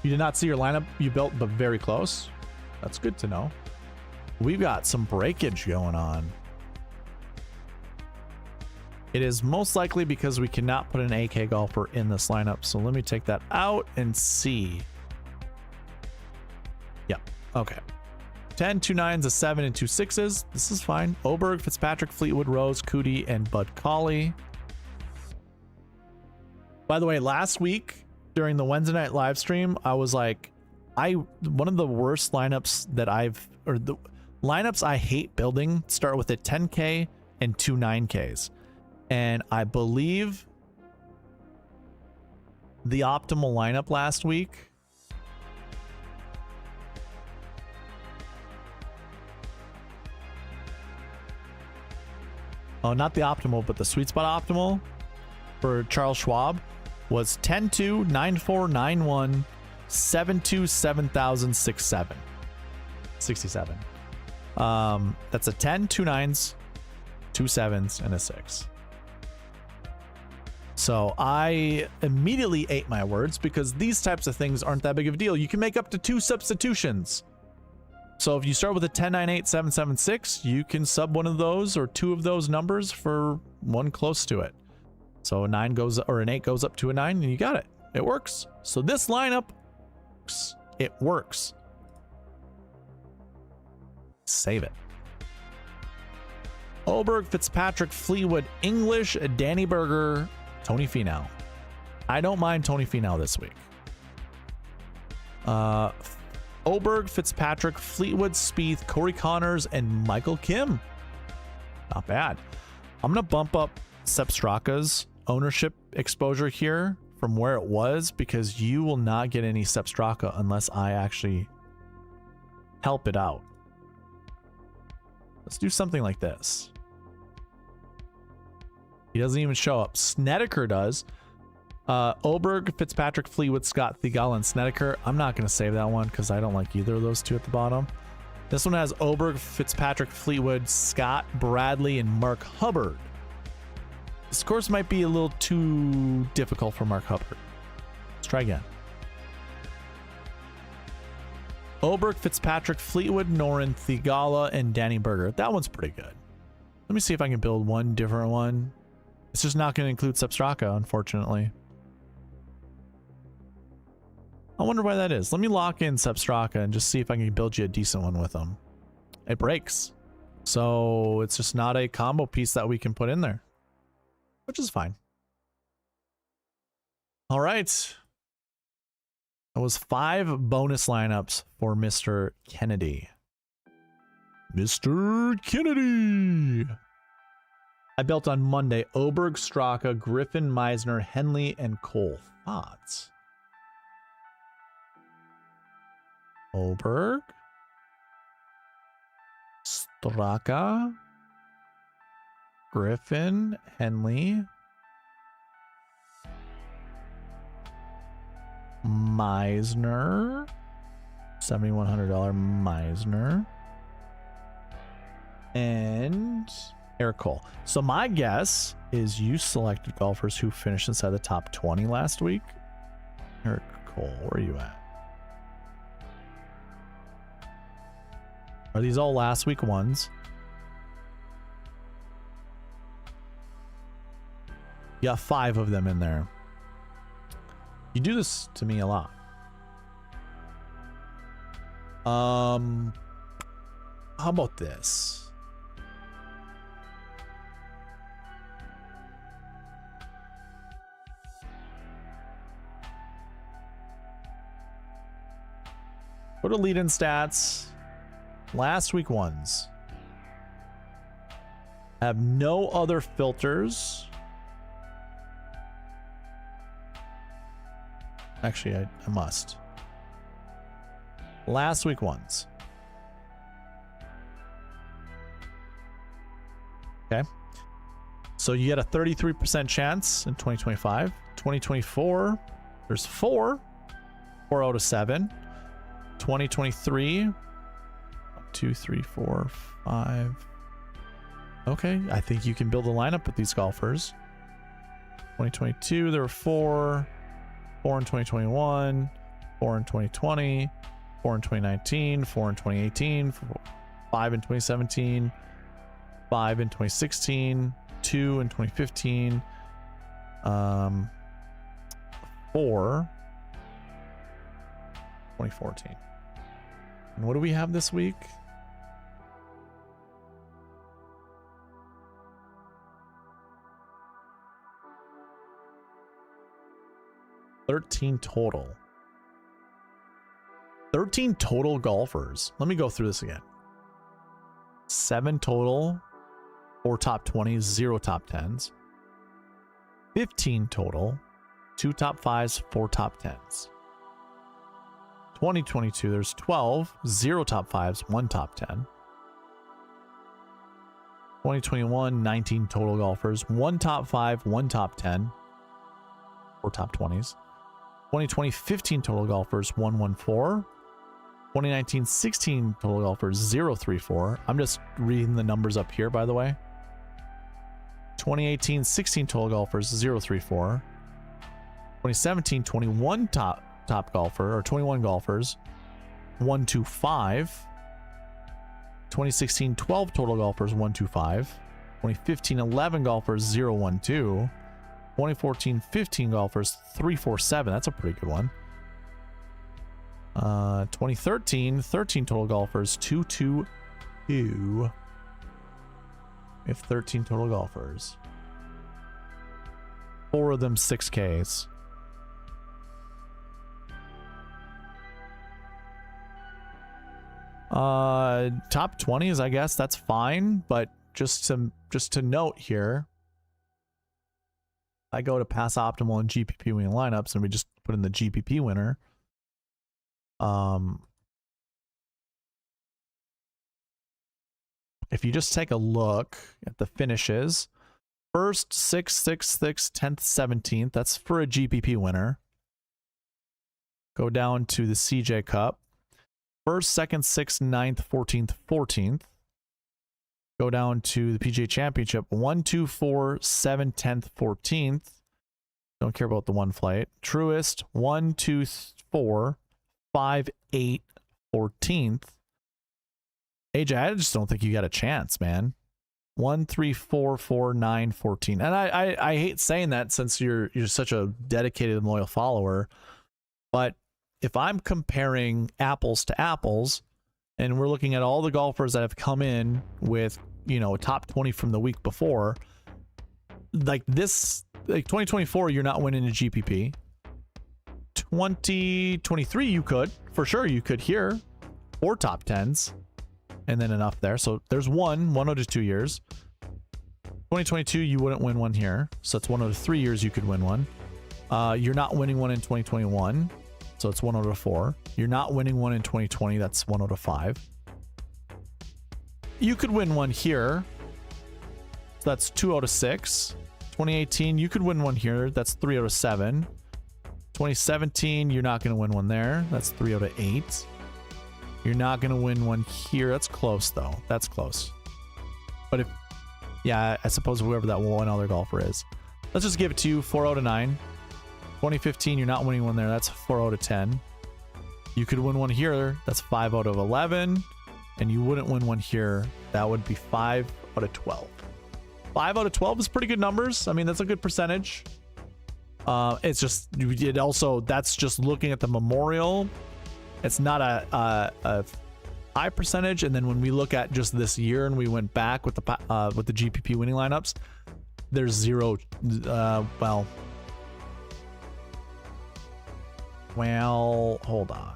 You did not see your lineup you built, but very close. That's good to know. We've got some breakage going on. It is most likely because we cannot put an AK golfer in this lineup. So let me take that out and see. Yep. Okay. 10, 2 9s, a 7, and 2 6s. This is fine. Oberg, Fitzpatrick, Fleetwood, Rose, Cootie, and Bud Colley. By the way, last week during the Wednesday night live stream, I was like, one of the worst lineups that the lineups I hate building start with a 10K and 2 9Ks. And I believe the optimal lineup last week. Oh, not the optimal, but the sweet spot optimal for Charles Schwab was 10-2, 9-4, 9-1, 7-2, 7,067. 67. That's a 10, 2 9s, 2 7s, and a 6. So I immediately ate my words because these types of things aren't that big of a deal. You can make up to 2 substitutions. So if you start with a 10, 9, 8, 7, 7, 6, you can sub one of those or 2 of those numbers for one close to it. So a 9 goes, or an 8 goes up to a 9, and you got it. It works. So this lineup, it works. Save it. Oberg, Fitzpatrick, Fleetwood, English, Danny Berger, Tony Finau. I don't mind Tony Finau this week. Oberg, Fitzpatrick, Fleetwood, Spieth, Corey Connors, and Michael Kim. Not bad. I'm going to bump up Sepp Straka's ownership exposure here from where it was, because you will not get any Sepp Straka unless I actually help it out. Let's do something like this. He doesn't even show up. Snedeker does. Oberg, Fitzpatrick, Fleetwood, Scott, Theegala, and Snedeker. I'm not going to save that one because I don't like either of those two at the bottom. This one has Oberg, Fitzpatrick, Fleetwood, Scott, Bradley, and Mark Hubbard. This course might be a little too difficult for Mark Hubbard. Let's try again. Oberg, Fitzpatrick, Fleetwood, Noren, Theegala, and Danny Berger. That one's pretty good. Let me see if I can build one different one. It's just not going to include Sepp Straka, unfortunately. I wonder why that is. Let me lock in Sepp Straka and just see if I can build you a decent one with him. It breaks. So it's just not a combo piece that we can put in there, which is fine. All right. That was 5 bonus lineups for Mr. Kennedy. Mr. Kennedy. I built on Monday Oberg, Straka, Griffin, Meisner, Henley, and Cole. Thoughts? Oberg, Straka, Griffin, Henley, Meisner, $7,100 Meisner, and Eric Cole. So my guess is you selected golfers who finished inside the top 20 last week. Eric Cole, where are you at? Are these all last week ones? You got 5 of them in there. You do this to me a lot. How about this? Go to lead-in stats. Last week ones. Have no other filters. Actually, I must. Last week ones. Okay. So you get a 33% chance in 2025. 2024, there's 4 out of 7. 2023, 2, 3, 4, 5. Okay, I think you can build a lineup with these golfers. 2022, there were 4 in 2021, 4 in 2020, 4 in 2019, 4 in 2018, 5 in 2017, 5 in 2016, 2 in 2015, 4 2014. And what do we have this week? $13 total. 13 total golfers. Let me go through this again. 7 total, 4 top 20s, 0 top 10s. 15 total, 2 top 5s, 4 top 10s. 2022, there's 12, 0 top 5s, 1 top 10. 2021, 19 total golfers, 1 top 5, 1 top 10, 4 top 20s. 2020, 15 total golfers, 114. 2019, 16 total golfers, 034. I'm just reading the numbers up here, by the way. 2018, 16 total golfers, 034. 2017, 21 top golfer, or 21 golfers, 125. 2016, 12 total golfers, 125. 2015, 11 golfers, 012. 2014, 15 golfers, 347. That's a pretty good one. 2013, 13 total golfers, 222. We have 13 total golfers. 4 of them 6Ks. Top 20s, I guess that's fine, but just to note here, I go to pass optimal and GPP winning lineups, and we just put in the GPP winner. If you just take a look at the finishes, first, 6th, 6th, 6th, 10th, 17th, that's for a GPP winner. Go down to the CJ Cup. First, 2nd, 6th, 9th, 14th, 14th. Go down to the PGA Championship. 1, 2, 4, 7, 10th, 14th. Don't care about the one flight. Truest, 1, 2, 4, 5, 8, 14th. AJ, I just don't think you got a chance, man. 1, 3, 4, 4, 9, 14. And I hate saying that since you're such a dedicated and loyal follower. But if I'm comparing apples to apples, and we're looking at all the golfers that have come in with, you know, top 20 from the week before, like this, like 2024, you're not winning a GPP. 2023, you could, for sure, you could here, 4 top 10s, and then enough there. So there's one out of 2 years. 2022, you wouldn't win one here. So it's 1 out of 3 years you could win one. You're not winning one in 2021. So it's 1 out of 4. You're not winning one in 2020. That's 1 out of 5. You could win one here. So that's 2 out of 6. 2018, you could win one here. That's 3 out of 7. 2017, you're not going to win one there. That's 3 out of 8. You're not going to win one here. That's close, though. That's close. But if, yeah, I suppose whoever that one other golfer is. Let's just give it to you. 4 out of 9. 2015, you're not winning one there. That's 4 out of 10. You could win one here. That's 5 out of 11. And you wouldn't win one here. That would be 5 out of 12. 5 out of 12 is pretty good numbers. I mean, that's a good percentage. It's just, it also, that's just looking at the Memorial. It's not a high percentage. And then when we look at just this year and we went back with the GPP winning lineups, there's 0. Well, hold on.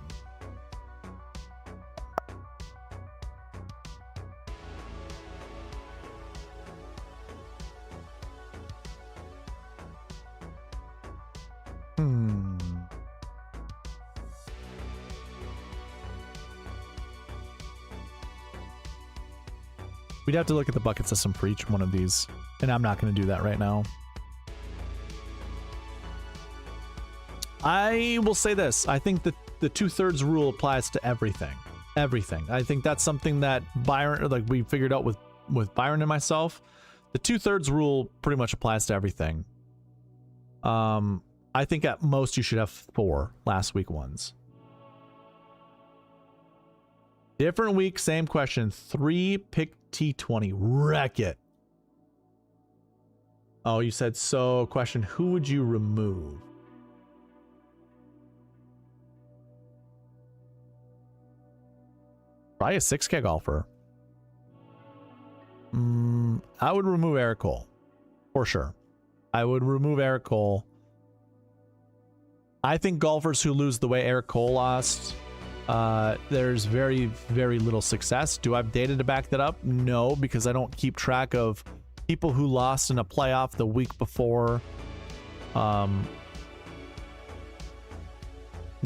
We'd have to look at the bucket system for each one of these, and I'm not going to do that right now. I will say this. I think that the 2/3 rule applies to everything. Everything. I think that's something that Byron, like we figured out with Byron and myself. The 2/3 rule pretty much applies to everything. I think at most you should have 4 last week ones. Different week, same question. 3 pick T20. Wreck it. Oh, you said so. Question, who would you remove? Probably a 6K golfer. I would remove Eric Cole. For sure. I would remove Eric Cole. I think golfers who lose the way Eric Cole lost, there's very, very little success. Do I have data to back that up? No, because I don't keep track of people who lost in a playoff the week before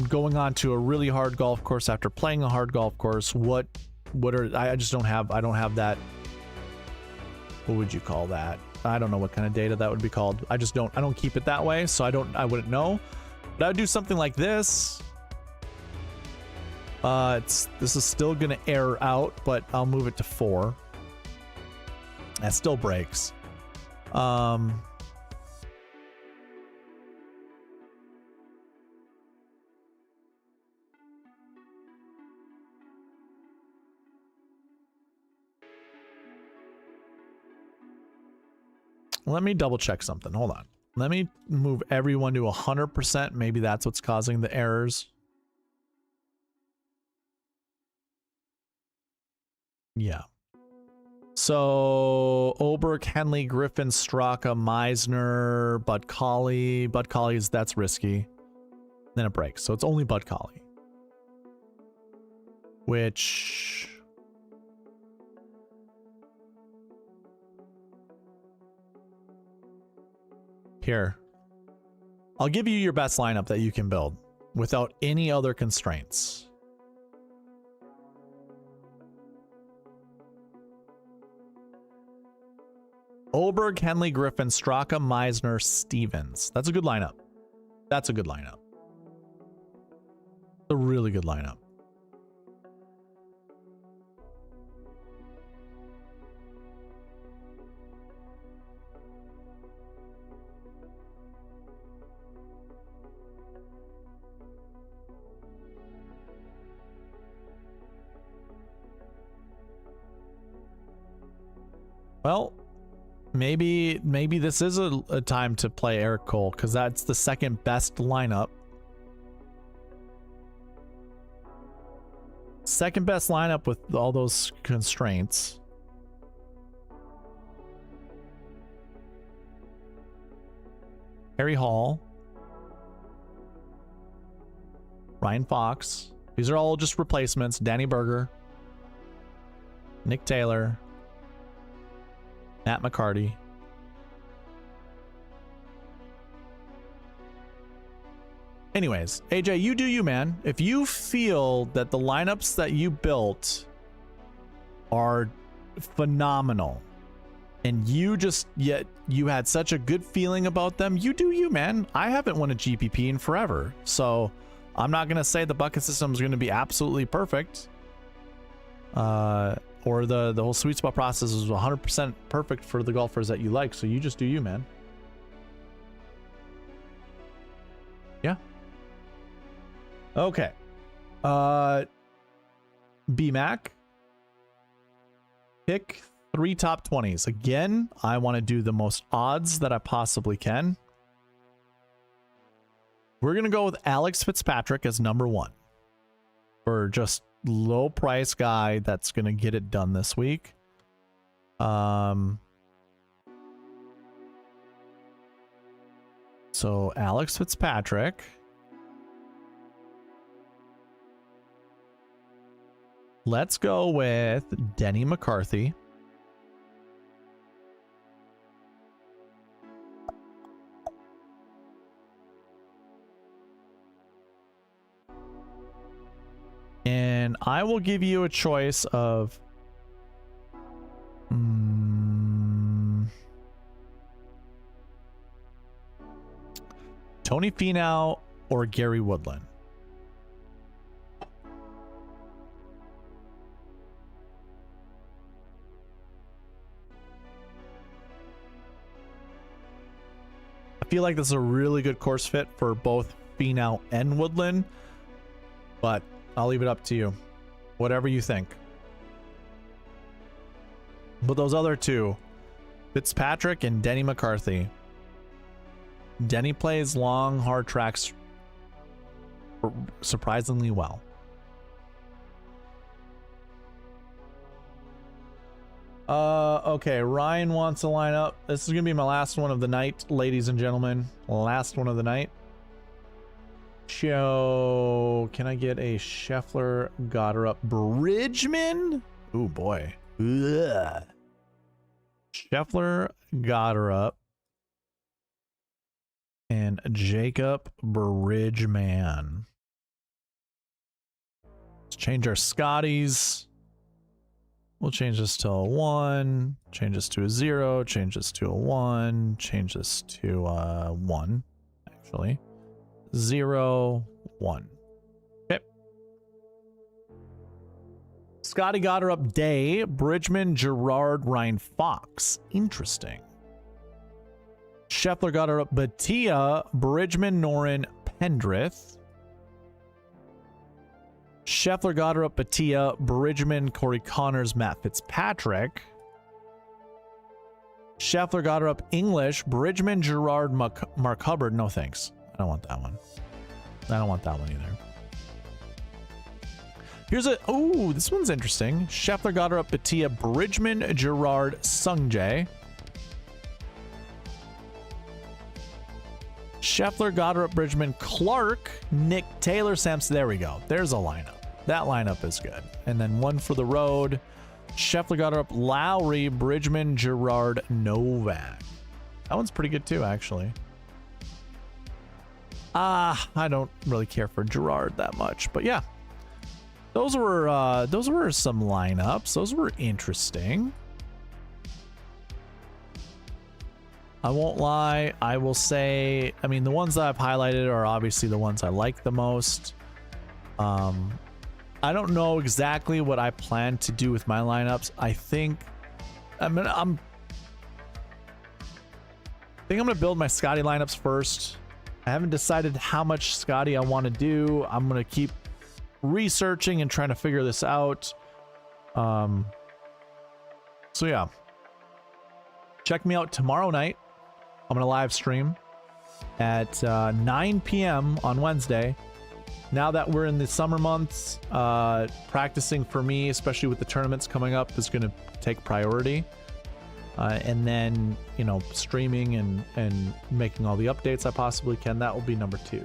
going on to a really hard golf course after playing a hard golf course, I just don't have, I don't have that. What would you call that? I don't know what kind of data that would be called. I don't keep it that way, so I wouldn't know. But I would do something like this. This is still gonna error out, but I'll move it to 4. That still breaks. Let me double check something. Hold on. Let me move everyone to 100%. Maybe that's what's causing the errors. Yeah. So Oberg, Henley, Griffin, Straka, Meisner, Bud Colley. Bud Colley's, that's risky. Then it breaks. So it's only Bud Colley. Which... Here. I'll give you your best lineup that you can build without any other constraints. Oberg, Henley, Griffin, Straka, Meisner, Stevens. That's a good lineup. That's a good lineup. A really good lineup. Well, maybe this is a time to play Eric Cole, because that's the second best lineup. Second best lineup with all those constraints. Harry Hall. Ryan Fox. These are all just replacements. Danny Berger. Nick Taylor. Matt McCarty. Anyways, AJ, you do you, man. If you feel that the lineups that you built are phenomenal and you had such a good feeling about them, you do you, man. I haven't won a GPP in forever, so I'm not going to say the bucket system is going to be absolutely perfect. Or the whole sweet spot process is 100% perfect for the golfers that you like. So you just do you, man. Yeah. Okay. B-Mac. Pick 3 top 20s. Again, I want to do the most odds that I possibly can. We're going to go with Alex Fitzpatrick as number 1. For just low price guy that's gonna get it done this week. So Alex Fitzpatrick. Let's go with Denny McCarthy. And I will give you a choice of Tony Finau or Gary Woodland. I feel like this is a really good course fit for both Finau and Woodland, but I'll leave it up to you. Whatever you think. But those other two, Fitzpatrick and Denny McCarthy. Denny plays long, hard tracks surprisingly well. Okay, Ryan wants a lineup. This is gonna be my last one of the night, ladies and gentlemen. Last one of the night. Show. Can I get a Scheffler, Goddard, Bridgman? Oh boy. Ugh. Scheffler, Goddard, and Jacob Bridgman. change our Scotties. We'll change this to a 1, change this to a 0, change this to a 1, change this to a 1, actually. 0, 1. Okay. Scotty got her up Day, Bridgman, Gerard, Ryan Fox. Interesting. Scheffler got her up Batia, Bridgman, Noren, Pendrith. Scheffler got her up Batia, Bridgman, Corey Connors, Matt Fitzpatrick. Scheffler got her up English, Bridgman, Gerard, Mark Hubbard. No thanks. I don't want that one. I don't want that one either. Here's a... Oh, this one's interesting. Scheffler got her up Batia, Bridgman, Gerard, Sungjae. Scheffler got her up Bridgman, Clark, Nick Taylor, Samson. There we go. There's a lineup. That lineup is good. And then one for the road. Scheffler got her up Lowry, Bridgman, Gerard, Novak. That one's pretty good too, actually. I don't really care for Gerard that much, but yeah. Those were some lineups. Those were interesting. I won't lie. I will say, I mean, the ones that I've highlighted are obviously the ones I like the most. I don't know exactly what I plan to do with my lineups. I think I'm gonna build my Scotty lineups first. I haven't decided how much Scotty I want to do. I'm gonna keep researching and trying to figure this out. So yeah, check me out tomorrow night. I'm gonna live stream at 9 p.m. on Wednesday. Now that we're in the summer months, practicing for me, especially with the tournaments coming up, is going to take priority. And then, you know, streaming and making all the updates I possibly can, that will be number 2.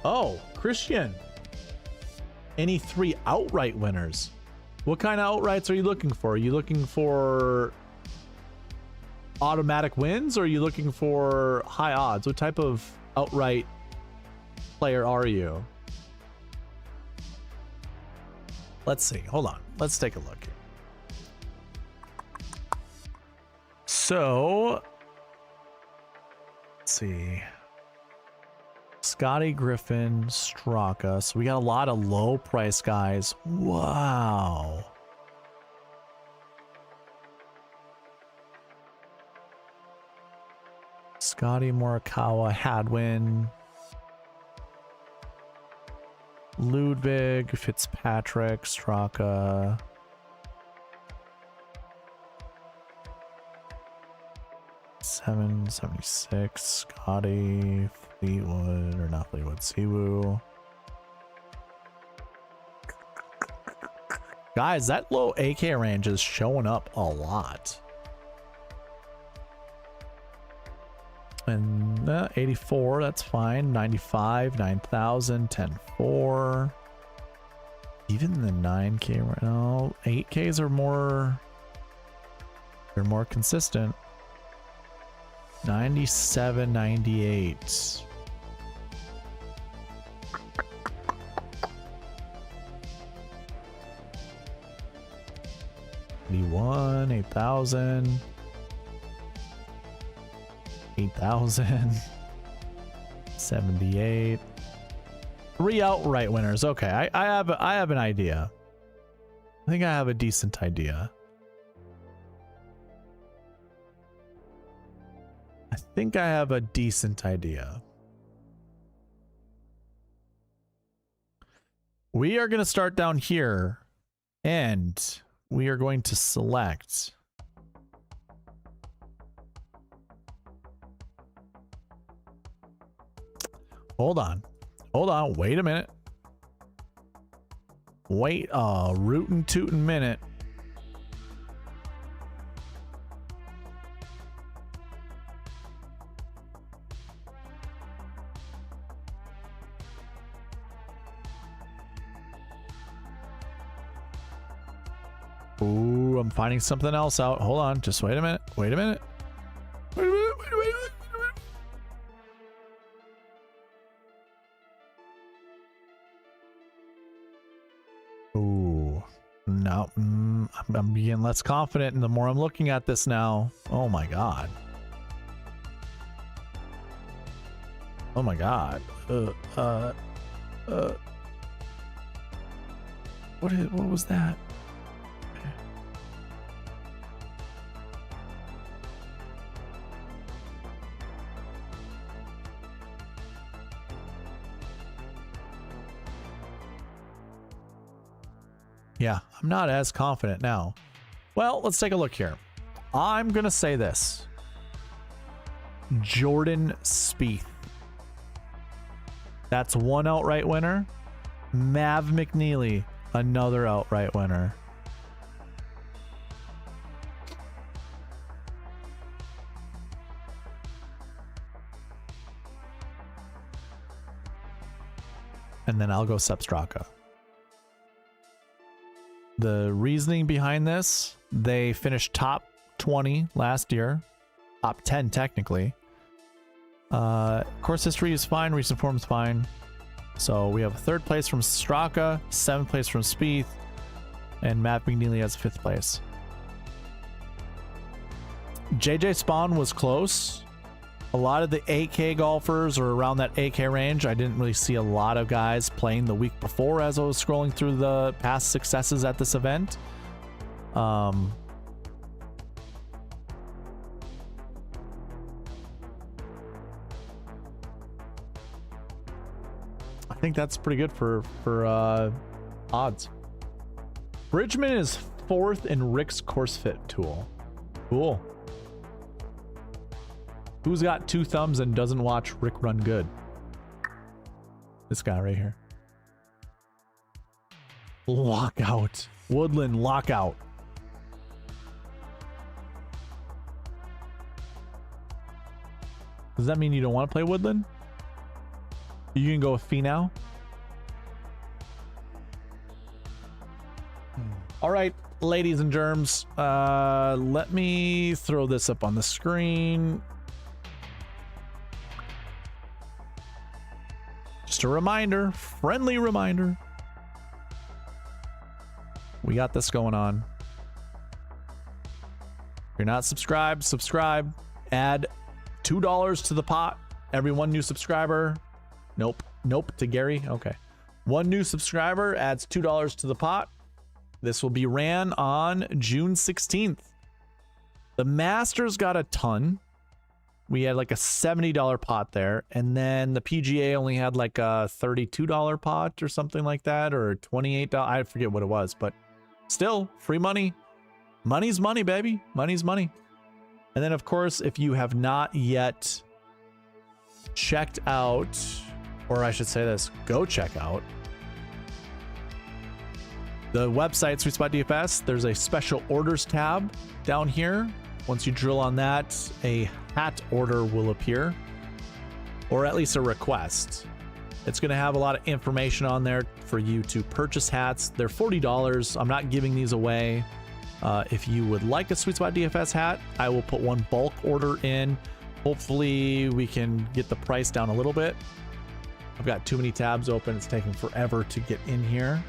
Oh, Christian. Any 3 outright winners? What kind of outrights are you looking for? Are you looking for automatic wins, or are you looking for high odds? What type of outright player are you? Let's see. Hold on. Let's take a look here. So, let's see. Scotty, Griffin, Straka. So we got a lot of low price guys. Wow. Scotty, Morikawa, Hadwin, Ludwig, Fitzpatrick, Straka. $776, Scotty, Fleetwood, or not Fleetwood, Siwoo. Guys, that low AK range is showing up a lot. And 84, that's fine. 95, 9,000, 10,4. Even the 9K right now, 8Ks are more, they're more consistent. 97, 98. $81, 8,000. 8,000. 78. 3 outright winners. Okay, I have an idea. I think I have a decent idea. We are going to start down here, and we are going to select hold on, wait a minute, wait a rootin' tootin' minute. Ooh, I'm finding something else out. Hold on, just wait a minute. Wait a minute. No, I'm being less confident, and the more I'm looking at this now, oh my god. Oh my god. What was that? Yeah, I'm not as confident now. Well, let's take a look here. I'm gonna say this. Jordan Spieth. That's one outright winner. Mav McNeely, another outright winner. And then I'll go Sepp Straka. The reasoning behind this, they finished top 20 last year. Top 10 technically. Course history is fine, recent form is fine. So we have third place from Straka, seventh place from Spieth, and Matt McNeely has fifth place. JJ Spawn was close. A lot of the 8K golfers are around that 8K range. I didn't really see a lot of guys playing the week before as I was scrolling through the past successes at this event. I think that's pretty good for odds. Bridgman is fourth in Rick's course fit tool. Cool. Who's got two thumbs and doesn't watch Rick run good? This guy right here. Lockout. Woodland lockout. Does that mean you don't want to play Woodland? You can go with Finau. All right, ladies and germs. Let me throw this up on the screen. Just a reminder, friendly reminder. We got this going on. If you're not subscribed, subscribe. Add $2 to the pot. Every one new subscriber. Nope to Gary. Okay. One new subscriber adds $2 to the pot. This will be ran on June 16th. The Masters got a ton. We had like a $70 pot there. And then the PGA only had like a $32 pot or something like that, or $28. I forget what it was, but still free money. Money's money, baby. Money's money. And then, of course, if you have not yet checked out, or I should say this, go check out the website, SweetSpotDFS. There's a special orders tab down here. Once you drill on that, a hat order will appear, or at least a request. It's going to have a lot of information on there for you to purchase hats. They're $40. I'm not giving these away. If you would like a SweetSpot DFS hat, I will put one bulk order in. Hopefully we can get the price down a little bit. I've got too many tabs open. It's taking forever to get in here.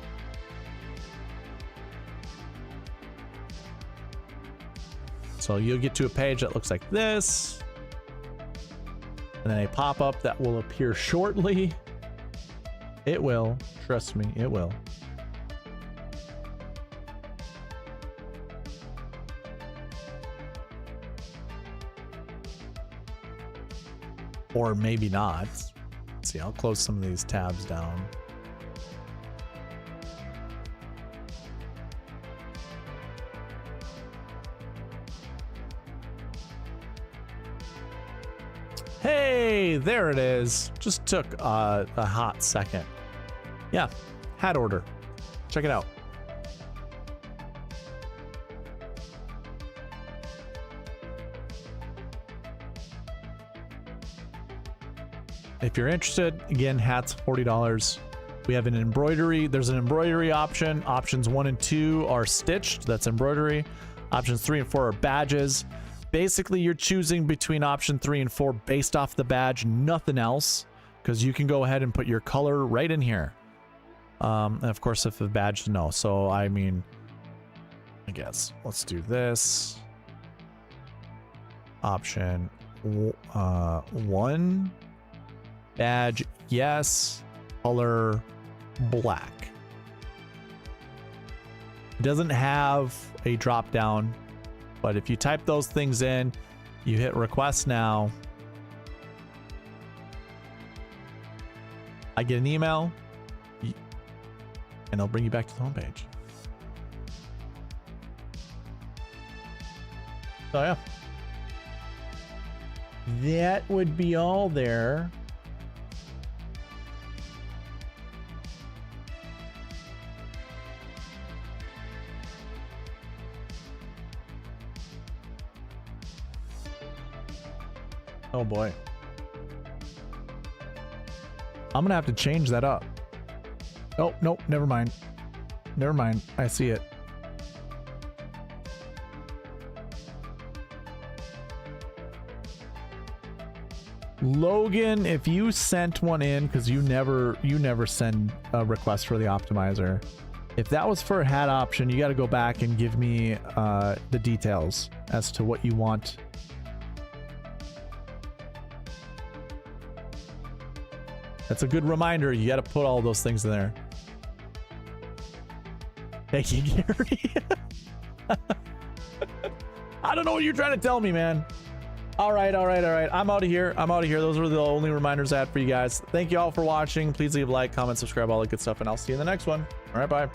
So you'll get to a page that looks like this, and then a pop-up that will appear shortly. It will, trust me, it will. Or maybe not. Let's see, I'll close some of these tabs down. Hey, there it is. Just took a hot second. Yeah, hat order. Check it out. If you're interested, again, hats $40. We have an embroidery. There's an embroidery option. Options 1 and 2 are stitched. That's embroidery. Options 3 and 4 are badges. Basically, you're choosing between option 3 and 4 based off the badge, nothing else, because you can go ahead and put your color right in here. And of course, if the badge, no. So, I mean, I guess. Let's do this. Option 1. Badge, yes. Color, black. It doesn't have a drop down, but if you type those things in, you hit request now, I get an email, and it'll bring you back to the homepage. So yeah, that would be all there. Oh boy. I'm gonna have to change that up. Oh, nope, never mind. Never mind, I see it. Logan, if you sent one in, because you never send a request for the optimizer. If that was for a hat option, you got to go back and give me the details as to what you want. That's a good reminder. You got to put all those things in there. Thank you, Gary. I don't know what you're trying to tell me, man. All right. I'm out of here. Those were the only reminders I had for you guys. Thank you all for watching. Please leave a like, comment, subscribe, all that good stuff, and I'll see you in the next one. All right, bye.